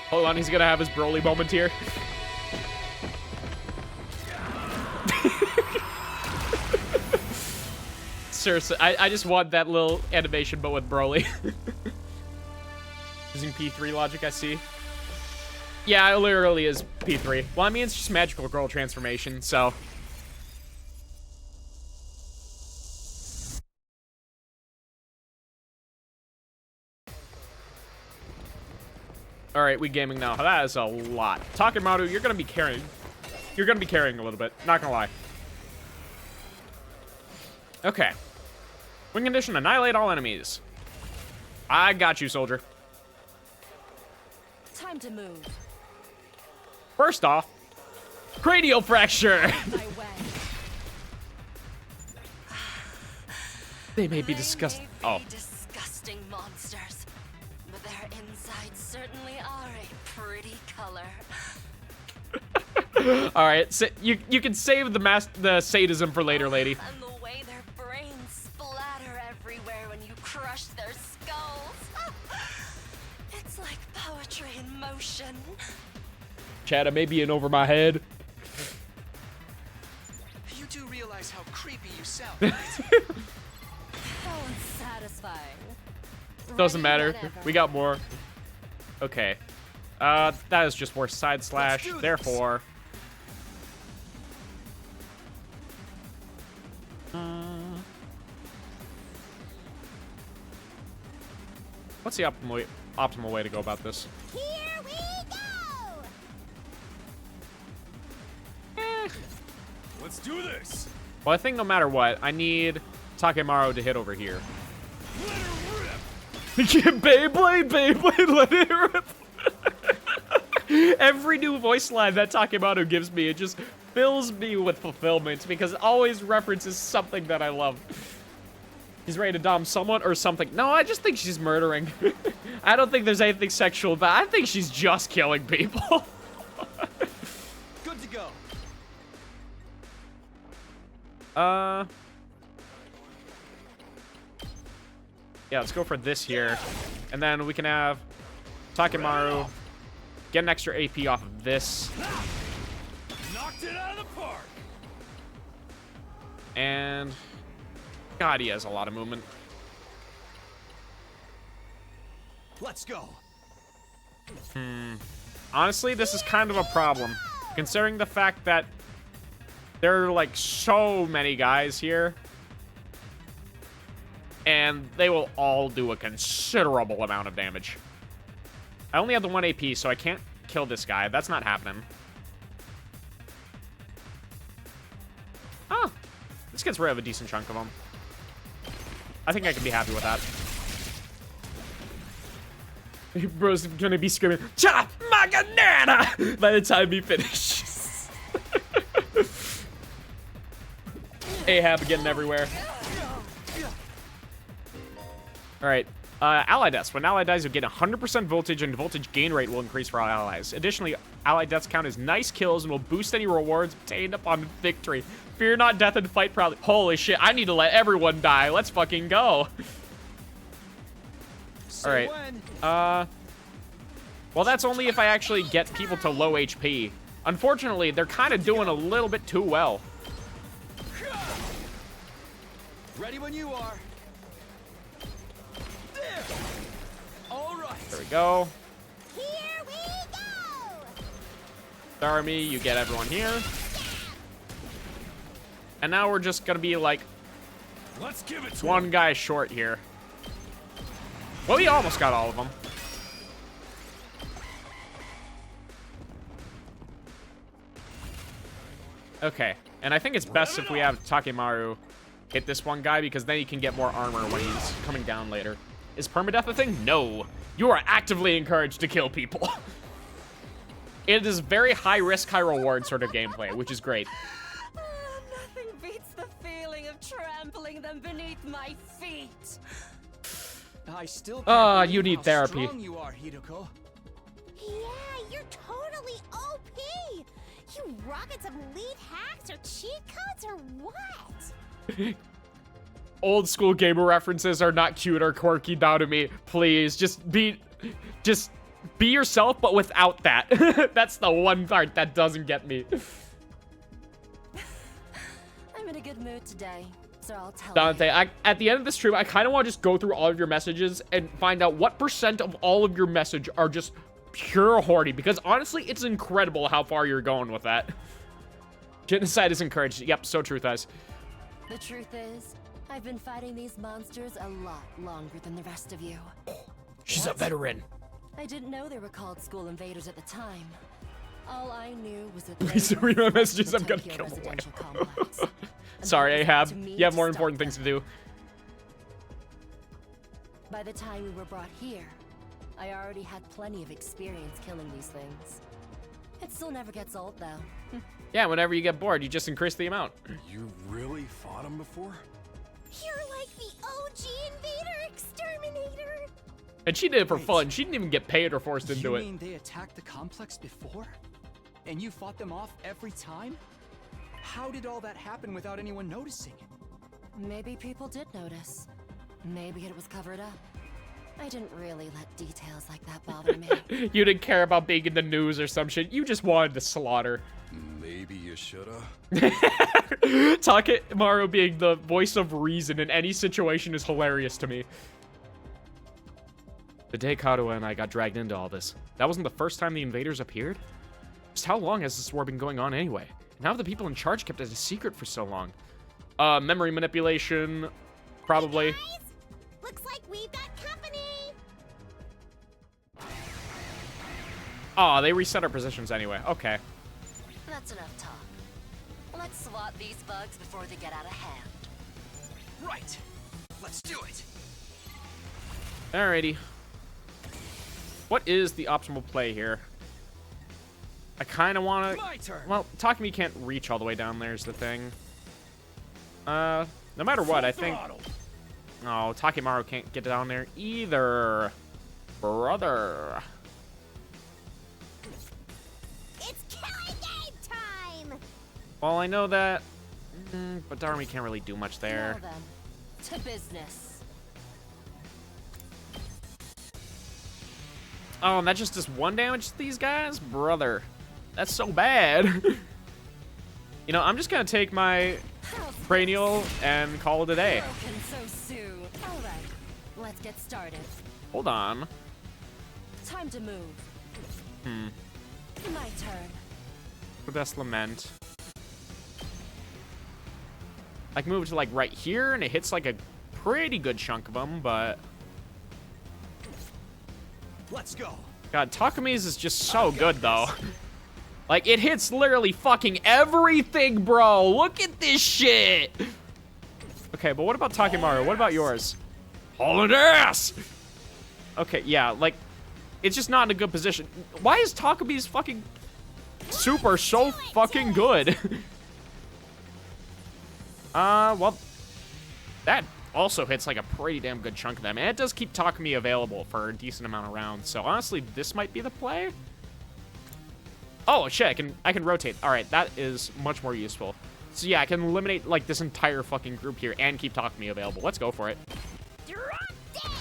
Hold on, he's gonna have his Broly moment here. Seriously, I just want that little animation, but with Broly. Using P3 logic, I see. Yeah, it literally is P3. Well, I mean, it's just magical girl transformation, so. All right, we gaming now. That is a lot. Takemaru, you're gonna be carrying. You're gonna be carrying a little bit. Not gonna lie. Okay. Win condition: annihilate all enemies. I got you, soldier. Time to move. First off, cranial fracture. My way. They may be disgusting. Oh. Disgusting monsters, but their insides certainly are a pretty color. All right, so you can save the sadism for later, lady. And the way their brains splatter everywhere when you crush their skulls. It's like poetry in motion. Chad, I may be in over my head. You do realize how creepy you sound, right? How unsatisfying. Doesn't Ready matter. whenever. We got more. Okay. That is just worse. Side slash. do this. Therefore. What's the optimal way to go about this? Here we go. Let's do this. Well, I think no matter what, I need Takemaru to hit over here. Let her rip. Beyblade, let it rip. Every new voice line that Takemaru gives me, it just fills me with fulfillment because it always references something that I love. He's ready to dom someone or something. No, I just think she's murdering. I don't think there's anything sexual, but I think she's just killing people. Good to go. Yeah, let's go for this here. And then we can have Takemaru get an extra AP off of this. Knocked it out of the park. And God, he has a lot of movement. Let's go. Honestly, this is kind of a problem, considering the fact that there are like so many guys here, and they will all do a considerable amount of damage. I only have the 1 AP, so I can't kill this guy. That's not happening. Oh, this gets rid of a decent chunk of them. I think I can be happy with that. Bro's gonna be screaming, "Cha Maganana!" by the time he finishes. Ahab getting everywhere. Alright. Ally deaths. When ally dies, you'll get 100% voltage, and voltage gain rate will increase for all allies. Additionally, ally deaths count as nice kills and will boost any rewards obtained upon victory. Fear not death and fight proudly. Holy shit, I need to let everyone die. Let's fucking go. Alright. Well, that's only if I actually get people to low HP. Unfortunately, they're kind of doing a little bit too well. Ready when you are. There. All right. There we go. Here we go. Darumi, you get everyone here. And now we're just gonna be like Let's give it to one him. guy short here. Well, he almost got all of them. Okay, and I think it's best if we have Takemaru hit this one guy because then he can get more armor when he's coming down later. Is permadeath a thing? No. You are actively encouraged to kill people. It is very high risk, high reward sort of gameplay, which is great. Nothing beats the feeling of trampling them beneath my feet. I still can't believe you need how therapy. strong you are, Hideko. You rocket some lead hacks or cheat codes or what? Old school gamer references are not cute or quirky, darumi. Please, just be yourself, but without that. That's the one part that doesn't get me. I'm in a good mood today, so I'll tell Dante, at the end of this stream, I kind of want to just go through all of your messages and find out what % of all of your message are just pure horny, because honestly, it's incredible how far you're going with that. Genocide is encouraged. Yep, so true, Thighs. The truth is, I've been fighting these monsters a lot longer than the rest of you. She's a veteran. I didn't know they were called school invaders at the time. All I knew was that Please they read my messages, the I'm gonna Tokyo kill my residential complex. And Sorry, that was up Ahab. to me You have to more stop important things to them. do. By the time we were brought here, I already had plenty of experience killing these things. It still never gets old, though. Yeah, whenever you get bored, you just increase the amount. You really fought him before? You're like the OG invader exterminator! And she did it for Wait. fun. She didn't even get paid or forced into You it. mean they attacked the complex before? And you fought them off every time? How did all that happen without anyone noticing? Maybe people did notice. Maybe it was covered up. I didn't really let details like that bother me. You didn't care about being in the news or some shit. You just wanted to slaughter. Maybe you shoulda. Takemaru being the voice of reason in any situation is hilarious to me. The day Kadoa and I got dragged into all this, that wasn't the first time the invaders appeared? Just how long has this war been going on anyway? And how have the people in charge kept it a secret for so long? Memory manipulation, probably. Guys, looks like we've got company! Oh, they reset our positions anyway. Okay. That's enough talk. Let's swat these bugs before they get out of hand. Right. Let's do it. Alrighty. What is the optimal play here? I kind of want to... My turn. Well, Takumi can't reach all the way down there is the thing. No matter what, I think... Oh, Takemaru can't get down there either. Brother. It's killing game time! Well, I know that... but Darumi can't really do much there. Now then, to business. Oh, and that just does 1 damage to these guys? Brother. That's so bad. You know, I'm just gonna take my cranial and call it a day. Broken so soon. All right, let's get started. Hold on. Time to move. My turn. Best Lament. I can move to like right here, and it hits like a pretty good chunk of them, but Let's go. God, Takumi's is just so good though. Like it hits literally fucking everything, bro. Look at this shit. Okay, but what about Takemaru? What about yours? Hauling ass. Okay, yeah, like it's just not in a good position. Why is Takumi's fucking super so fucking good? Well, that also hits like a pretty damn good chunk of them, and it does keep Takumi available for a decent amount of rounds. So honestly, this might be the play. Oh shit, I can rotate. All right, that is much more useful. So yeah, I can eliminate like this entire fucking group here and keep Takumi available. Let's go for it. Drop dead!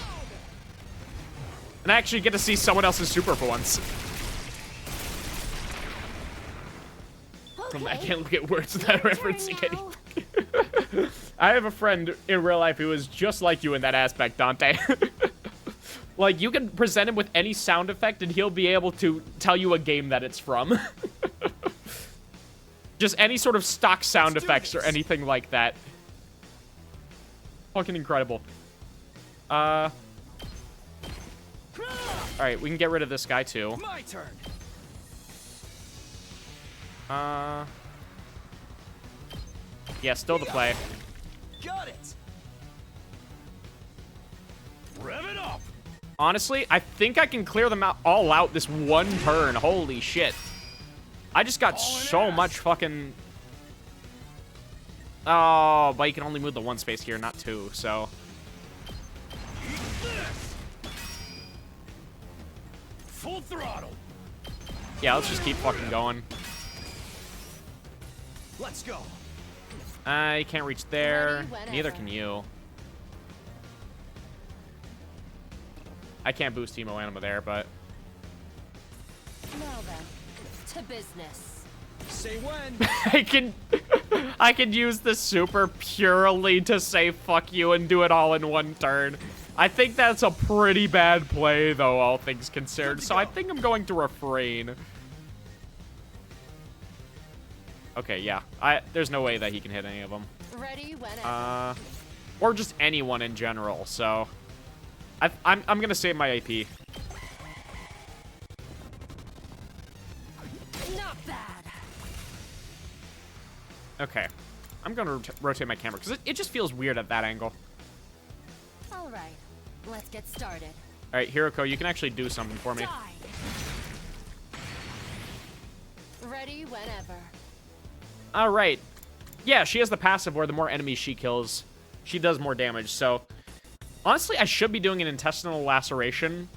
And I actually get to see someone else's super for once. I can't look at words without referencing anything. I have a friend in real life who is just like you in that aspect, Dante. Like, you can present him with any sound effect and he'll be able to tell you a game that it's from. Just any sort of stock sound effects or anything like that. Fucking incredible. Alright, we can get rid of this guy too. My turn. Yeah, still the play. Got it. Rev it up! Honestly, I think I can clear them out all out this one turn. Holy shit. I just got so much fucking... Oh, but you can only move the one space here, not two, so... Full throttle! Yeah, let's just keep fucking going. Let's go. I can't reach there. Ready whenever. Neither can you. I can't boost Emo Anima there, but... Now then, to business. Say when. I can use the super purely to say fuck you and do it all in one turn. I think that's a pretty bad play, though, all things considered. So I think I'm going to refrain. Okay, yeah. There's no way that he can hit any of them. Ready whenever. Or just anyone in general, so... I'm gonna save my AP. Not bad. Okay. I'm gonna rotate my camera, because it just feels weird at that angle. All right, let's get started. Alright, Hiroko, you can actually do something for me. Die. Ready whenever. Alright. Yeah, she has the passive where the more enemies she kills, she does more damage, so... Honestly, I should be doing an intestinal laceration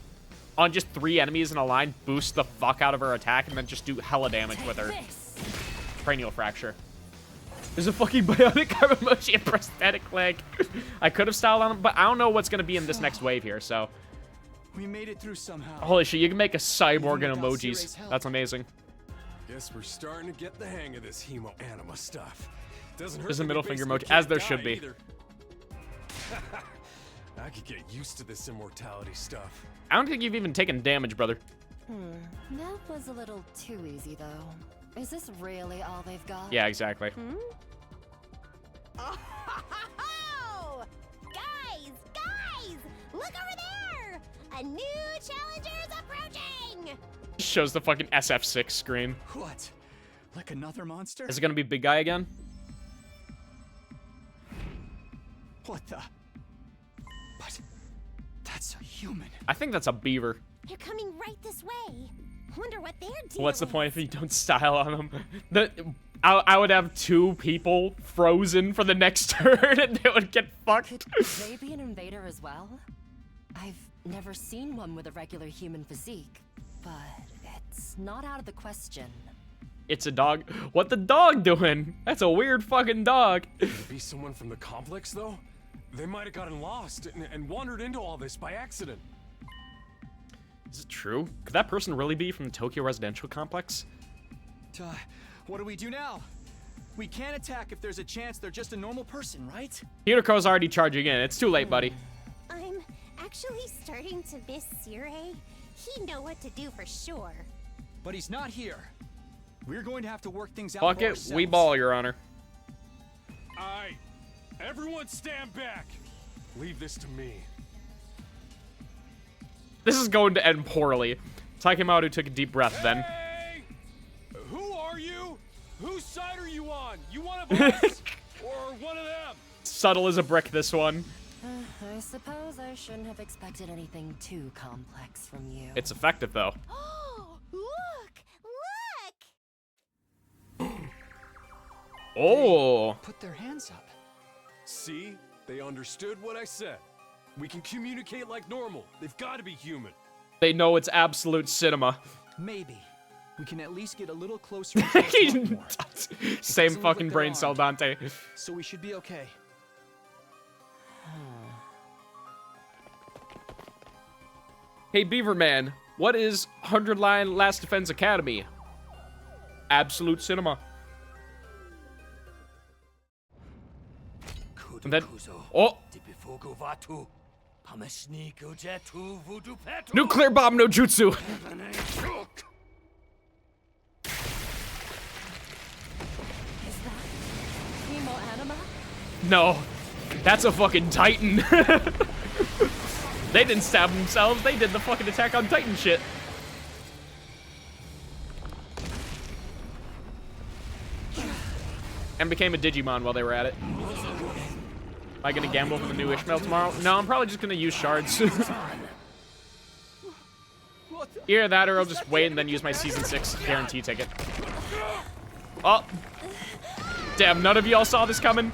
on just 3 enemies in a line, boost the fuck out of her attack, and then just do hella damage with her. This. Cranial fracture. There's a fucking bionic arm emoji and prosthetic leg. I could have styled on him, but I don't know what's going to be in this next wave here, so... We made it through somehow. Holy shit, you can make a cyborg in Even without Cirai's emojis. help. That's amazing. Guess we're starting to get the hang of this hemo anima stuff. Doesn't hurt. There's a that we middle finger basically emoji, as can't there die should be. either. I could get used to this immortality stuff. I don't think you've even taken damage, brother. That was a little too easy, though. Is this really all they've got? Yeah, exactly. Oh! Guys! Look over there! A new challenger is approaching! Shows the fucking SF6 screen. What? Like another monster? Is it gonna be big guy again? What the? But that's a human. I think that's a beaver. They're coming right this way. Wonder what they're doing. What's the point if you don't style on them? I would have 2 people frozen for the next turn and they would get fucked. Could they be an invader as well? I've never seen one with a regular human physique, but it's not out of the question. It's a dog. What the dog doing? That's a weird fucking dog. Could it be someone from the complex, though? They might have gotten lost and wandered into all this by accident. Is it true? Could that person really be from the Tokyo residential complex? What do we do now? We can't attack if there's a chance they're just a normal person, right? Hiroko's already charging in. It's too late, buddy. I'm actually starting to miss Sirai. He'd know what to do for sure. But he's not here. We're going to have to work things out Fuck for it, ourselves. we ball, Your Honor. Aye. Everyone stand back. Leave this to me. This is going to end poorly. Takemaru took a deep breath then. Hey! Who are you? Whose side are you on? You one of us? Or one of them? Subtle as a brick, this one. I suppose I shouldn't have expected anything too complex from you. It's effective, though. Oh, look! Oh. Put their hands up. See? They understood what I said. We can communicate like normal. They've got to be human. They know it's absolute cinema. Maybe. We can at least get a little closer. And talk more. Same look fucking like brain they're cell, armed. Dante. So we should be okay. Hey, Beaverman, what is 100 Line Last Defense Academy? Absolute cinema. And then, oh! Nuclear bomb no jutsu! Is that Hemo Anima? No, that's a fucking Titan. They didn't stab themselves, they did the fucking Attack on Titan shit. And became a Digimon while they were at it. Am I gonna gamble for the new Ishmael tomorrow? No, I'm probably just gonna use shards. Either that or I'll just wait and then use my Season 6 guarantee ticket. Oh. Damn, none of y'all saw this coming.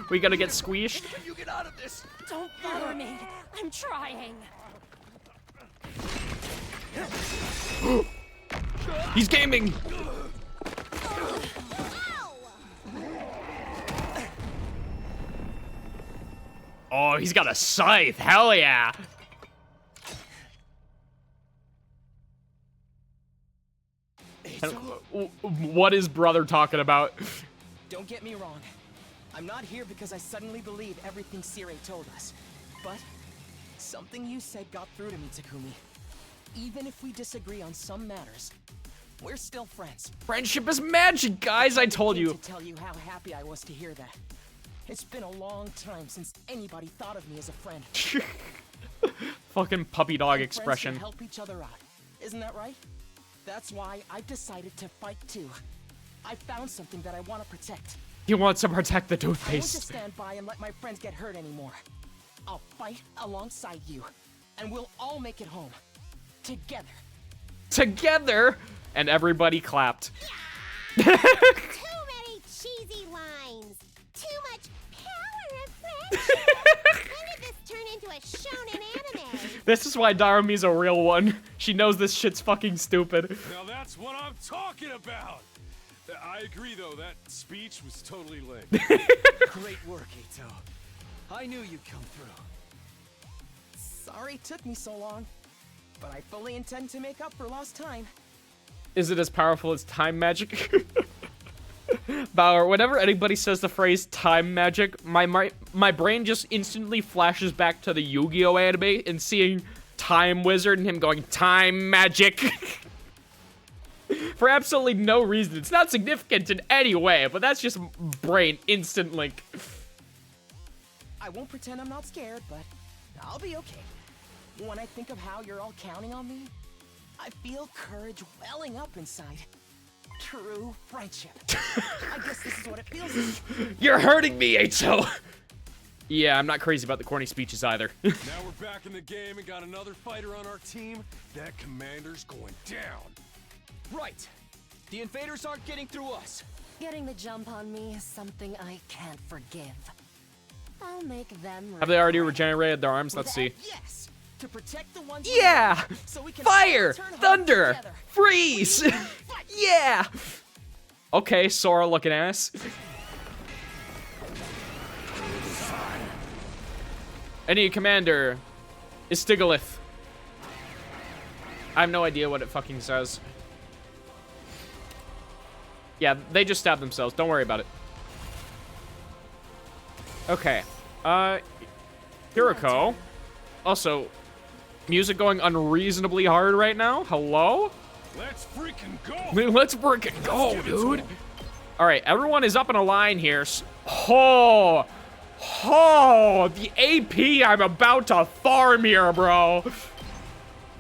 We gonna get squeezed. You get out of this. Don't bother me. I'm trying. He's gaming. Oh, he's got a scythe. Hell yeah. What is brother talking about? Don't get me wrong. I'm not here because I suddenly believe everything Sire told us. But something you said got through to me, Takumi. Even if we disagree on some matters, we're still friends. Friendship is magic, guys. I told To you. tell you how happy I was to hear that. It's been a long time since anybody thought of me as a friend. Fucking puppy dog And expression. friends can help each other out. Isn't that right? That's why I've decided to fight too. I found something that I want to protect. He wants to protect the I won't just toothpaste. stand by and let my friends get hurt anymore. I'll fight alongside you, and we'll all make it home. Together. Together. And everybody clapped. Too many cheesy lines. Too much power of friendship. When did this turn into a shonen anime? This is why Darumi's a real one. She knows this shit's fucking stupid. Now that's what I'm talking about. I agree, though. That speech was totally lame. Great work, Ito. I knew you'd come through. Sorry it took me so long, but I fully intend to make up for lost time. Is it as powerful as time magic? Bauer, whenever anybody says the phrase time magic, my brain just instantly flashes back to the Yu-Gi-Oh anime and seeing Time Wizard and him going, time magic. For absolutely no reason. It's not significant in any way, but that's just brain instant link. I won't pretend I'm not scared, but I'll be okay. When I think of how you're all counting on me, I feel courage welling up inside. True friendship. I guess this is what it feels like. You're hurting me, Ito. Yeah, I'm not crazy about the corny speeches either. Now we're back in the game and got another fighter on our team. That commander's going down. Right. The invaders aren't getting through us. Getting the jump on me is something I can't forgive. I'll make them. Have they already regenerated their arms? Let's see. Yes. To protect the ones Yeah! so we can Fire! return home Thunder! together. Freeze! Yeah! Okay, Sora looking ass. Any commander is Stigalith. I have no idea what it fucking says. Yeah, they just stabbed themselves. Don't worry about it. Okay. Hiroko. Also, music going unreasonably hard right now. Hello? Let's freaking go! Let's freaking go, dude. All right, everyone is up in a line here. Oh, the AP I'm about to farm here, bro.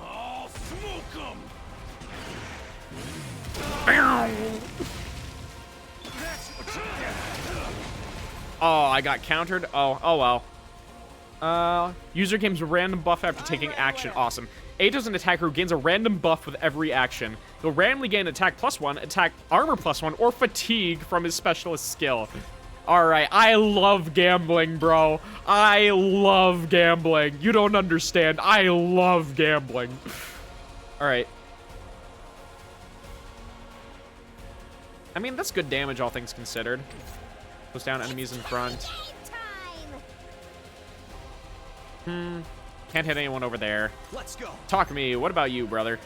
I'll smoke 'em! That's what you get! Oh, I got countered. Oh well. User gains a random buff after taking action. Awesome. Ato's an attacker who gains a random buff with every action. He'll randomly gain attack +1, attack armor +1, or fatigue from his specialist skill. Alright, I love gambling, bro. I love gambling. You don't understand. I love gambling. Alright. I mean, that's good damage, all things considered. Goes down enemies in front. Can't hit anyone over there. Let's go. Talk to me. What about you, brother?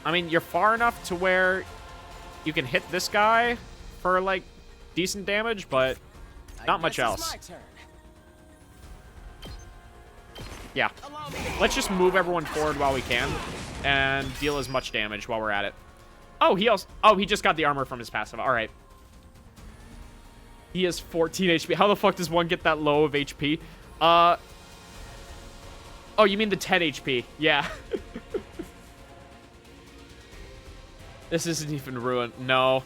I mean, you're far enough to where you can hit this guy for, like, decent damage, but not much else. My turn. Yeah. Let's just move everyone forward while we can and deal as much damage while we're at it. Oh, he just got the armor from his passive. All right. He has 14 HP. How the fuck does one get that low of HP? Oh, you mean the 10 HP? Yeah. This isn't even Ruin. No.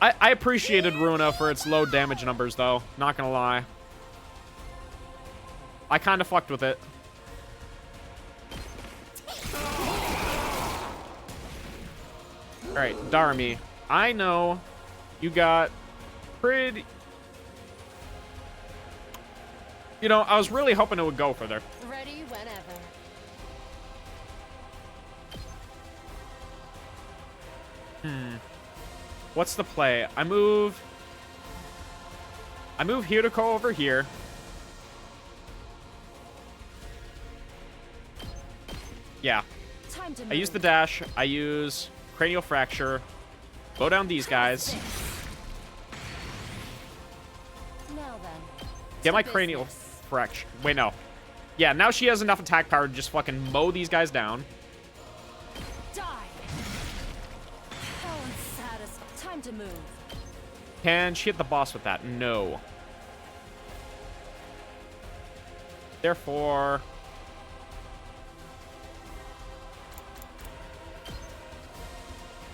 I appreciated Ruina for its low damage numbers, though. Not gonna lie. I kind of fucked with it. Alright, Darumi. I know you got pretty... You know, I was really hoping it would go further. Ready whenever. What's the play? I move... I move Hiroko over here. Yeah. Time to I use the move. dash. I use cranial fracture. Blow down these guys. Now then. Get to my cranial business. fracture. Wait, no. Yeah, now she has enough attack power to just fucking mow these guys down. Die. How unsatisfying. Time to move. Can she hit the boss with that? No. Therefore...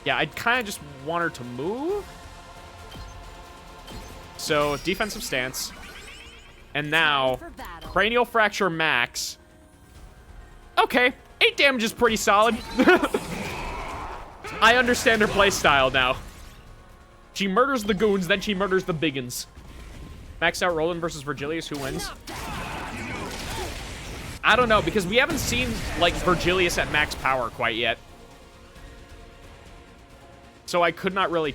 yeah, I kind of just want her to move. So, defensive stance. And now, For battle. cranial fracture max. Okay, 8 damage is pretty solid. I understand her playstyle now. She murders the goons, then she murders the biggins. Maxed out Roland versus Virgilius, who wins? I don't know, because we haven't seen, like, Virgilius at max power quite yet. So I could not really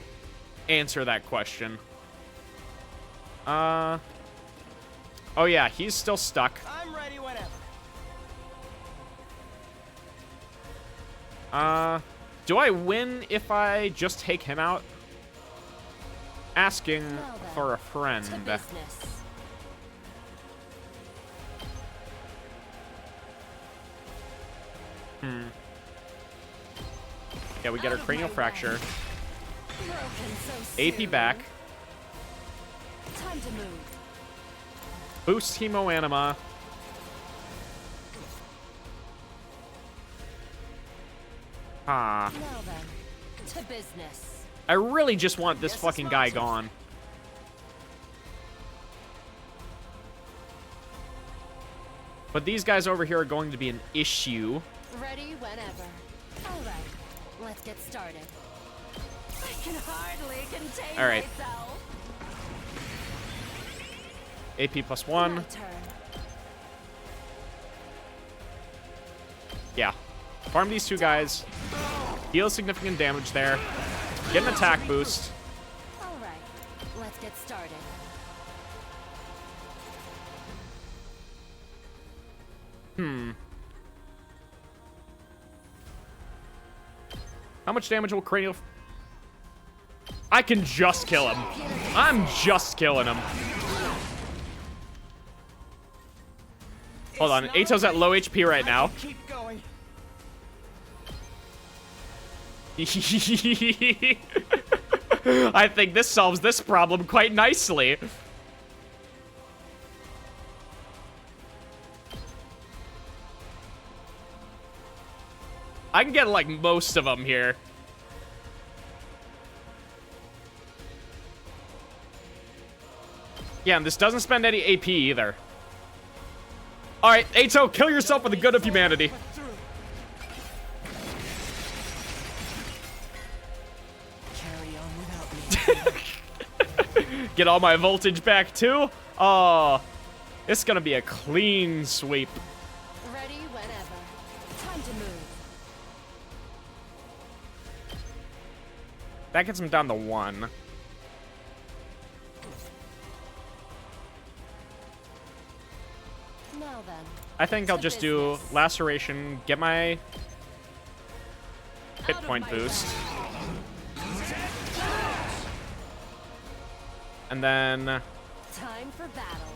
answer that question. Oh yeah, he's still stuck. I'm ready whenever. Do I win if I just take him out? Asking Now then, for a friend. To business. Yeah, we get our Out of cranial my way. fracture. Broken so AP soon. back. Time to move. Boost Hemo Anima. Ah. Now then. To business. I really just want this Guess fucking it's guy my turn. gone. But these guys over here are going to be an issue. Ready whenever. All right. Let's get started. I can hardly contain All right. myself. AP plus My 1. turn. Yeah. Farm these two guys. Deal significant damage there. Get an attack boost. All right. Let's get started. How much damage will cranial... I can just kill him. I'm just killing him. Hold on. Ato's at low HP right now. Keep going. I think this solves this problem quite nicely. I can get, like, most of them here. Yeah, and this doesn't spend any AP either. Alright, Ato, kill yourself for the good of humanity. Carry on without me. Get all my voltage back, too? Oh, it's gonna be a clean sweep. Ready whenever. Time to move. That gets him down to 1. Now then. I think I'll To just do business. laceration, get my hit Out of point my boost, way. and then Time for battle.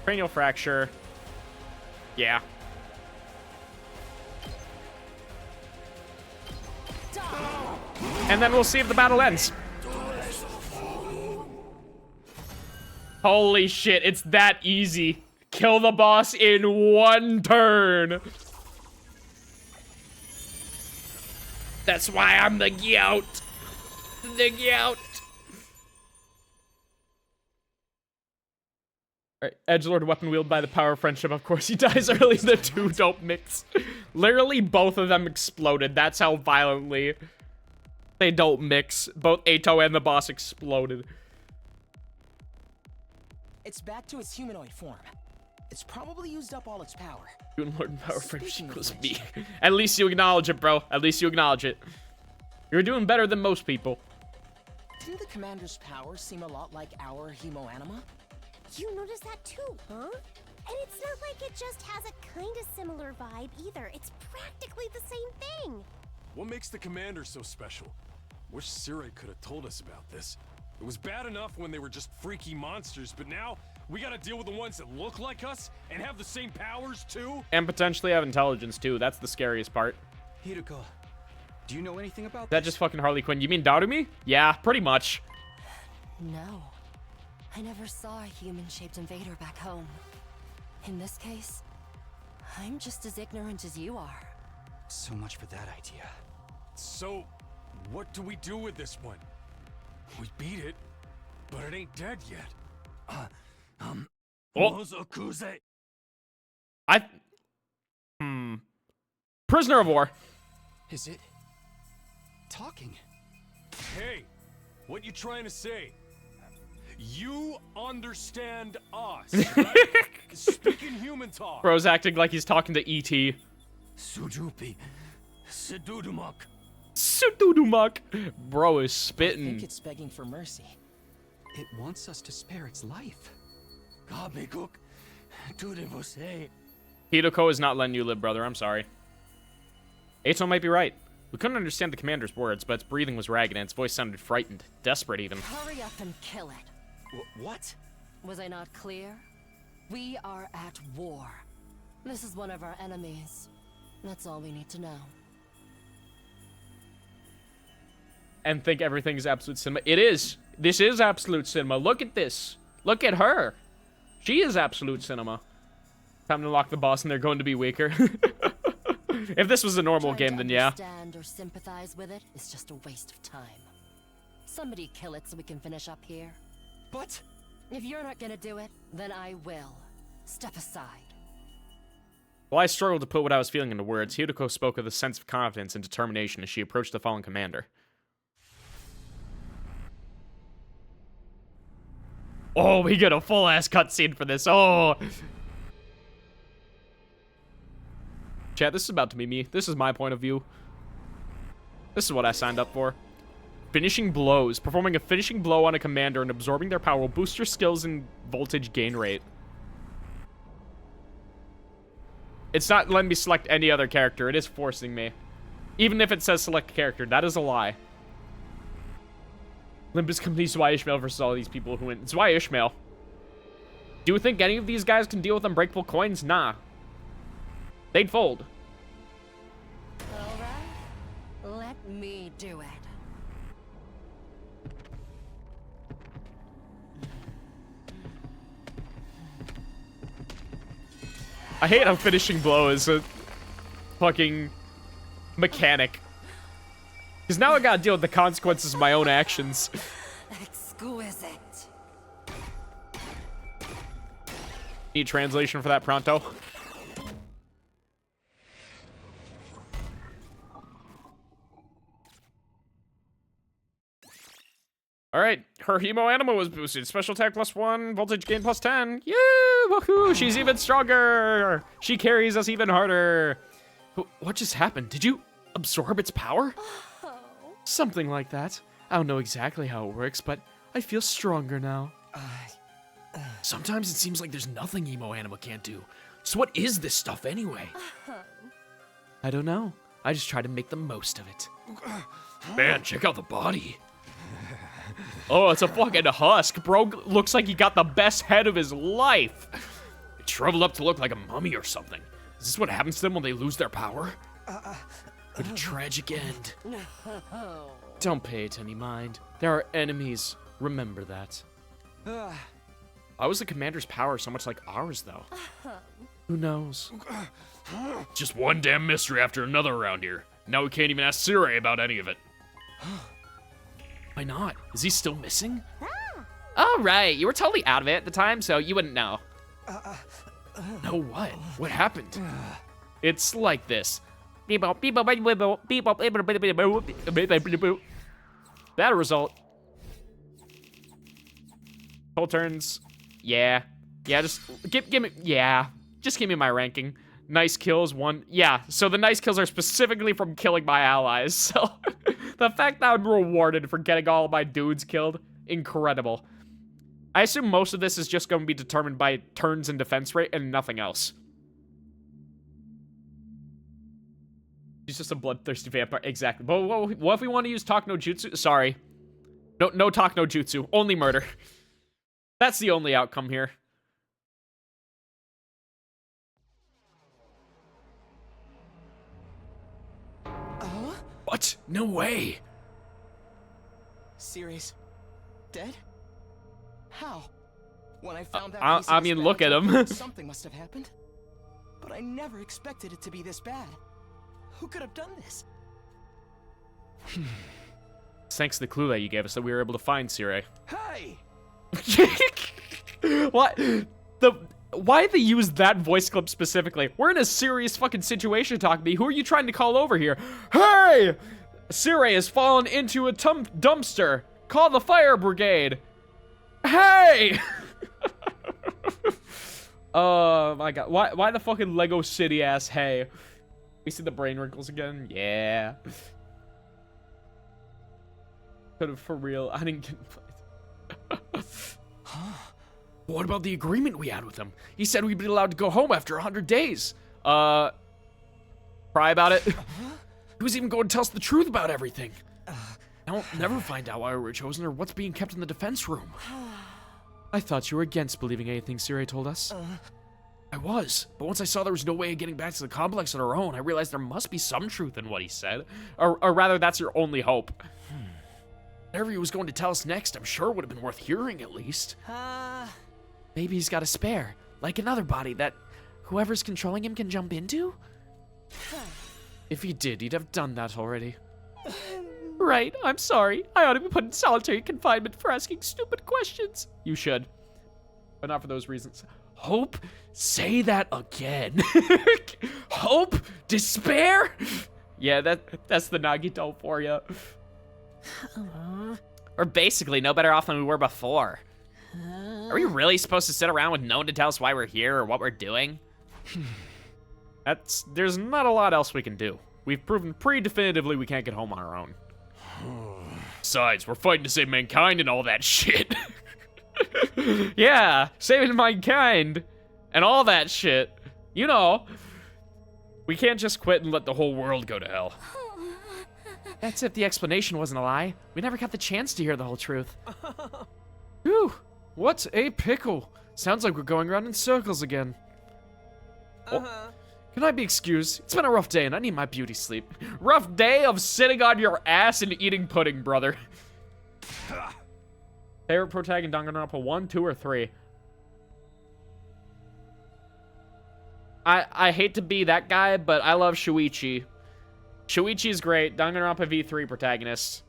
cranial fracture. Yeah. Die. And then we'll see if the battle ends. Holy shit, it's that easy. Kill the boss in 1 turn. That's why I'm the gout. The gout. Alright, edgelord weapon wielded by the power of friendship. Of course he dies early. The two don't mix. Literally both of them exploded. That's how violently they don't mix. Both Ato and the boss exploded. It's back to its humanoid form. It's probably used up all its power. You and Lord and Power Friendship Speaking of equals which- me. At least you acknowledge it, bro. At least you acknowledge it. You're doing better than most people. Didn't the commander's powers seem a lot like our hemoanima? You noticed that too, huh? And it's not like it just has a kind of similar vibe either. It's practically the same thing. What makes the commander so special? Wish Sire could have told us about this. It was bad enough when they were just freaky monsters, but now we gotta deal with the ones that look like us and have the same powers too? And potentially have intelligence too. That's the scariest part. Hiruko, do you know anything about Is that just fucking Harley Quinn? You mean Darumi? Yeah, pretty much. No. I never saw a human-shaped invader back home. In this case, I'm just as ignorant as you are. So much for that idea. So, what do we do with this one? We beat it, but it ain't dead yet. Oh. Mozokuze. Prisoner of war. Is it talking? Hey, what you trying to say? You understand us, right? Speaking human talk. Bro's acting like he's talking to E.T. Sujupi. Sedudumak. Sududumak. Bro is I spitting. think it's begging for mercy. It wants us to spare its life. Kabekuk. Tudevose. Hidoko is not letting you live, brother. I'm sorry. Ato might be right. We couldn't understand the commander's words, but its breathing was ragged and its voice sounded frightened. Desperate, even. Hurry up and kill it. What? Was I not clear? We are at war. This is one of our enemies. That's all we need to know. And think everything's absolute cinema. It is. This is absolute cinema. Look at this. Look at her. She is absolute cinema. Time to lock the boss and they're going to be weaker. If this was a normal game, then yeah. Understand or sympathize with it is just a waste of time. Somebody kill it so we can finish up here. But If you're not gonna do it, then I will. Step aside. While I struggled to put what I was feeling into words, Hideko spoke with a sense of confidence and determination as she approached the fallen commander. Oh, we get a full-ass cutscene for this. Oh! Chat, this is about to be me. This is my point of view. This is what I signed up for. Finishing blows. Performing a finishing blow on a commander and absorbing their power will boost your skills and voltage gain rate. It's not letting me select any other character. It is forcing me. Even if it says select character, that is a lie. Olympus Company, Zwei Ishmael versus all these people who went. Zwei Ishmael. Do you think any of these guys can deal with unbreakable coins? Nah. They'd fold. Alright. Let me do it. I hate how finishing blow is a fucking mechanic. Because now I gotta deal with the consequences of my own actions. Exquisite. Need translation for that pronto? Alright, her hemo anima was boosted. Special attack +1, voltage gain +10. Yeah, woohoo! She's even stronger! She carries us even harder. What just happened? Did you absorb its power? Something like that. I don't know exactly how it works, but I feel stronger now. Sometimes it seems like there's nothing emo anima can't do. So what is this stuff anyway? I don't know. I just try to make the most of it. Man, check out the body. Oh, it's a fucking husk. Bro looks like he got the best head of his life. It shriveled up to look like a mummy or something. Is this what happens to them when they lose their power? What a tragic end. Don't pay it any mind. There are enemies. Remember that. Why was the commander's power so much like ours, though? Who knows? Just one damn mystery after another around here. Now we can't even ask Sire about any of it. Why not? Is he still missing? Oh, right. You were totally out of it at the time, so you wouldn't know. No, what? What happened? It's like this. That a result. Whole turns. Yeah. Yeah, just give me, yeah. Just give me my ranking. nice kills, 1. Yeah, so the nice kills are specifically from killing my allies. So the fact that I'm rewarded for getting all of my dudes killed, incredible. I assume most of this is just going to be determined by turns and defense rate and nothing else. He's just a bloodthirsty vampire. Exactly. But what if we want to use talk no jutsu? Sorry. No talk no jutsu. Only murder. That's the only outcome here. What? No way. Series dead? How? When I found out, I mean, look at him. Something must have happened. But I never expected it to be this bad. Who could have done this? Thanks to the clue that you gave us that we were able to find Sire. Hey! What? Why they use that voice clip specifically? We're in a serious fucking situation, talking to me. Who are you trying to call over here? Hey! Sire has fallen into a dumpster. Call the fire brigade. Hey! Oh my god. Why the fucking Lego City ass hey? We see the brain wrinkles again? Yeah. Could have for real. I didn't get What about the agreement we had with him? He said we'd be allowed to go home after 100 days. Cry about it. He was even going to tell us the truth about everything. I'll never find out why we were chosen or what's being kept in the defense room. I thought you were against believing anything Sire told us. I was, but once I saw there was no way of getting back to the complex on our own, I realized there must be some truth in what he said. Or rather, that's your only hope. Whatever he was going to tell us next, I'm sure would have been worth hearing at least. Maybe he's got a spare, like another body that whoever's controlling him can jump into? If he did, he'd have done that already. Right, I'm sorry. I ought to be put in solitary confinement for asking stupid questions. You should. But not for those reasons. Hope? Say that again. Hope? Despair? Yeah, that's the Nagito for you. We're basically no better off than we were before. Are we really supposed to sit around with no one to tell us why we're here or what we're doing? There's not a lot else we can do. We've proven pretty definitively we can't get home on our own. Besides, we're fighting to save mankind and all that shit. Yeah, saving mankind and all that shit. You know, we can't just quit and let the whole world go to hell. That's if the explanation wasn't a lie. We never got the chance to hear the whole truth. Whew, what a pickle. Sounds like we're going around in circles again. Can I be excused? It's been a rough day and I need my beauty sleep. Rough day of sitting on your ass and eating pudding, brother. Favorite protagonist, Danganronpa 1, 2, or 3? I hate to be that guy, but I love Shuichi. Shuichi is great. Danganronpa V3 protagonist.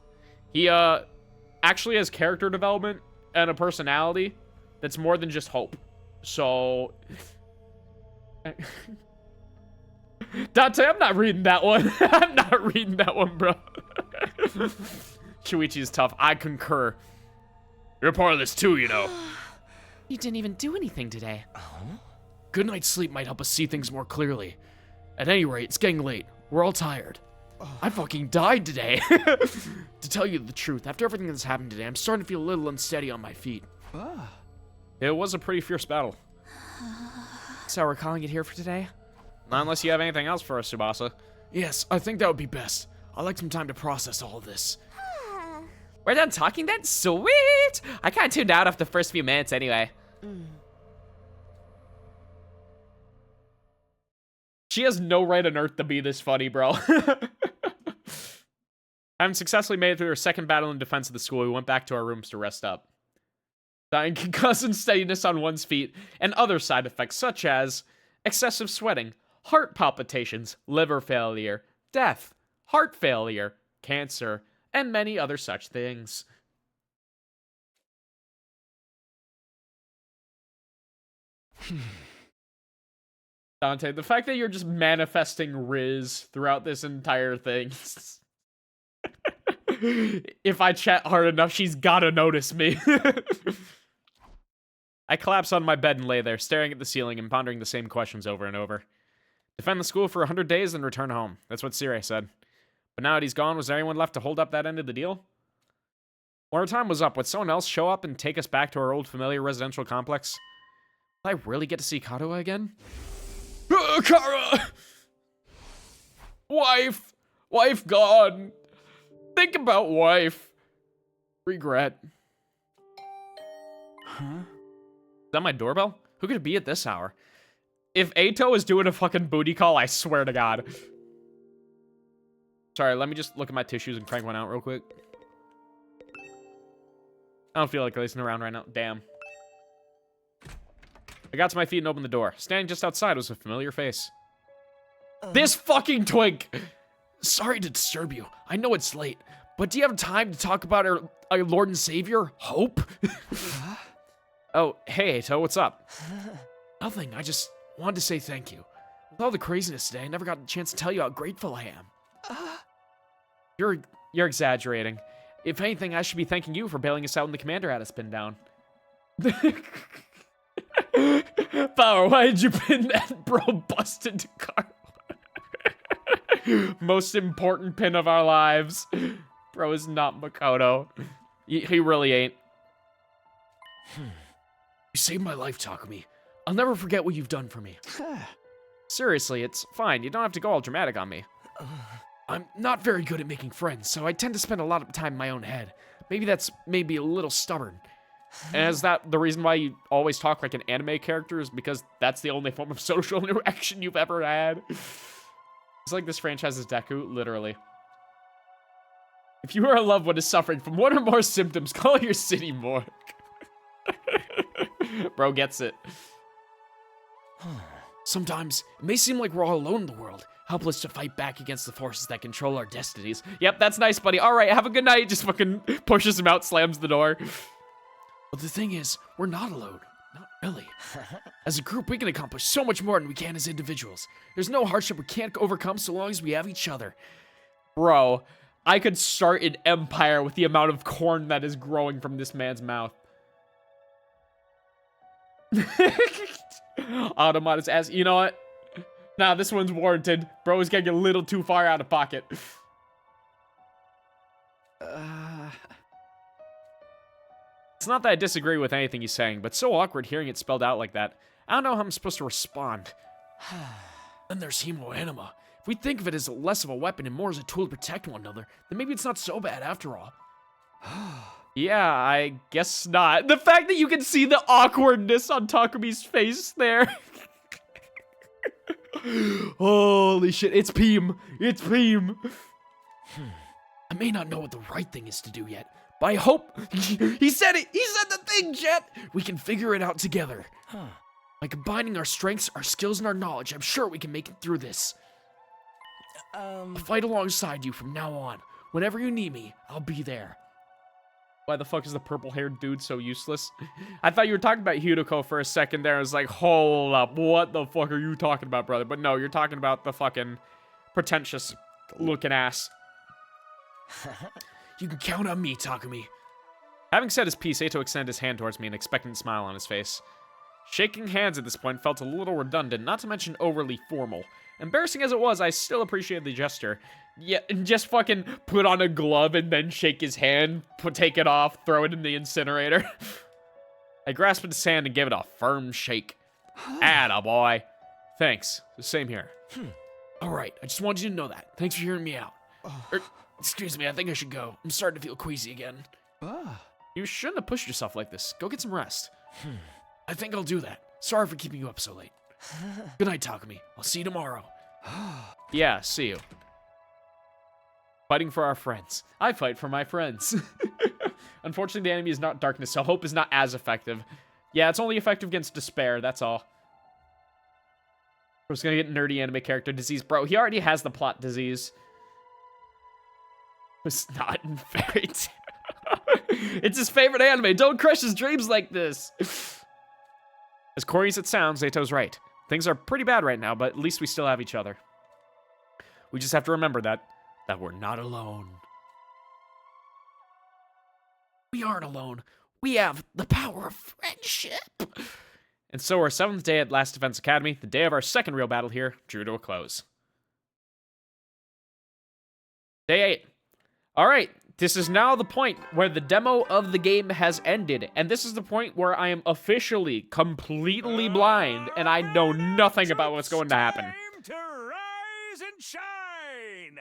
He actually has character development and a personality that's more than just hope. So Dante, I'm not reading that one. I'm not reading that one, bro. Shuichi is tough. I concur. You're part of this too, you know. You didn't even do anything today. Good night's sleep might help us see things more clearly. At any rate, it's getting late. We're all tired. I fucking died today. To tell you the truth, after everything that's happened today, I'm starting to feel a little unsteady on my feet. It was a pretty fierce battle. So we're calling it here for today? Not unless you have anything else for us, Tsubasa. Yes, I think that would be best. I'd like some time to process all of this. We're done talking then? Sweet! I kinda tuned out after the first few minutes anyway. She has no right on earth to be this funny, bro. Having successfully made it through her second battle in defense of the school, we went back to our rooms to rest up. Dying concussive steadiness on one's feet, and other side effects such as excessive sweating, heart palpitations, liver failure, death, heart failure, cancer, and many other such things. Dante, the fact that you're just manifesting Riz throughout this entire thing. If I chat hard enough, she's gotta notice me. I collapse on my bed and lay there, staring at the ceiling and pondering the same questions over and over. Defend the school for 100 days and return home. That's what Sire said. But now that he's gone, was there anyone left to hold up that end of the deal? When our time was up, would someone else show up and take us back to our old familiar residential complex? Will I really get to see Kadoa again? Kara! Wife! Wife gone! Think about wife. Regret. Huh? Is that my doorbell? Who could it be at this hour? If Ato is doing a fucking booty call, I swear to God. Sorry, let me just look at my tissues and crank one out real quick. I don't feel like listening around right now. Damn. I got to my feet and opened the door. Standing just outside was a familiar face. This fucking twink! Sorry to disturb you. I know it's late, but do you have time to talk about our Lord and Savior, Hope? Oh, hey, Ato, what's up? Nothing. I just wanted to say thank you. With all the craziness today, I never got a chance to tell you how grateful I am. You're exaggerating. If anything, I should be thanking you for bailing us out when the commander had us pinned down. Power, why did you pin that bro busted to Carl? Most important pin of our lives. Bro is not Makoto. He really ain't. You saved my life, Takumi. I'll never forget what you've done for me. Seriously, it's fine. You don't have to go all dramatic on me. I'm not very good at making friends, so I tend to spend a lot of time in my own head. Maybe that's maybe a little stubborn. And is that the reason why you always talk like an anime character? Is because that's the only form of social interaction you've ever had? It's like this franchise's Deku, literally. If you are a loved one is suffering from one or more symptoms, call your city morgue. Bro gets it. Sometimes, it may seem like we're all alone in the world, helpless to fight back against the forces that control our destinies. Yep, that's nice, buddy. All right, have a good night. Just fucking pushes him out, slams the door. But the thing is, we're not alone. Not really. As a group, we can accomplish so much more than we can as individuals. There's no hardship we can't overcome so long as we have each other. Bro, I could start an empire with the amount of corn that is growing from this man's mouth. Automat is ass. You know what? Nah, this one's warranted. Bro is getting a little too far out of pocket. It's not that I disagree with anything he's saying, but so awkward hearing it spelled out like that. I don't know how I'm supposed to respond. Then there's Hemo Anima. If we think of it as less of a weapon and more as a tool to protect one another, then maybe it's not so bad after all. Yeah, I guess not. The fact that you can see the awkwardness on Takumi's face there. Holy shit, it's Peem. It's Peem. I may not know what the right thing is to do yet, but I hope... He said it! He said the thing, Jet! We can figure it out together. By combining our strengths, our skills, and our knowledge, I'm sure we can make it through this. I'll fight alongside you from now on. Whenever you need me, I'll be there. Why the fuck is the purple-haired dude so useless? I thought you were talking about Hideko for a second there. I was like, hold up, what the fuck are you talking about, brother? But no, you're talking about the fucking pretentious-looking ass. You can count on me, Takumi. Having said his piece, Ato extended his hand towards me, an expectant smile on his face. Shaking hands at this point felt a little redundant, not to mention overly formal. Embarrassing as it was, I still appreciated the gesture. Yeah, and just fucking put on a glove and then shake his hand, take it off, throw it in the incinerator. I grasped his hand and gave it a firm shake. Atta boy. Thanks. Same here. Alright, I just wanted you to know that. Thanks for hearing me out. Excuse me, I think I should go. I'm starting to feel queasy again. You shouldn't have pushed yourself like this. Go get some rest. I think I'll do that. Sorry for keeping you up so late. Good night, Takumi. I'll see you tomorrow. Yeah, see you. Fighting for our friends. I fight for my friends. Unfortunately, the enemy is not darkness, so hope is not as effective. Yeah, it's only effective against despair, that's all. We're just gonna get nerdy anime character disease. Bro, he already has the plot disease. It's not in Fairy Tail. It's his favorite anime. Don't crush his dreams like this. As corny as it sounds, Zato's right. Things are pretty bad right now, but at least we still have each other. We just have to remember that we're not alone. We aren't alone. We have the power of friendship. And so our 7th day at Last Defense Academy, the day of our second real battle here, drew to a close. Day 8. Alright, this is now the point where the demo of the game has ended, and this is the point where I am officially completely blind, and I know nothing about what's going to happen. Time to rise and shine!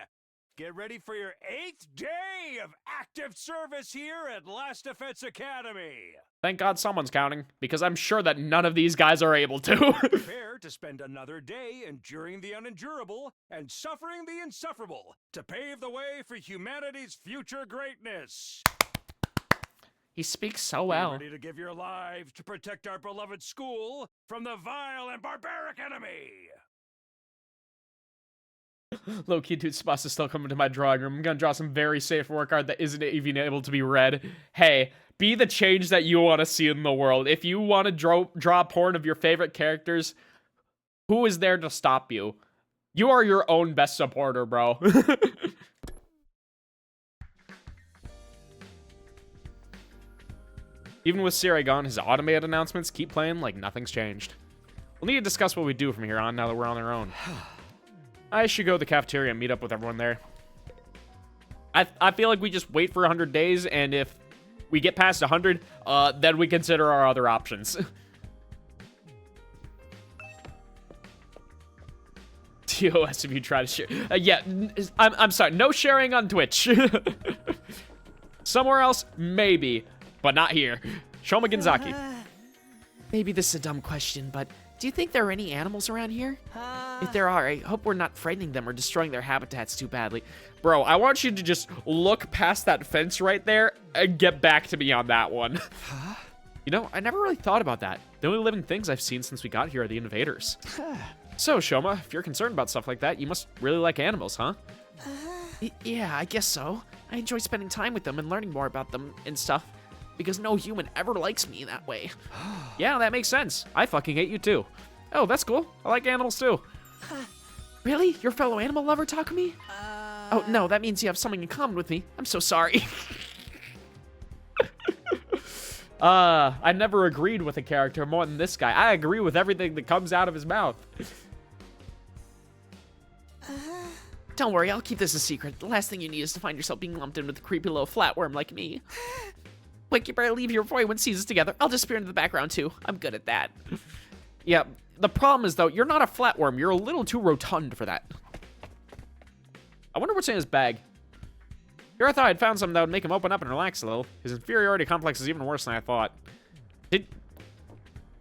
Get ready for your 8th day of active service here at Last Defense Academy. Thank God someone's counting, because I'm sure that none of these guys are able to. Prepare to spend another day enduring the unendurable and suffering the insufferable to pave the way for humanity's future greatness. He speaks so well. Be ready to give your lives to protect our beloved school from the vile and barbaric enemy. Low-key, dude, Spas is still coming to my drawing room. I'm gonna draw some very safe work art that isn't even able to be read. Hey, be the change that you want to see in the world. If you want to draw porn of your favorite characters, who is there to stop you? You are your own best supporter, bro. Even with Siri gone, his automated announcements keep playing like nothing's changed. We'll need to discuss what we do from here on now that we're on our own. I should go to the cafeteria and meet up with everyone there. I feel like we just wait for 100 days, and if we get past 100, then we consider our other options. TOS if you try to share. Yeah, I'm sorry. No sharing on Twitch. Somewhere else, maybe, but not here. Shoma Ginzaki. Maybe this is a dumb question, but do you think there are any animals around here? If there are, I hope we're not frightening them or destroying their habitats too badly. Bro, I want you to just look past that fence right there and get back to me on that one. You know, I never really thought about that. The only living things I've seen since we got here are the invaders. So, Shoma, if you're concerned about stuff like that, you must really like animals, huh? Yeah, I guess so. I enjoy spending time with them and learning more about them and stuff, because no human ever likes me that way. Yeah, that makes sense. I fucking hate you too. Oh, that's cool. I like animals too. Really? Your fellow animal lover, Takumi? Oh, no, that means you have something in common with me. I'm so sorry. I never agreed with a character more than this guy. I agree with everything that comes out of his mouth. Don't worry, I'll keep this a secret. The last thing you need is to find yourself being lumped in with a creepy little flatworm like me. Wait, you better leave here before anyone sees us together. I'll disappear into the background too. I'm good at that. Yeah, the problem is though, you're not a flatworm. You're a little too rotund for that. I wonder what's in his bag. Here I thought I'd found something that would make him open up and relax a little. His inferiority complex is even worse than I thought.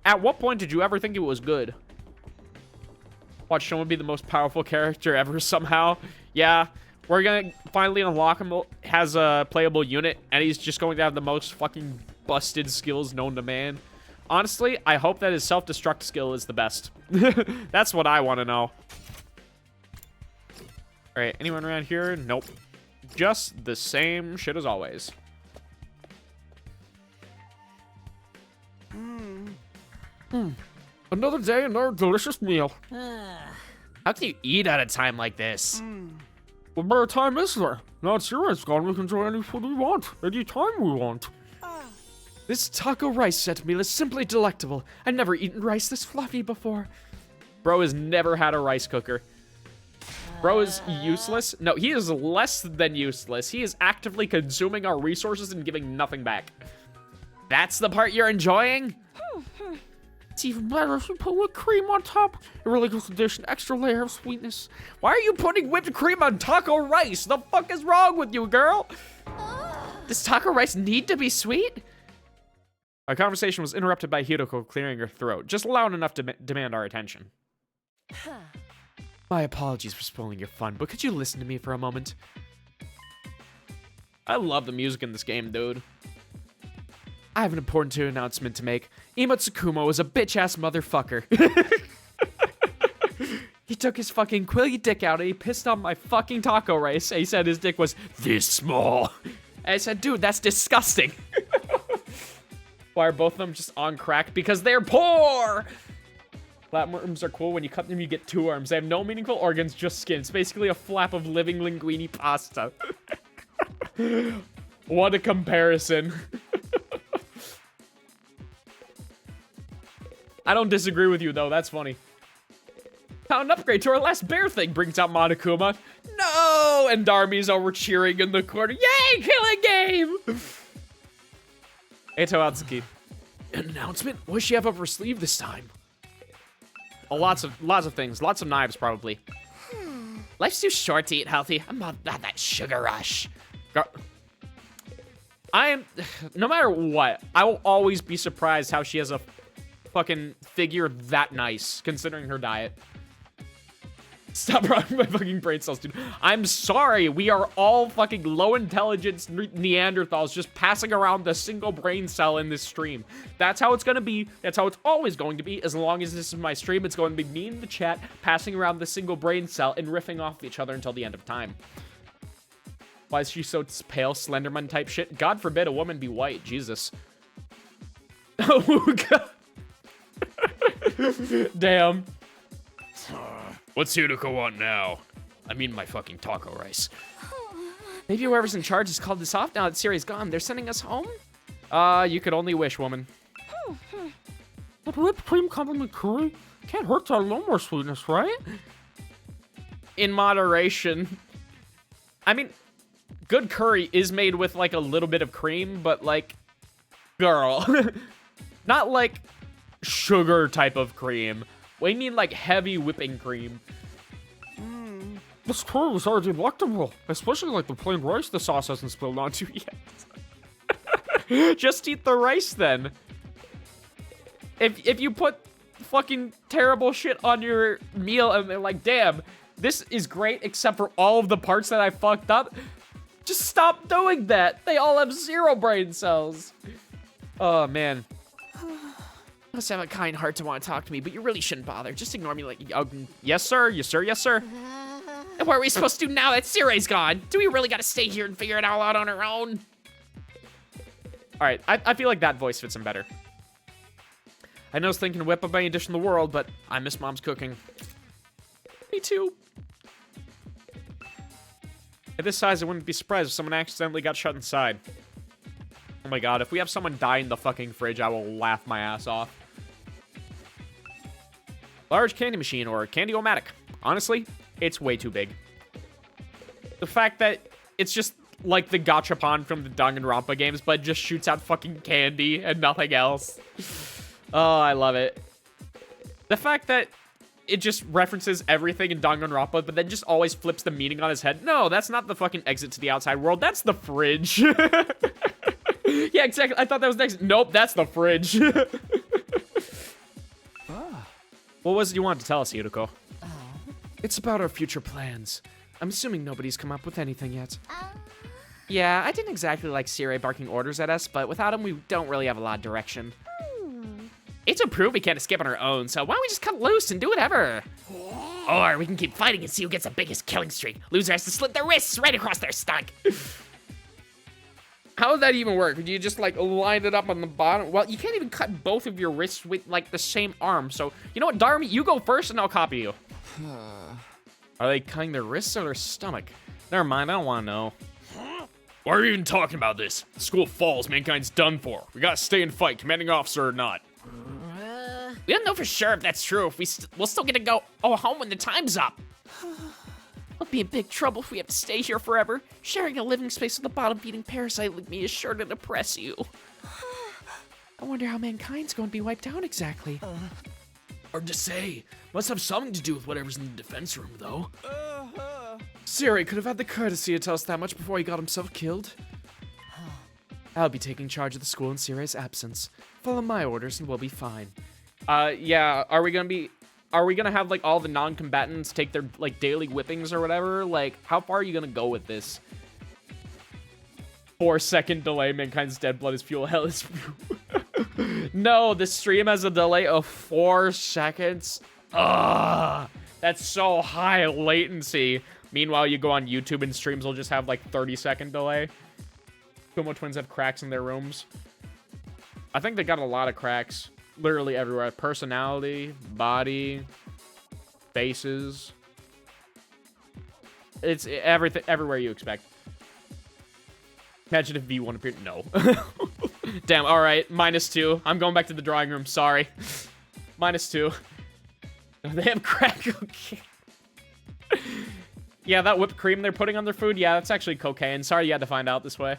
At what point did you ever think it was good? Watch someone be the most powerful character ever somehow. Yeah, we're gonna finally unlock him as a playable unit, and he's just going to have the most fucking busted skills known to man. Honestly, I hope that his self-destruct skill is the best. That's what I want to know. Alright, anyone around here? Nope. Just the same shit as always. Another day, another delicious meal. How can you eat at a time like this? What better time is there? Now it's your rice gone, we can enjoy any food we want, any time we want. This taco rice set meal is simply delectable. I've never eaten rice this fluffy before. Bro has never had a rice cooker. Bro is useless. No, he is less than useless. He is actively consuming our resources and giving nothing back. That's the part you're enjoying? It's even better if you put whipped cream on top. It really gives the dish an extra layer of sweetness. Why are you putting whipped cream on taco rice? The fuck is wrong with you, girl? Does taco rice need to be sweet? Our conversation was interrupted by Hiroko clearing her throat, just loud enough to demand our attention. My apologies for spoiling your fun, but could you listen to me for a moment? I love the music in this game, dude. I have an important announcement to make. Ima Tsukumo is a bitch-ass motherfucker. He took his fucking quilly dick out and he pissed on my fucking taco rice. He said his dick was this small. And I said, dude, that's disgusting. Why are both of them just on crack? Because they're poor! Flatworms are cool. When you cut them, you get 2 arms. They have no meaningful organs, just skin. It's basically a flap of living linguine pasta. What a comparison. I don't disagree with you, though. That's funny. Found an upgrade to our last bear thing, brings out Monokuma. No! And Darumi's over cheering in the corner. Yay! Killing game! Eito Atsuki. An announcement? What does she have up her sleeve this time? Oh, lots of things. Lots of knives, probably. Life's too short to eat healthy. I'm not that sugar rush. I am, no matter what, I will always be surprised how she has a fucking figure that nice, considering her diet. Stop rocking my fucking brain cells, dude. I'm sorry, we are all fucking low intelligence Neanderthals just passing around the single brain cell in this stream. That's how it's gonna be. That's how it's always going to be. As long as this is my stream, it's going to be me in the chat passing around the single brain cell and riffing off each other until the end of time. Why is she so pale, Slenderman type shit? God forbid a woman be white. Jesus. Oh, God. Damn. What's Hideko want now? I mean my fucking taco rice. Maybe whoever's in charge has called this off now that Siri's gone. They're sending us home? You could only wish, woman. The whipped cream compliment curry can't hurt to add a little more sweetness, right? In moderation. I mean, good curry is made with, like, a little bit of cream, but, like, girl. Not, like, sugar type of cream. We need, like, heavy whipping cream. This curry was already delectable, especially like the plain rice the sauce hasn't spilled onto yet. Just eat the rice, then. If you put fucking terrible shit on your meal and they're like, damn, this is great except for all of the parts that I fucked up, just stop doing that. They all have 0 brain cells. Oh, man. You must have a kind heart to want to talk to me, but you really shouldn't bother. Just ignore me like... Yes, sir. Yes, sir. Yes, sir. And what are we supposed to do now that Siri's gone? Do we really gotta stay here and figure it all out on our own? All right. I feel like that voice fits him better. I know I was thinking of whip up any dish in the world, but I miss mom's cooking. Me too. At this size, I wouldn't be surprised if someone accidentally got shut inside. Oh my god, if we have someone die in the fucking fridge, I will laugh my ass off. Large candy machine or candy-o-matic. Honestly, it's way too big. The fact that it's just like the gachapon from the Danganronpa games, but just shoots out fucking candy and nothing else. Oh, I love it. The fact that it just references everything in Danganronpa, but then just always flips the meaning on his head. No, that's not the fucking exit to the outside world. That's the fridge. Yeah, exactly. I thought that was the exit. Nope, that's the fridge. What was it you wanted to tell us, Hideko? It's about our future plans. I'm assuming nobody's come up with anything yet. Yeah, I didn't exactly like Siri barking orders at us, but without him, we don't really have a lot of direction. It's a proof we can't escape on our own, so why don't we just cut loose and do whatever? Or we can keep fighting and see who gets the biggest killing streak. Loser has to slit their wrists right across their stomach. How would that even work? Would you just, like, line it up on the bottom? Well, you can't even cut both of your wrists with, like, the same arm. So, you know what, Darumi, you go first and I'll copy you. Are they cutting their wrists or their stomach? Never mind, I don't want to know. Why are you even talking about this? The school falls, mankind's done for. We gotta stay and fight, commanding officer or not. We don't know for sure if that's true. If we'll still get to go home when the time's up. We'll be in big trouble if we have to stay here forever. Sharing a living space with a bottom-feeding parasite like me is sure to depress you. I wonder how mankind's going to be wiped out exactly. Hard to say. Must have something to do with whatever's in the defense room, though. Siri could have had the courtesy to tell us that much before he got himself killed. I'll be taking charge of the school in Siri's absence. Follow my orders and we'll be fine. Yeah, are we gonna have, like, all the non-combatants take their, like, daily whippings or whatever? Like, how far are you gonna go with this? 4-second delay, mankind's dead blood is fuel, hell is fuel. No, the stream has a delay of 4 seconds. Ugh, that's so high latency. Meanwhile, you go on YouTube and streams will just have, like, 30-second delay. Kumo twins have cracks in their rooms. I think they got a lot of cracks. Literally everywhere. Personality, body, faces. It's everything, everywhere you expect. Imagine if V1 appeared. No. Damn, alright. -2. I'm going back to the drawing room. Sorry. -2. They have crack cocaine. Yeah, that whipped cream they're putting on their food, yeah, that's actually cocaine. Sorry you had to find out this way.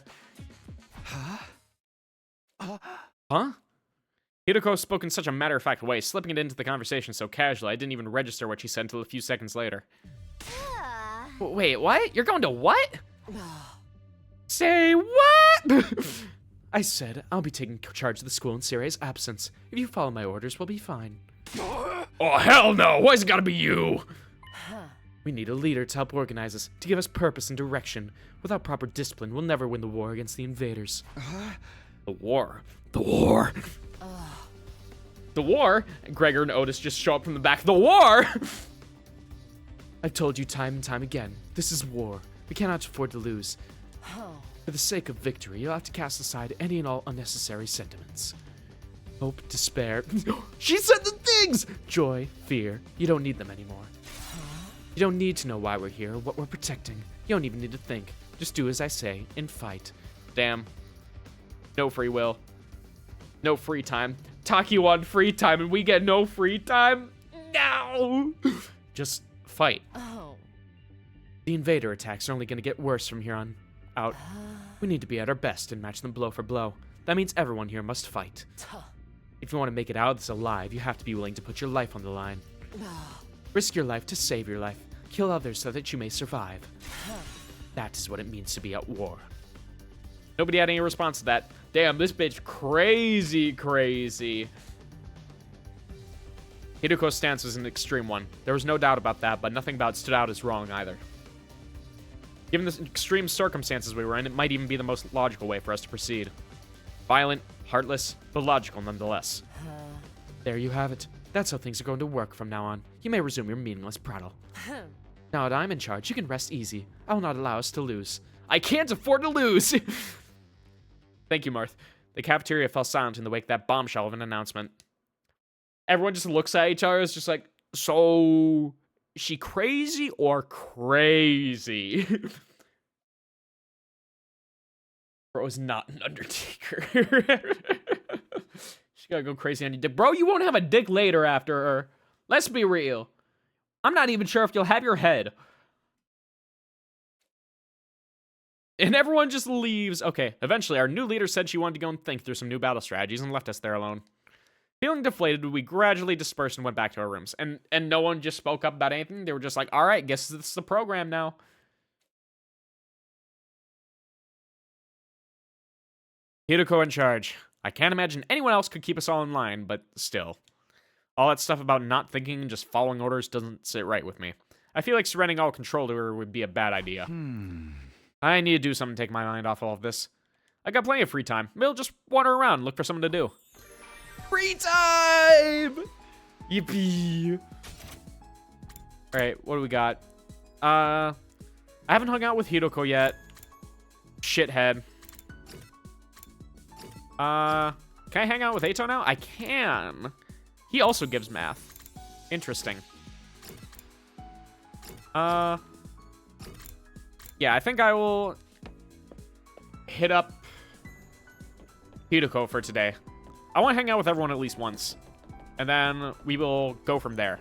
Huh? Hideko spoke in such a matter-of-fact way, slipping it into the conversation so casually I didn't even register what she said until a few seconds later. Wait, what? You're going to what? Say what? I said I'll be taking charge of the school in Sirie's absence. If you follow my orders, we'll be fine. Oh, hell no! Why's it gotta be you? We need a leader to help organize us, to give us purpose and direction. Without proper discipline, we'll never win the war against the invaders. The war. The war. The war? Gregor and Otis just show up from the back. The war! I've told you time and time again, this is war. We cannot afford to lose. For the sake of victory, you'll have to cast aside any and all unnecessary sentiments. Hope, despair. She said the things! Joy, fear. You don't need them anymore. You don't need to know why we're here, what we're protecting. You don't even need to think. Just do as I say and fight. Damn. No free will. No free time. Taki won free time and we get no free time? No! Just fight. The invader attacks are only going to get worse from here on out. We need to be at our best and match them blow for blow. That means everyone here must fight. If you want to make it out of this alive, you have to be willing to put your life on the line. Risk your life to save your life. Kill others so that you may survive. That is what it means to be at war. Nobody had any response to that. Damn, this bitch crazy. Hideko's stance was an extreme one. There was no doubt about that, but nothing about it stood out as wrong either. Given the extreme circumstances we were in, it might even be the most logical way for us to proceed. Violent, heartless, but logical nonetheless. There you have it. That's how things are going to work from now on. You may resume your meaningless prattle. Now that I'm in charge, you can rest easy. I will not allow us to lose. I can't afford to lose! Thank you, Marth. The cafeteria fell silent in the wake of that bombshell of an announcement. Everyone just looks at each other, it's just like, so... is she crazy or crazy? Bro's not an Undertaker. She gotta go crazy on you, dick. Bro, you won't have a dick later after her. Let's be real. I'm not even sure if you'll have your head. And everyone just leaves. Okay, eventually our new leader said she wanted to go and think through some new battle strategies and left us there alone. Feeling deflated, we gradually dispersed and went back to our rooms. And no one just spoke up about anything. They were just like, all right, guess this is the program now. Hideko in charge. I can't imagine anyone else could keep us all in line, but still. All that stuff about not thinking and just following orders doesn't sit right with me. I feel like surrendering all control to her would be a bad idea. I need to do something to take my mind off all of this. I got plenty of free time. We'll just wander around and look for something to do. Free time! Yippee! Alright, what do we got? I haven't hung out with Hideko yet. Shithead. Can I hang out with Eito now? I can. He also gives math. Interesting. Yeah, I think I will hit up Hideko for today. I want to hang out with everyone at least once. And then we will go from there.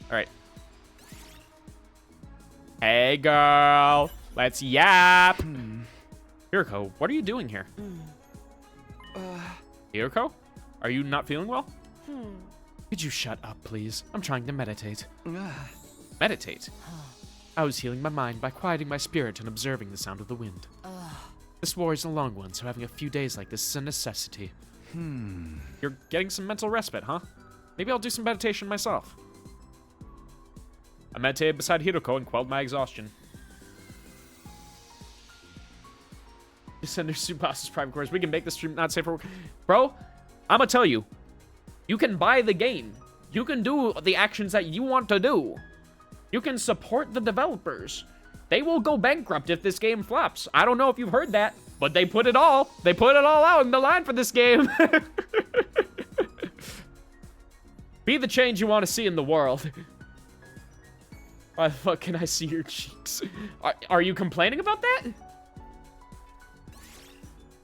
Alright. Hey, girl. Let's yap. Hideko, what are you doing here? Hideko? Are you not feeling well? Could you shut up, please? I'm trying to meditate. Meditate? I was healing my mind by quieting my spirit and observing the sound of the wind. This war is a long one, so having a few days like this is a necessity. You're getting some mental respite, huh? Maybe I'll do some meditation myself. I meditated beside Hideko and quelled my exhaustion. Just send her Subasa's private course. We can make the stream not safe for work. Bro, I'ma tell you. You can buy the game. You can do the actions that you want to do. You can support the developers. They will go bankrupt if this game flops. I don't know if you've heard that, but they put it all out in the line for this game. Be the change you want to see in the world. Why the fuck can I see your cheeks? Are you complaining about that?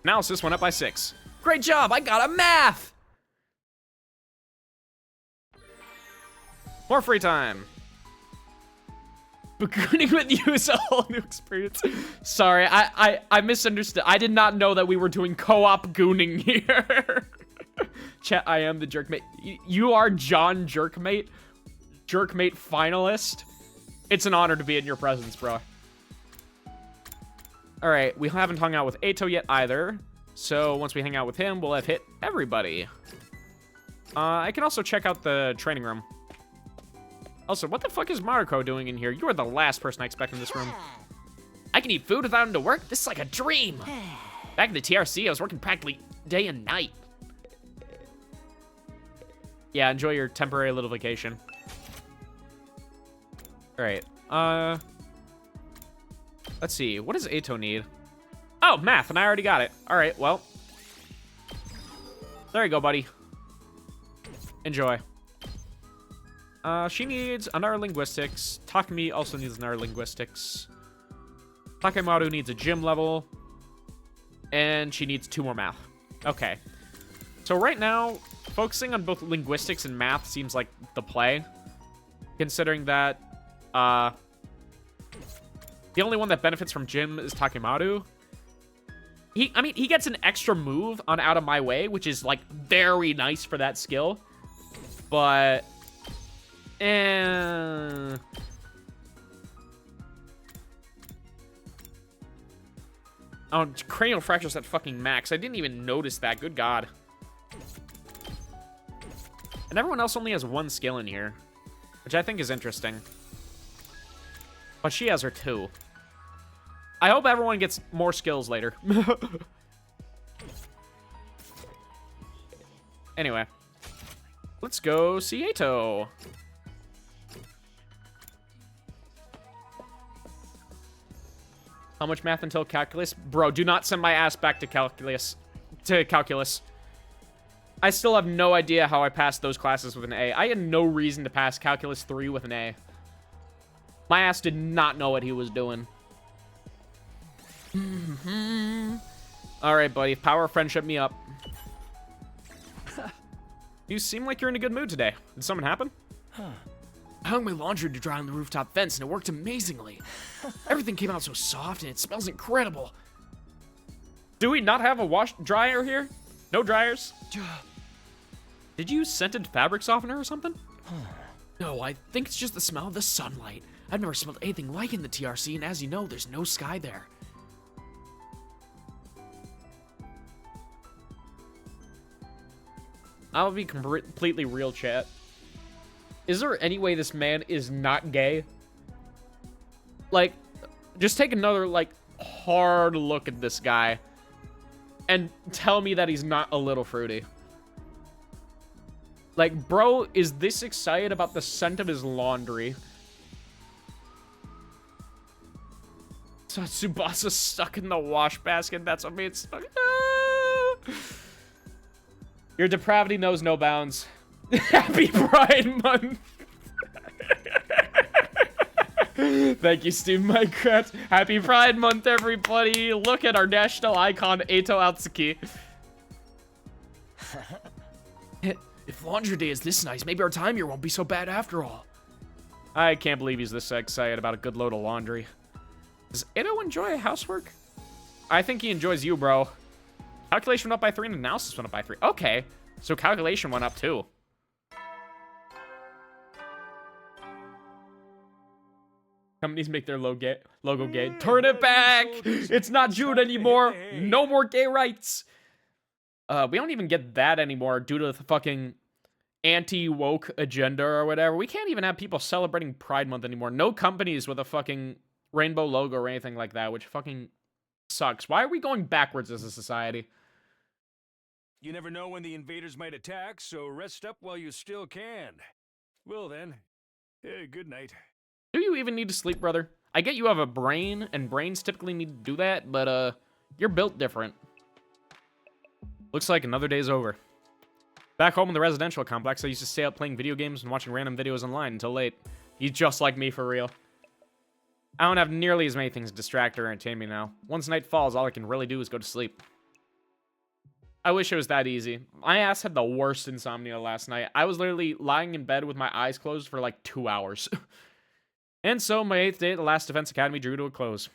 Analysis went up by 6. Great job, I got a math! More free time. But gooning with you is a whole new experience. Sorry, I misunderstood. I did not know that we were doing co-op gooning here. Chat, I am the jerkmate. You are John Jerkmate? Jerkmate finalist? It's an honor to be in your presence, bro. Alright, we haven't hung out with Ato yet either. So once we hang out with him, we'll have hit everybody. I can also check out the training room. Also, what the fuck is Mariko doing in here? You are the last person I expect in this room. I can eat food without having to work? This is like a dream. Back in the TRC, I was working practically day and night. Yeah, enjoy your temporary little vacation. Alright, let's see. What does Ato need? Oh, math, and I already got it. Alright, well. There you go, buddy. Enjoy. She needs another linguistics. Takumi also needs another linguistics. Takemaru needs a gym level. And she needs 2 more math. Okay. So right now, focusing on both linguistics and math seems like the play. Considering that, the only one that benefits from gym is Takemaru. I mean, he gets an extra move on Out of My Way, which is, like, very nice for that skill. But... Oh, cranial fractures at fucking max. I didn't even notice that. Good God. And everyone else only has 1 skill in here, which I think is interesting. But she has her 2. I hope everyone gets more skills later. Anyway. Let's go see Ato. How much math until calculus? Bro, do not send my ass back to calculus. I still have no idea how I passed those classes with an A. I had no reason to pass calculus 3 with an A. My ass did not know what he was doing. Alright, buddy. Power of friendship me up. You seem like you're in a good mood today. Did something happen? I hung my laundry to dry on the rooftop fence, and it worked amazingly. Everything came out so soft, and it smells incredible. Do we not have a wash dryer here? No dryers? Did you use scented fabric softener or something? No, I think it's just the smell of the sunlight. I've never smelled anything like it in the TRC, and as you know, there's no sky there. I'll be completely real, chat. Is there any way this man is not gay? Like, just take another, like, hard look at this guy and tell me that he's not a little fruity. Like, bro is this excited about the scent of his laundry. So Tsubasa stuck in the wash basket. That's what made it stuck. Your depravity knows no bounds. Happy Pride Month. Thank you, Steve Minecraft. Happy Pride Month, everybody. Look at our national icon, Ato Atsuki. If laundry day is this nice, maybe our time here won't be so bad after all. I can't believe he's this excited about a good load of laundry. Does Ato enjoy housework? I think he enjoys you, bro. Calculation went up by 3 and analysis went up by 3. Okay, so calculation went up too. Companies make their logo gay. Turn it back! It's not June anymore. No more gay rights. We don't even get that anymore due to the fucking anti-woke agenda or whatever. We can't even have people celebrating Pride Month anymore. No companies with a fucking rainbow logo or anything like that, which fucking sucks. Why are we going backwards as a society? You never know when the invaders might attack, so rest up while you still can. Well then, good night. Do you even need to sleep, brother? I get you have a brain, and brains typically need to do that, but, you're built different. Looks like another day's over. Back home in the residential complex, I used to stay up playing video games and watching random videos online until late. He's just like me for real. I don't have nearly as many things to distract or entertain me now. Once night falls, all I can really do is go to sleep. I wish it was that easy. My ass had the worst insomnia last night. I was literally lying in bed with my eyes closed for like 2 hours. And so my 8th day at the last Defense Academy drew to a close.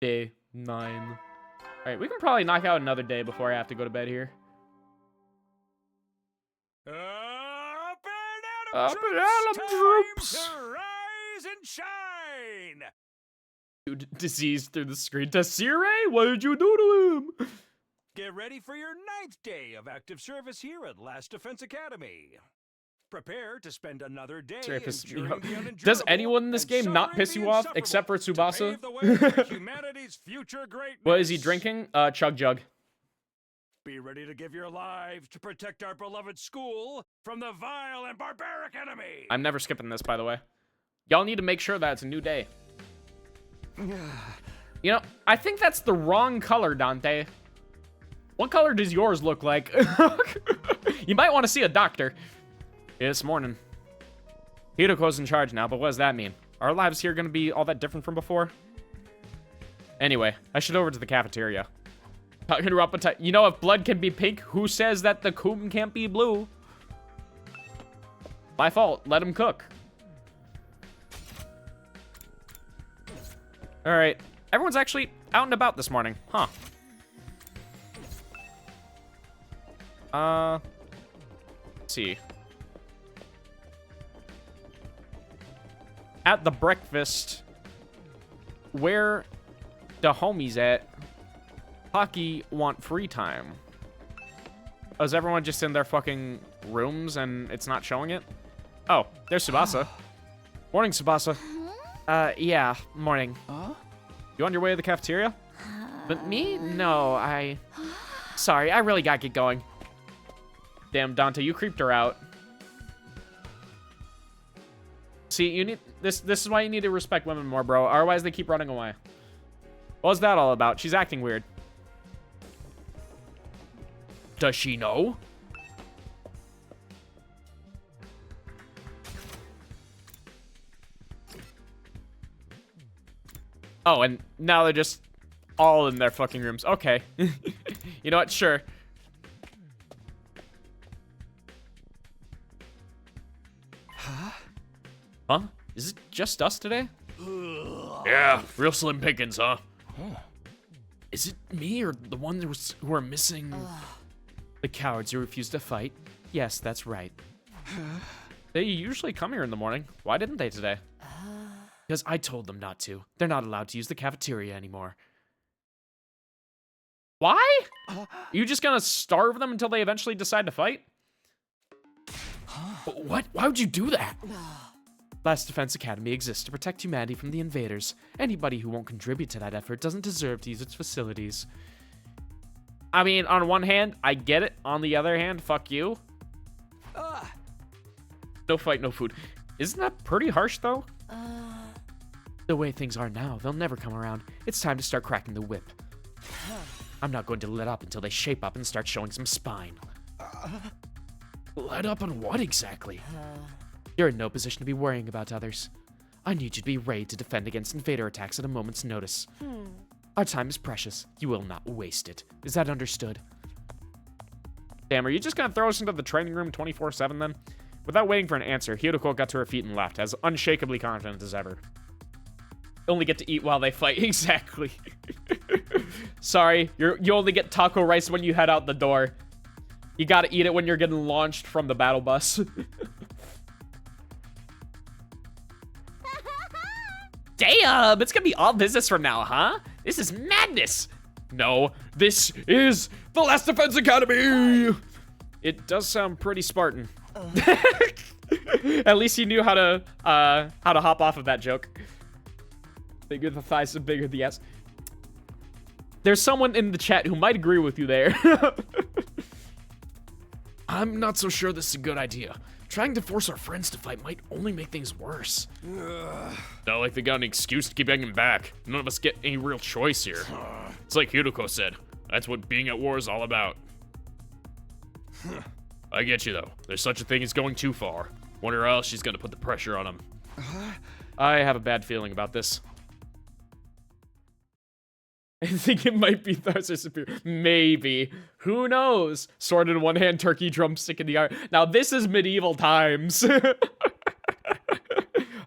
Day 9. Alright, we can probably knock out another day before I have to go to bed here. Up and at 'em, troops! Time to rise and shine! Dude, diseased through the screen. Desiree, what did you do to him? Get ready for your 9th day of active service here at Last Defense Academy. Prepare to spend another day enduring the unendurable. Does anyone in this game not piss you off except for Tsubasa? What is he drinking? Chug Jug. Be ready to give your lives to protect our beloved school from the vile and barbaric enemy. I'm never skipping this, by the way. Y'all need to make sure that it's a new day. You know, I think that's the wrong color, Dante. What color does yours look like? You might want to see a doctor. It's morning. Hiroko's in charge now, but what does that mean? Are our lives here going to be all that different from before? Anyway, I should over to the cafeteria. You know, if blood can be pink, who says that the coom can't be blue? My fault. Let him cook. All right. Everyone's actually out and about this morning. Huh. Let's see. At the breakfast, where the homies at? Hockey want free time. Oh, is everyone just in their fucking rooms and it's not showing it? Oh, there's Tsubasa. Morning, Tsubasa. Yeah, morning. You on your way to the cafeteria? But me? No, Sorry, I really gotta get going. Damn, Dante, you creeped her out. See, you need this is why you need to respect women more, bro. Otherwise they keep running away. What's that all about? She's acting weird. Does she know? Oh, and now they're just all in their fucking rooms. Okay. You know what? Sure. Huh? Is it just us today? Yeah, real slim pickings, huh? Is it me or the ones who are missing? The cowards who refuse to fight? Yes, that's right. They usually come here in the morning. Why didn't they today? Because I told them not to. They're not allowed to use the cafeteria anymore. Why? You just gonna starve them until they eventually decide to fight? What? Why would you do that? Last Defense Academy exists to protect humanity from the invaders. Anybody who won't contribute to that effort doesn't deserve to use its facilities. I mean, on one hand, I get it. On the other hand, fuck you. No fight, no food. Isn't that pretty harsh, though? The way things are now, they'll never come around. It's time to start cracking the whip. I'm not going to let up until they shape up and start showing some spine. Let up on what exactly? You're in no position to be worrying about others. I need you to be ready to defend against invader attacks at a moment's notice. Our time is precious. You will not waste it. Is that understood? Damn, are you just gonna throw us into the training room 24/7 then? Without waiting for an answer, Hiroko got to her feet and laughed, as unshakably confident as ever. Only get to eat while they fight. Exactly. Sorry, you only get taco rice when you head out the door. You gotta eat it when you're getting launched from the battle bus. Damn, it's gonna be all business from now, huh? This is madness. No, this is the Last Defense Academy! It does sound pretty Spartan. At least you knew how to hop off of that joke. Bigger the thighs, the bigger the ass. There's someone in the chat who might agree with you there. I'm not so sure this is a good idea. Trying to force our friends to fight might only make things worse. Not like they got an excuse to keep hanging back. None of us get any real choice here. It's like Hiroko said. That's what being at war is all about. I get you, though. There's such a thing as going too far. Wonder how else she's gonna put the pressure on him. I have a bad feeling about this. I think it might be Thars are superior. Maybe. Who knows? Sword in one hand, turkey drumstick in the other. Now, this is medieval times.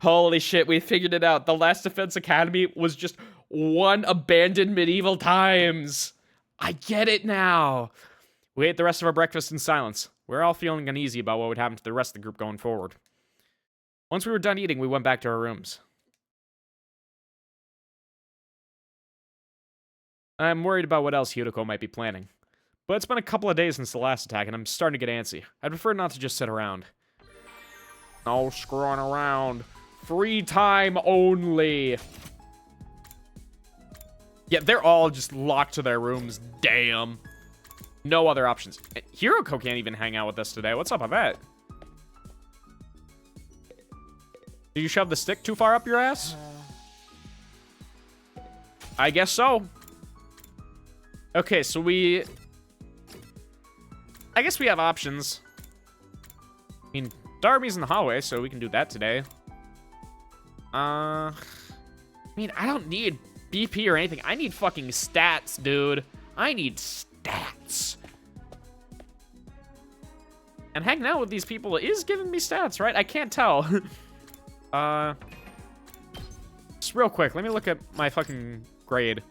Holy shit, we figured it out. The Last Defense Academy was just one abandoned medieval times. I get it now. We ate the rest of our breakfast in silence. We're all feeling uneasy about what would happen to the rest of the group going forward. Once we were done eating, we went back to our rooms. I'm worried about what else Hideko might be planning. But it's been a couple of days since the last attack, and I'm starting to get antsy. I'd prefer not to just sit around. No screwing around. Free time only. Yeah, they're all just locked to their rooms. Damn. No other options. Hiroko can't even hang out with us today. What's up with that? Did you shove the stick too far up your ass? I guess so. Okay, so I guess we have options. I mean, Darumi's in the hallway, so we can do that today. I mean, I don't need BP or anything. I need fucking stats, dude. I need stats. And hanging out with these people is giving me stats, right? I can't tell. Just real quick, let me look at my fucking grade.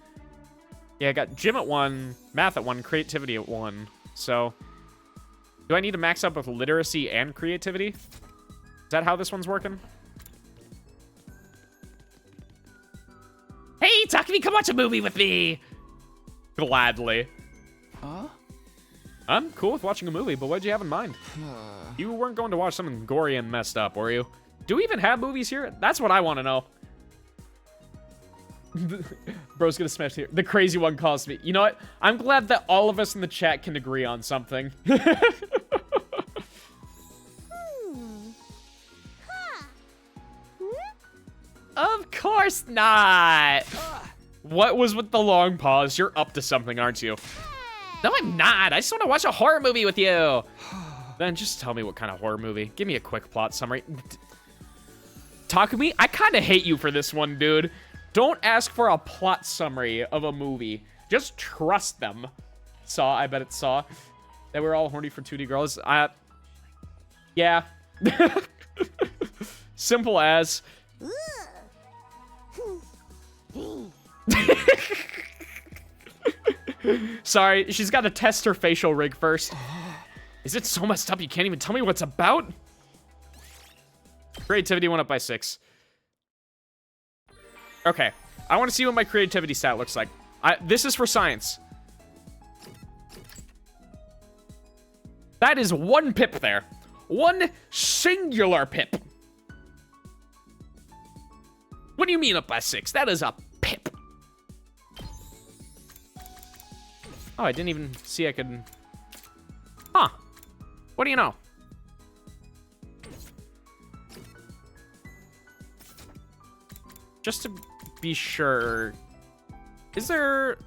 Yeah, I got gym at 1, math at 1, creativity at 1. So, do I need to max up with literacy and creativity? Is that how this one's working? Hey, Takumi, come watch a movie with me! Gladly. Huh? I'm cool with watching a movie, but what'd you have in mind? You weren't going to watch something gory and messed up, were you? Do we even have movies here? That's what I want to know. Bro's gonna smash here. The crazy one calls me. You know what? I'm glad that all of us in the chat can agree on something. Of course not. What was with the long pause? You're up to something, aren't you? No, I'm not. I just want to watch a horror movie with you. Then just tell me what kind of horror movie. Give me a quick plot summary. Takumi, I kind of hate you for this one, dude. Don't ask for a plot summary of a movie. Just trust them. Saw, I bet it's Saw. They were all horny for 2D girls. Yeah. Simple as. Sorry, she's got to test her facial rig first. Is it so messed up you can't even tell me what's about? Creativity went up by 6. Okay, I want to see what my creativity stat looks like. This is for science. That is 1 pip there. 1 singular pip. What do you mean up by 6? That is a pip. Oh, I didn't even see I could... Huh. What do you know? Just to be sure, is there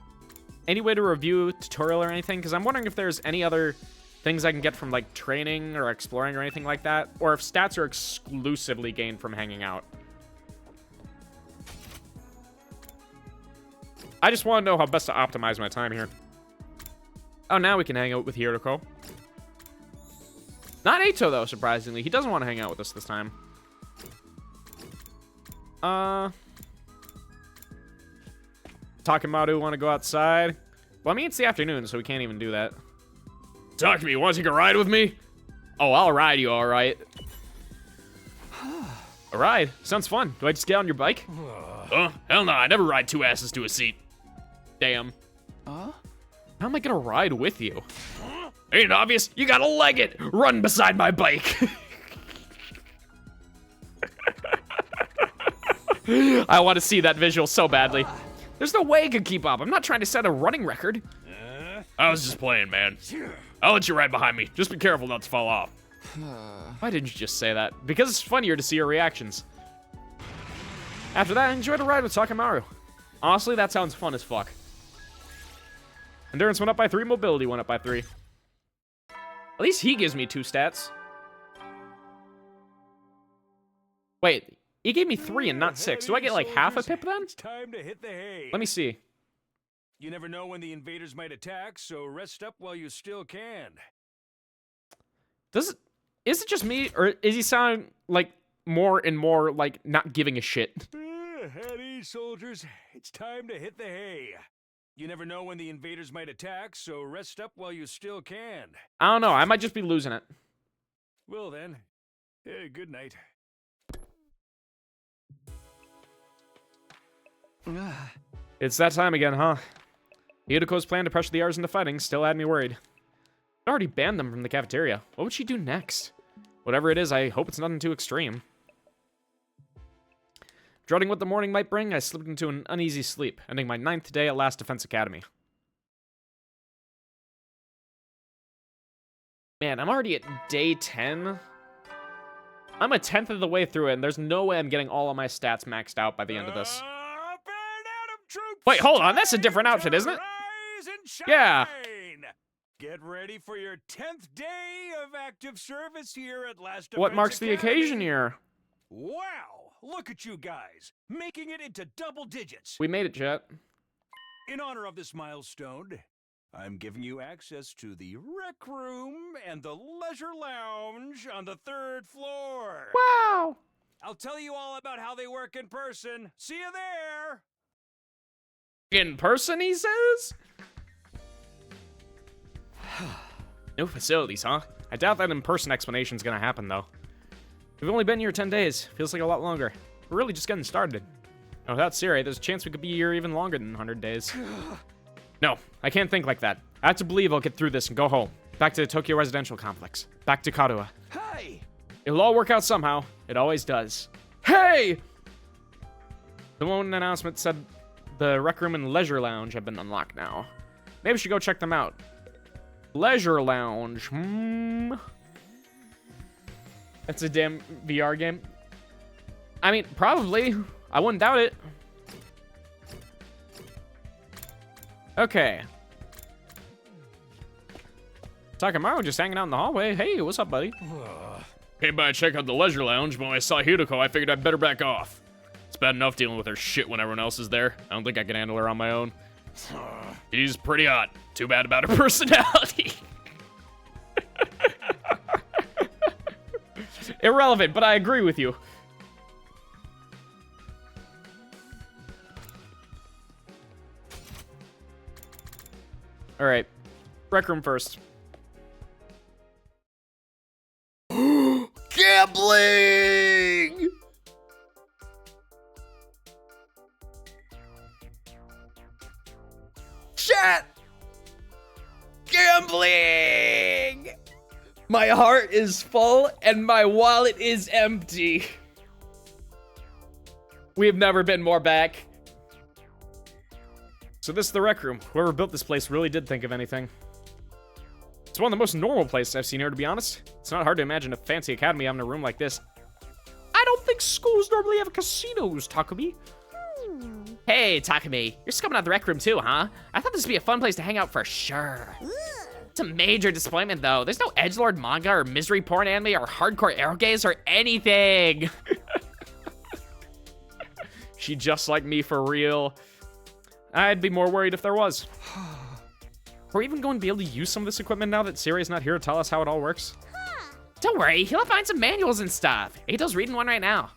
any way to review a tutorial or anything? Because I'm wondering if there's any other things I can get from, like, training or exploring or anything like that. Or if stats are exclusively gained from hanging out. I just want to know how best to optimize my time here. Oh, now we can hang out with Hiroko. Not Eito, though, surprisingly. He doesn't want to hang out with us this time. Takemaru want to go outside? Well, I mean, it's the afternoon, so we can't even do that. Talk to me. You want to take a ride with me? Oh, I'll ride you, all right. A ride? Sounds fun. Do I just get on your bike? Hell no. I never ride 2 asses to a seat. Damn. How am I gonna ride with you? Ain't it obvious? You gotta leg it. Run beside my bike. I want to see that visual so badly. There's no way I could keep up. I'm not trying to set a running record. I was just playing, man. I'll let you ride behind me. Just be careful not to fall off. Why didn't you just say that? Because it's funnier to see your reactions. After that, I enjoyed a ride with Takemaru. Honestly, that sounds fun as fuck. Endurance went up by 3, mobility went up by 3. At least he gives me 2 stats. Wait, he gave me 3 and not 6. Do I get like half a pip then? It's time to hit the hay. Let me see. You never know when the invaders might attack, so rest up while you still can. Is it just me, or is he sounding like more and more like not giving a shit? At ease, soldiers. It's time to hit the hay. You never know when the invaders might attack, so rest up while you still can. I don't know. I might just be losing it. Well then, good night. It's that time again, huh? Yudoko's plan to pressure the R's into fighting still had me worried. I already banned them from the cafeteria. What would she do next? Whatever it is, I hope it's nothing too extreme. Dreading what the morning might bring, I slipped into an uneasy sleep, ending my 9th day at Last Defense Academy. Man, I'm already at day 10. I'm a 10th of the way through it, and there's no way I'm getting all of my stats maxed out by the end of this. Wait, hold on, that's a different outfit, isn't it? Yeah. Get ready for your 10th day of active service here at Last Defense What marks the Academy. occasion here? Wow, look at you guys, making it into double digits. We made it, Jet. In honor of this milestone, I'm giving you access to the rec room and the leisure lounge on the 3rd floor. Wow. I'll tell you all about how they work in person. See you there. In person, he says? New facilities, huh? I doubt that in-person explanation's gonna happen, though. We've only been here 10 days. Feels like a lot longer. We're really just getting started. And without Siri, there's a chance we could be here even longer than 100 days. No, I can't think like that. I have to believe I'll get through this and go home. Back to the Tokyo residential complex. Back to Karuha. Hey! It'll all work out somehow. It always does. Hey! The one announcement said the rec room and leisure lounge have been unlocked now. Maybe we should go check them out. Leisure lounge. That's a damn VR game. I mean, probably. I wouldn't doubt it. Okay. Takamaru just hanging out in the hallway. Hey, what's up, buddy? Came by to check out the leisure lounge, but when I saw Hideko, I figured I'd better back off. It's bad enough dealing with her shit when everyone else is there. I don't think I can handle her on my own. She's pretty hot. Too bad about her personality. Irrelevant, but I agree with you. All right, rec room first. Gambling! Chat! Gambling! My heart is full and my wallet is empty. We've never been more back. So this is the rec room. Whoever built this place really did think of anything. It's one of the most normal places I've seen here, to be honest. It's not hard to imagine a fancy academy having a room like this. I don't think schools normally have casinos, Takumi. Hey, Takumi, you're just coming out of the rec room too, huh? I thought this would be a fun place to hang out for sure. It's a major disappointment, though. There's no edgelord manga or misery porn anime or hardcore erogaze or anything. She just like me for real. I'd be more worried if there was. Are we even going to be able to use some of this equipment now that Siri's not here to tell us how it all works? Don't worry, he'll find some manuals and stuff. Ito's reading one right now.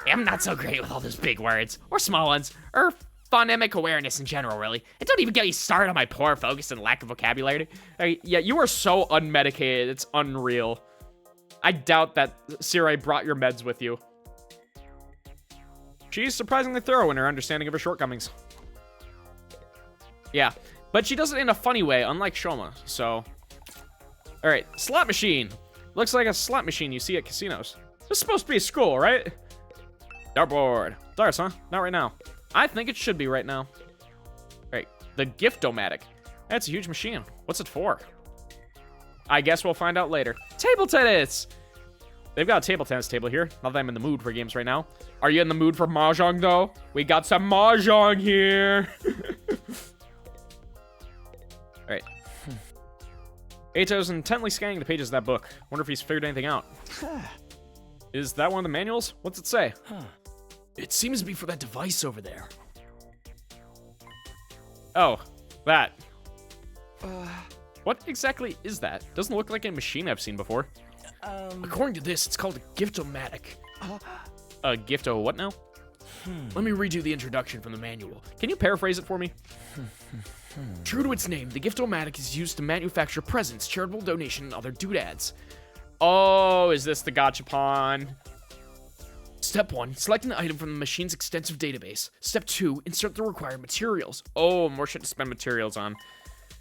I'm not so great with all those big words, or small ones, or phonemic awareness in general, really. And don't even get me started on my poor focus and lack of vocabulary. Yeah, you are so unmedicated, it's unreal. I doubt that Siri brought your meds with you. She's surprisingly thorough in her understanding of her shortcomings. Yeah, but she does it in a funny way, unlike Shoma, so... Alright, slot machine. Looks like a slot machine you see at casinos. This is supposed to be a school, right? Dartboard. Darts, huh? Not right now. I think it should be right now. Alright, the Gift-O-Matic. That's a huge machine. What's it for? I guess we'll find out later. Table tennis! They've got a table tennis table here. Not that I'm in the mood for games right now. Are you in the mood for mahjong, though? We got some mahjong here! Alright. Ato's intently scanning the pages of that book. Wonder if he's figured anything out. Is that one of the manuals? What's it say? It seems to be for that device over there. Oh, that. What exactly is that? Doesn't look like a machine I've seen before. According to this, it's called a giftomatic. A gifto what now? Let me read you the introduction from the manual. Can you paraphrase it for me? True to its name, the giftomatic is used to manufacture presents, charitable donation, and other doodads. Oh, is this the gachapon? Step 1, select an item from the machine's extensive database. Step 2, insert the required materials. Oh, more shit to spend materials on.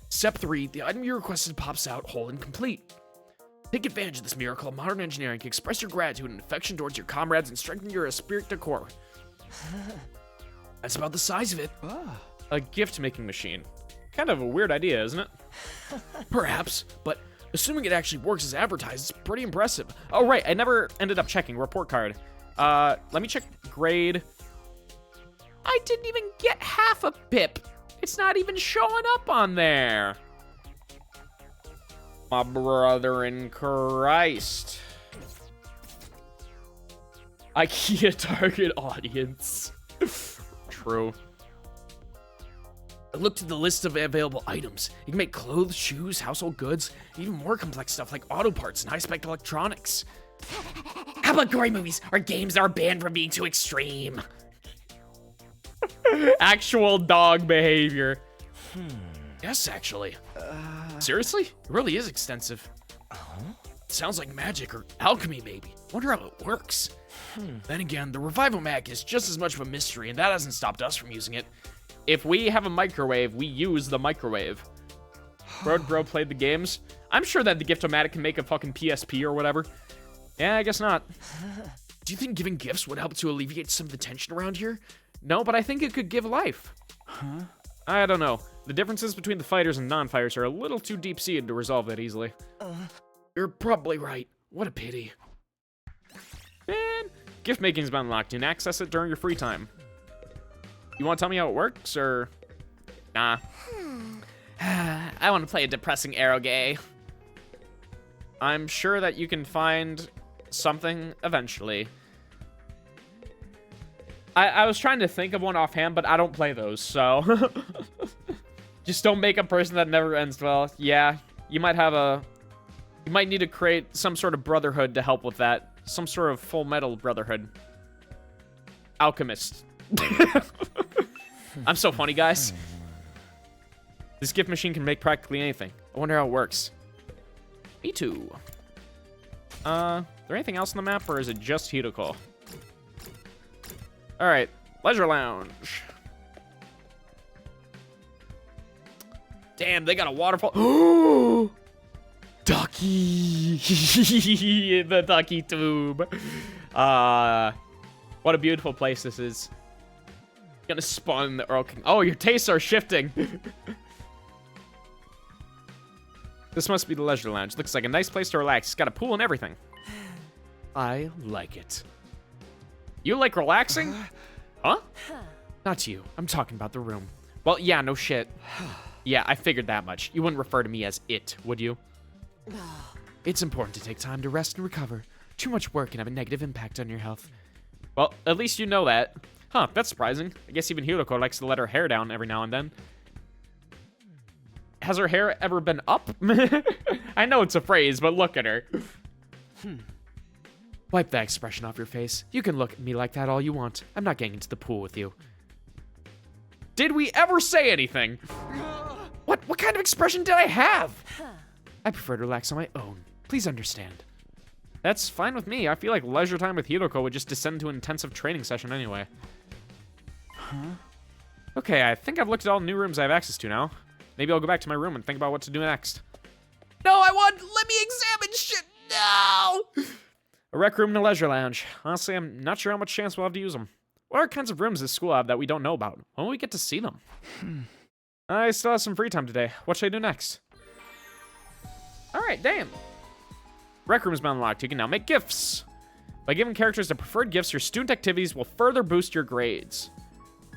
Step 3, the item you requested pops out whole and complete. Take advantage of this miracle of modern engineering to express your gratitude and affection towards your comrades and strengthen your esprit de corps. That's about the size of it. A gift-making machine. Kind of a weird idea, isn't it? Perhaps, but assuming it actually works as advertised, it's pretty impressive. Oh, right, I never ended up checking. Report card. Let me check grade. I didn't even get half a pip. It's not even showing up on there. My brother in Christ. IKEA target audience. True. I looked at the list of available items. You can make clothes, shoes, household goods, even more complex stuff like auto parts and high-spec electronics. How about gory movies or games that are banned from being too extreme? Actual dog behavior. Yes, actually. Seriously? It really is extensive. It sounds like magic or alchemy, maybe. Wonder how it works. Then again, the revival mag is just as much of a mystery, and that hasn't stopped us from using it. If we have a microwave, we use the microwave. Bro played the games. I'm sure that the Giftomatic can make a fucking PSP or whatever. Yeah, I guess not. Do you think giving gifts would help to alleviate some of the tension around here? No, but I think it could give life. I don't know. The differences between the fighters and non-fighters are a little too deep-seated to resolve that easily. You're probably right. What a pity. Man, gift making's been unlocked. You can access it during your free time. You want to tell me how it works, or... Nah. I want to play a depressing eroge. I'm sure that you can find something eventually. I was trying to think of one offhand, but I don't play those, so... Just don't make a person that never ends well. Yeah, you might have a... You might need to create some sort of brotherhood to help with that. Some sort of Full Metal Brotherhood. Alchemist. I'm so funny, guys. This gift machine can make practically anything. I wonder how it works. Me too. Is there anything else on the map, or is it just Hidoko? Alright, Leisure Lounge. Damn, they got a waterfall. Ducky! The ducky tube. What a beautiful place this is. Gonna spawn in the Earl King. Oh, your tastes are shifting. This must be the Leisure Lounge. Looks like a nice place to relax. It's got a pool and everything. I like it. You like relaxing? Huh? Not you. I'm talking about the room. Well, yeah, no shit. Yeah, I figured that much. You wouldn't refer to me as it, would you? It's important to take time to rest and recover. Too much work can have a negative impact on your health. Well, at least you know that. Huh, that's surprising. I guess even Hiroko likes to let her hair down every now and then. Has her hair ever been up? I know it's a phrase, but look at her. Wipe that expression off your face. You can look at me like that all you want. I'm not getting into the pool with you. Did we ever say anything? What kind of expression did I have? I prefer to relax on my own. Please understand. That's fine with me. I feel like leisure time with Hiroko would just descend to an intensive training session anyway. Okay, I think I've looked at all the new rooms I have access to now. Maybe I'll go back to my room and think about what to do next. No, let me examine shit. No! A rec room and a leisure lounge. Honestly, I'm not sure how much chance we'll have to use them. What kinds of rooms does school have that we don't know about? When will we get to see them? I still have some free time today. What should I do next? Alright, damn. Rec room's been unlocked. You can now make gifts. By giving characters the preferred gifts, your student activities will further boost your grades.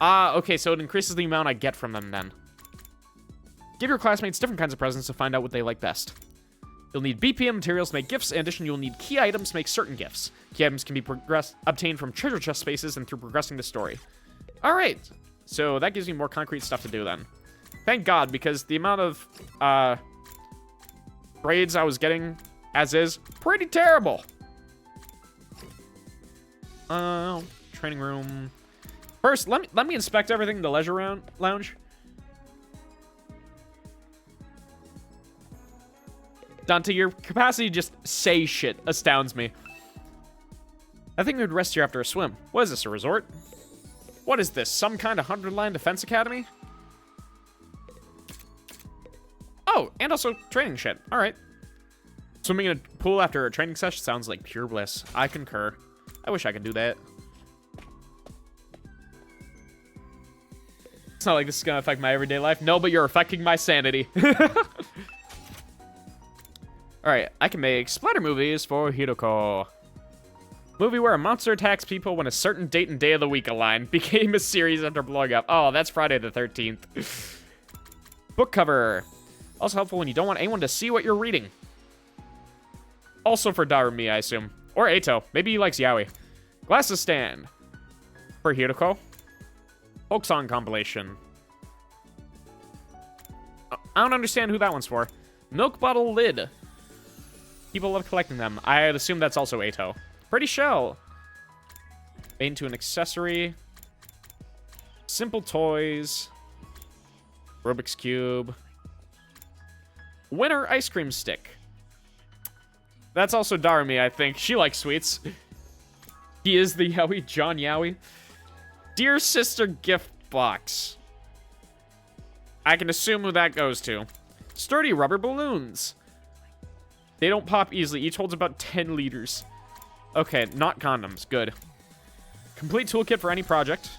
Okay, so it increases the amount I get from them then. Give your classmates different kinds of presents to find out what they like best. You'll need BPM materials to make gifts. In addition, you'll need key items to make certain gifts. Key items can be obtained from treasure chest spaces and through progressing the story. Alright, so that gives me more concrete stuff to do then. Thank God, because the amount of grades I was getting as is, pretty terrible. Training room. First, let me inspect everything in the leisure lounge. Dante, your capacity to just say shit astounds me. I think we'd rest here after a swim. What is this, a resort? What is this, some kind of 100-line defense academy? Oh, and also training shit. All right. Swimming in a pool after a training session sounds like pure bliss. I concur. I wish I could do that. It's not like this is gonna affect my everyday life. No, but you're affecting my sanity. Alright, I can make splatter movies for Hiroko. Movie where a monster attacks people when a certain date and day of the week align. Became a series after blowing up. Oh, that's Friday the 13th. Book cover. Also helpful when you don't want anyone to see what you're reading. Also for darumi, I assume. Or Eito. Maybe he likes yaoi. Glasses stand. For Hiroko. Folk song compilation. I don't understand who that one's for. Milk bottle lid. People love collecting them. I assume that's also Eito. Pretty shell. Made into an accessory. Simple toys. Rubik's Cube. Winter ice cream stick. That's also Darumi, I think. She likes sweets. He is the Yowie, John Yowie. Dear Sister gift box. I can assume who that goes to. Sturdy rubber balloons. They don't pop easily. Each holds about 10 liters. Okay, not condoms. Good. Complete toolkit for any project.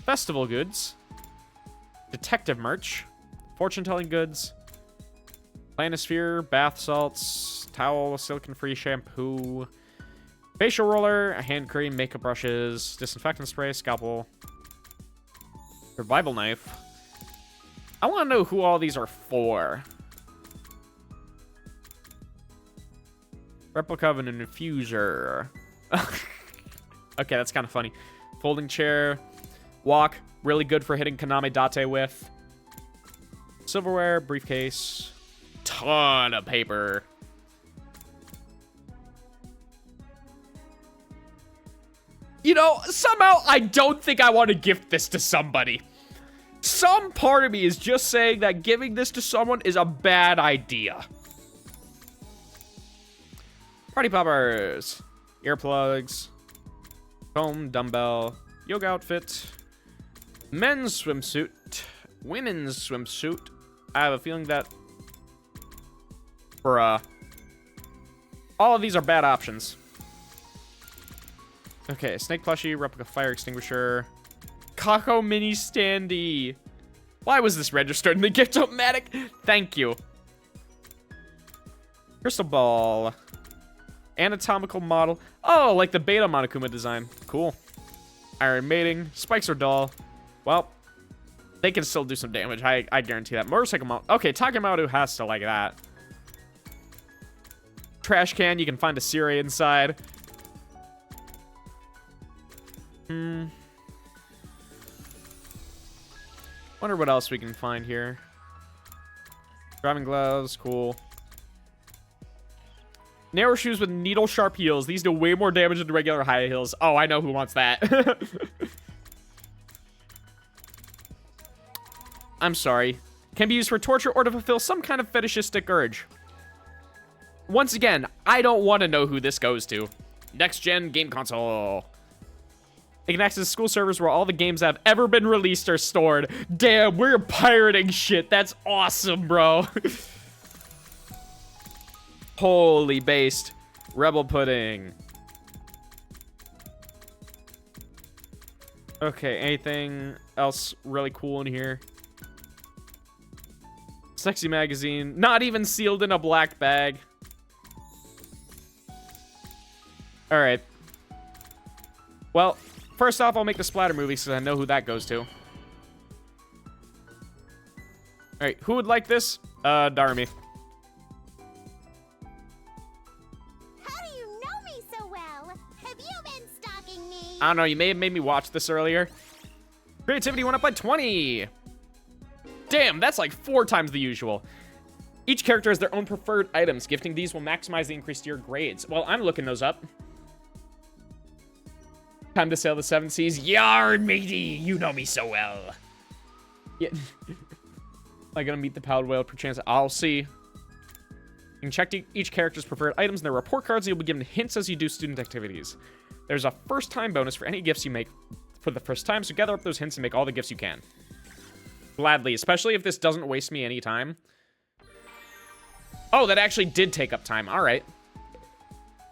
Festival goods. Detective merch. Fortune-telling goods. Planisphere, bath salts, towel, silicone-free shampoo, facial roller, a hand cream, makeup brushes, disinfectant spray, scalpel, survival knife. I want to know who all these are for. Replica of an infuser. Okay, that's kind of funny. Folding chair, walk, really good for hitting Kaname Date with. Silverware, briefcase. Ton of paper. You know, somehow I don't think I want to gift this to somebody. Some part of me is just saying that giving this to someone is a bad idea. Party poppers. Earplugs. Comb, dumbbell. Yoga outfit. Men's swimsuit. Women's swimsuit. I have a feeling that bruh. All of these are bad options. Okay, snake plushie, replica fire extinguisher. Kako mini standee. Why was this registered in the gift-o-matic? Thank you. Crystal ball. Anatomical model. Oh, like the Beta Monokuma design. Cool. Iron mating. Spikes are dull. Well, they can still do some damage. I guarantee that. Motorcycle model. Okay, Takemaru has to like that. Trash can, you can find a Siri inside. Wonder what else we can find here. Driving gloves, cool. Narrow shoes with needle sharp heels. These do way more damage than regular high heels. Oh, I know who wants that. I'm sorry. Can be used for torture or to fulfill some kind of fetishistic urge. Once again, I don't want to know who this goes to. Next gen game console. It can access school servers where all the games that have ever been released are stored. Damn, we're pirating shit. That's awesome, bro. Holy based. Rebel pudding. Okay, anything else really cool in here? Sexy magazine. Not even sealed in a black bag. Alright. Well, first off, I'll make the splatter movie so I know who that goes to. Alright, who would like this? Darumi. How do you know me so well? Have you been stalking me? I don't know, you may have made me watch this earlier. Creativity went up by 20. Damn, that's like 4 times the usual. Each character has their own preferred items. Gifting these will maximize the increase to your grades. Well, I'm looking those up. Time to sail the 7 seas. Yarn, matey! You know me so well. Yeah. Am I gonna meet the pallid whale perchance? I'll see. You can check each character's preferred items in their report cards, and you'll be given hints as you do student activities. There's a first-time bonus for any gifts you make for the first time, so gather up those hints and make all the gifts you can. Gladly, especially if this doesn't waste me any time. Oh, that actually did take up time. All right.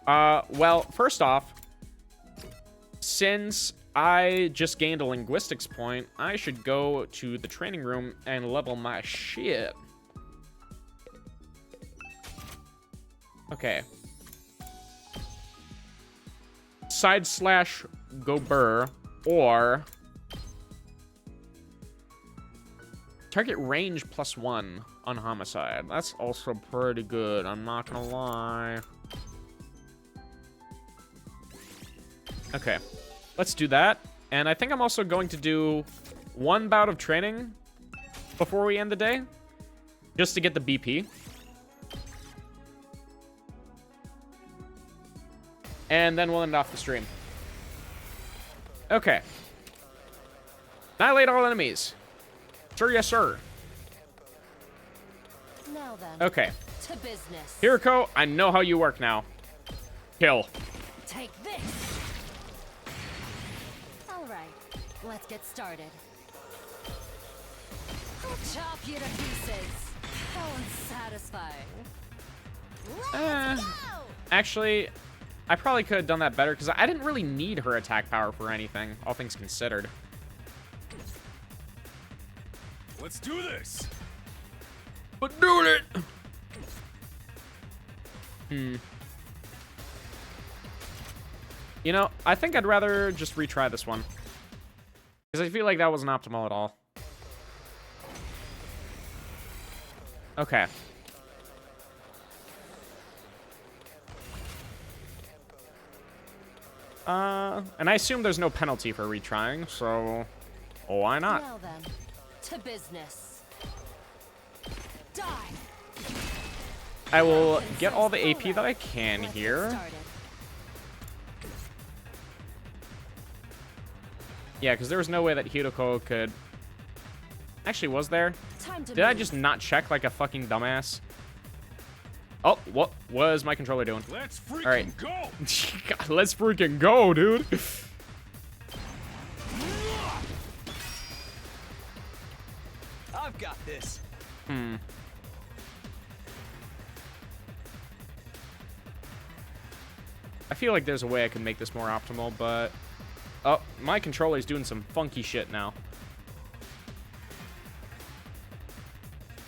Well, first off, since I just gained a linguistics point, I should go to the training room and level my shit. Okay. /Gober or target range +1 on homicide. That's also pretty good, I'm not gonna lie. Okay, let's do that. And I think I'm also going to do 1 bout of training before we end the day, just to get the BP. And then we'll end off the stream. Okay. Annihilate all enemies. Sir, yes, sir. Now then. Okay. To business. Hiroko, I know how you work now. Kill. Take this. All right, let's get started. I'll chop you to pieces. How unsatisfying. Actually, I probably could have done that better because I didn't really need her attack power for anything, all things considered. Let's do this. But do it. You know, I think I'd rather just retry this one, because I feel like that wasn't optimal at all. Okay. And I assume there's no penalty for retrying, so why not? Now then, to business. Die. I will get all the AP that I can here. Yeah, because there was no way that Hiroko could... Actually, was there? Did I just not check like a fucking dumbass? Oh, what was my controller doing? Let's freaking All right. go! God, let's freaking go, dude. I've got this. I feel like there's a way I can make this more optimal, but... Oh, my controller's doing some funky shit now.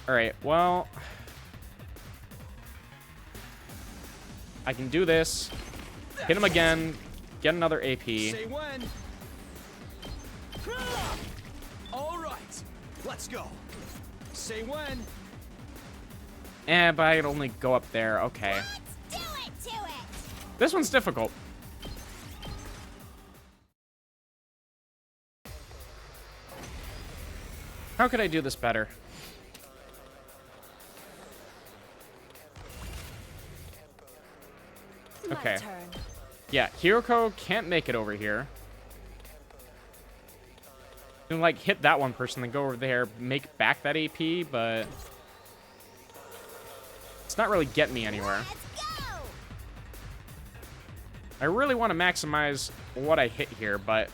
Alright, well... I can do this. Hit him again. Get another AP. Say when. All right, let's go. Say when. But I can only go up there. Okay. Let's do it to it. This one's difficult. How could I do this better? Okay. Yeah, Hiroko can't make it over here. You can, like, hit that one person, then go over there, make back that AP, but... It's not really getting me anywhere. I really want to maximize what I hit here, but...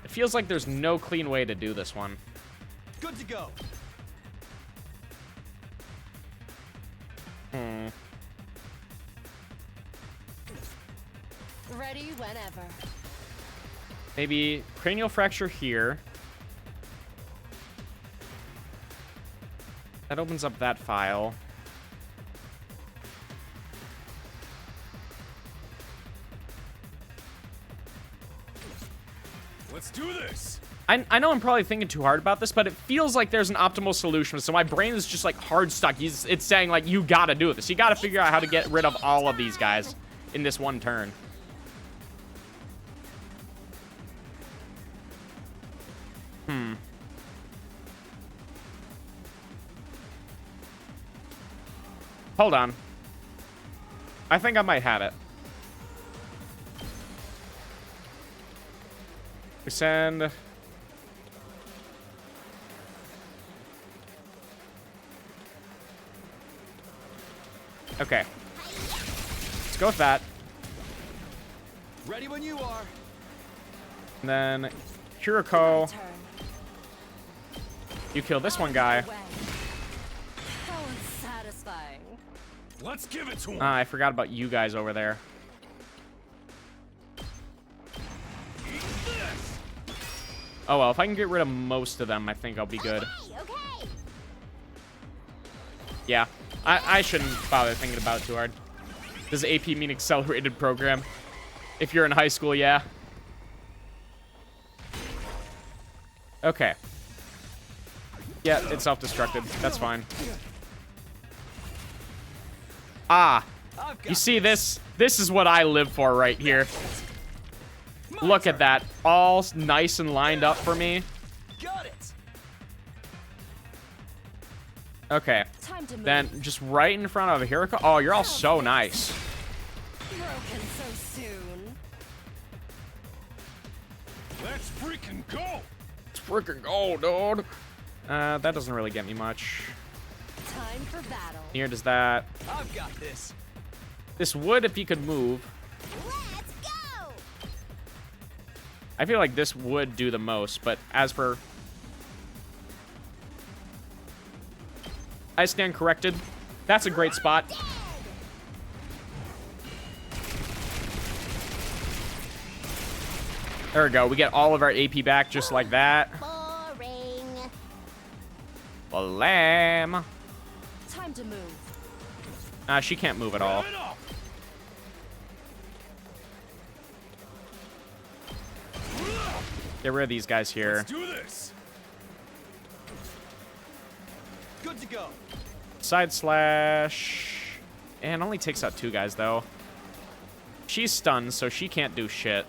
It feels like there's no clean way to do this one. Good to go. Ready whenever. Maybe cranial fracture here. That opens up that file. Let's do this. I know I'm probably thinking too hard about this, but it feels like there's an optimal solution. So my brain is just like hard stuck. It's saying like, you gotta do this. You gotta figure out how to get rid of all of these guys in this one turn. Hold on. I think I might have it. We send... Okay. Let's go with that. Ready when you are. And then Kuriko, you kill this one guy. That was satisfying. Let's give it to him. I forgot about you guys over there. Oh well, if I can get rid of most of them, I think I'll be good. Okay. Yeah, I shouldn't bother thinking about it too hard. Does AP mean accelerated program? If you're in high school, yeah. Okay. Yeah, it's self-destructed. That's fine. Ah, you see this? This is what I live for right here. Look at that. All nice and lined up for me. Got it. Time Okay. to move. Then just right in front of Hiriko. Oh, you're all so nice. Broken so soon. Let's freaking go. Let's freaking go, dude. That doesn't really get me much. Time for battle. Here does that. I've got this. This would if he could move. Let's go. I feel like this would do the most, but as for... I stand corrected. That's a great spot. There we go. We get all of our AP back just like that. Boring. Blam. Time to move. She can't move at all. Rev it up. Get rid of these guys here. Let's do this. Good to go. Side slash. And only takes out 2 guys, though. She's stunned, so she can't do shit.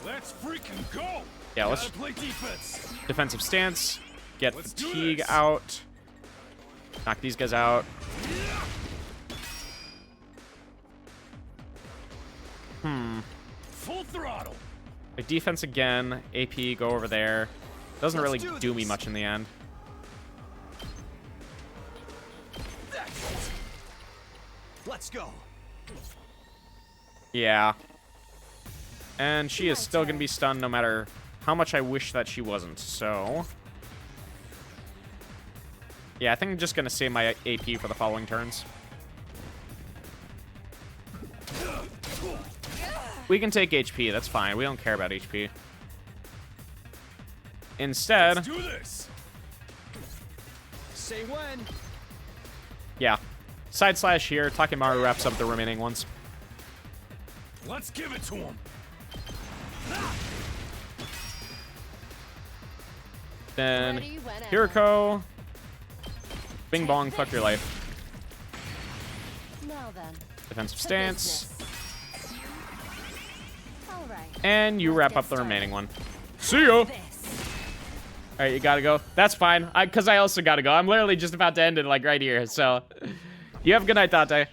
Let's freaking go. Yeah, let's Gotta play defense. defensive stance. Get Let's do fatigue this. out. Knock these guys out. Full throttle. Like defense again. AP, go over there. Doesn't Let's really do do me this. much in the end. That's it. Let's go. Yeah. And she is still going to be stunned no matter how much I wish that she wasn't. So... yeah, I think I'm just going to save my AP for the following turns. We can take HP. That's fine. We don't care about HP. Instead... Let's do this. Say when. yeah. Side slash here. Takemaru wraps up the remaining ones. Let's give it to him. Then Ready whenever. Hiriko. Bing bong, fuck your life. Now then. Defensive to stance. business. All right. And you Let's wrap get up the started. remaining one. See ya! This. Alright, you gotta go. That's fine. Because I also gotta go. I'm literally just about to end it, like, right here. So, you have a good night, Tate.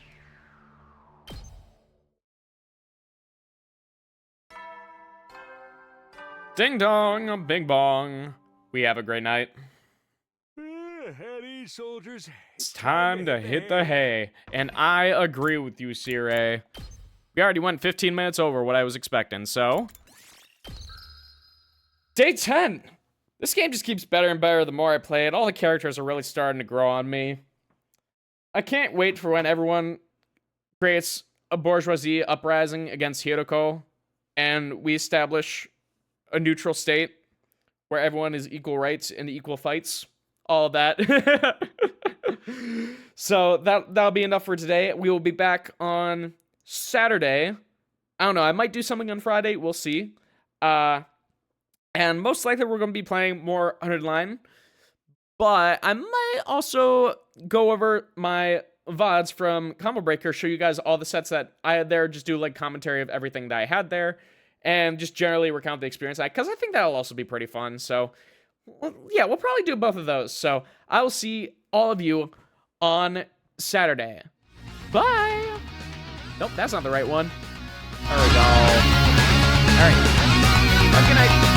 Ding dong, bing bong. We have a great night. At ease, soldiers. It's time to hit the hay. And I agree with you, Sire. We already went 15 minutes over what I was expecting, so... Day 10! This game just keeps better and better the more I play it. All the characters are really starting to grow on me. I can't wait for when everyone creates a bourgeoisie uprising against Hiroko, and we establish a neutral state where everyone is equal rights and equal fights. All of that. So that'll be enough for today. We will be back on Saturday. I don't know. I might do something on Friday. We'll see. And most likely we're going to be playing more 100 Line. But I might also go over my VODs from Combo Breaker, show you guys all the sets that I had there, just do like commentary of everything that I had there, and just generally recount the experience, because I think that'll also be pretty fun. So, yeah, we'll probably do both of those. So, I will see all of you on Saturday. Bye. Nope, that's not the right one. There we go. All right. Good night.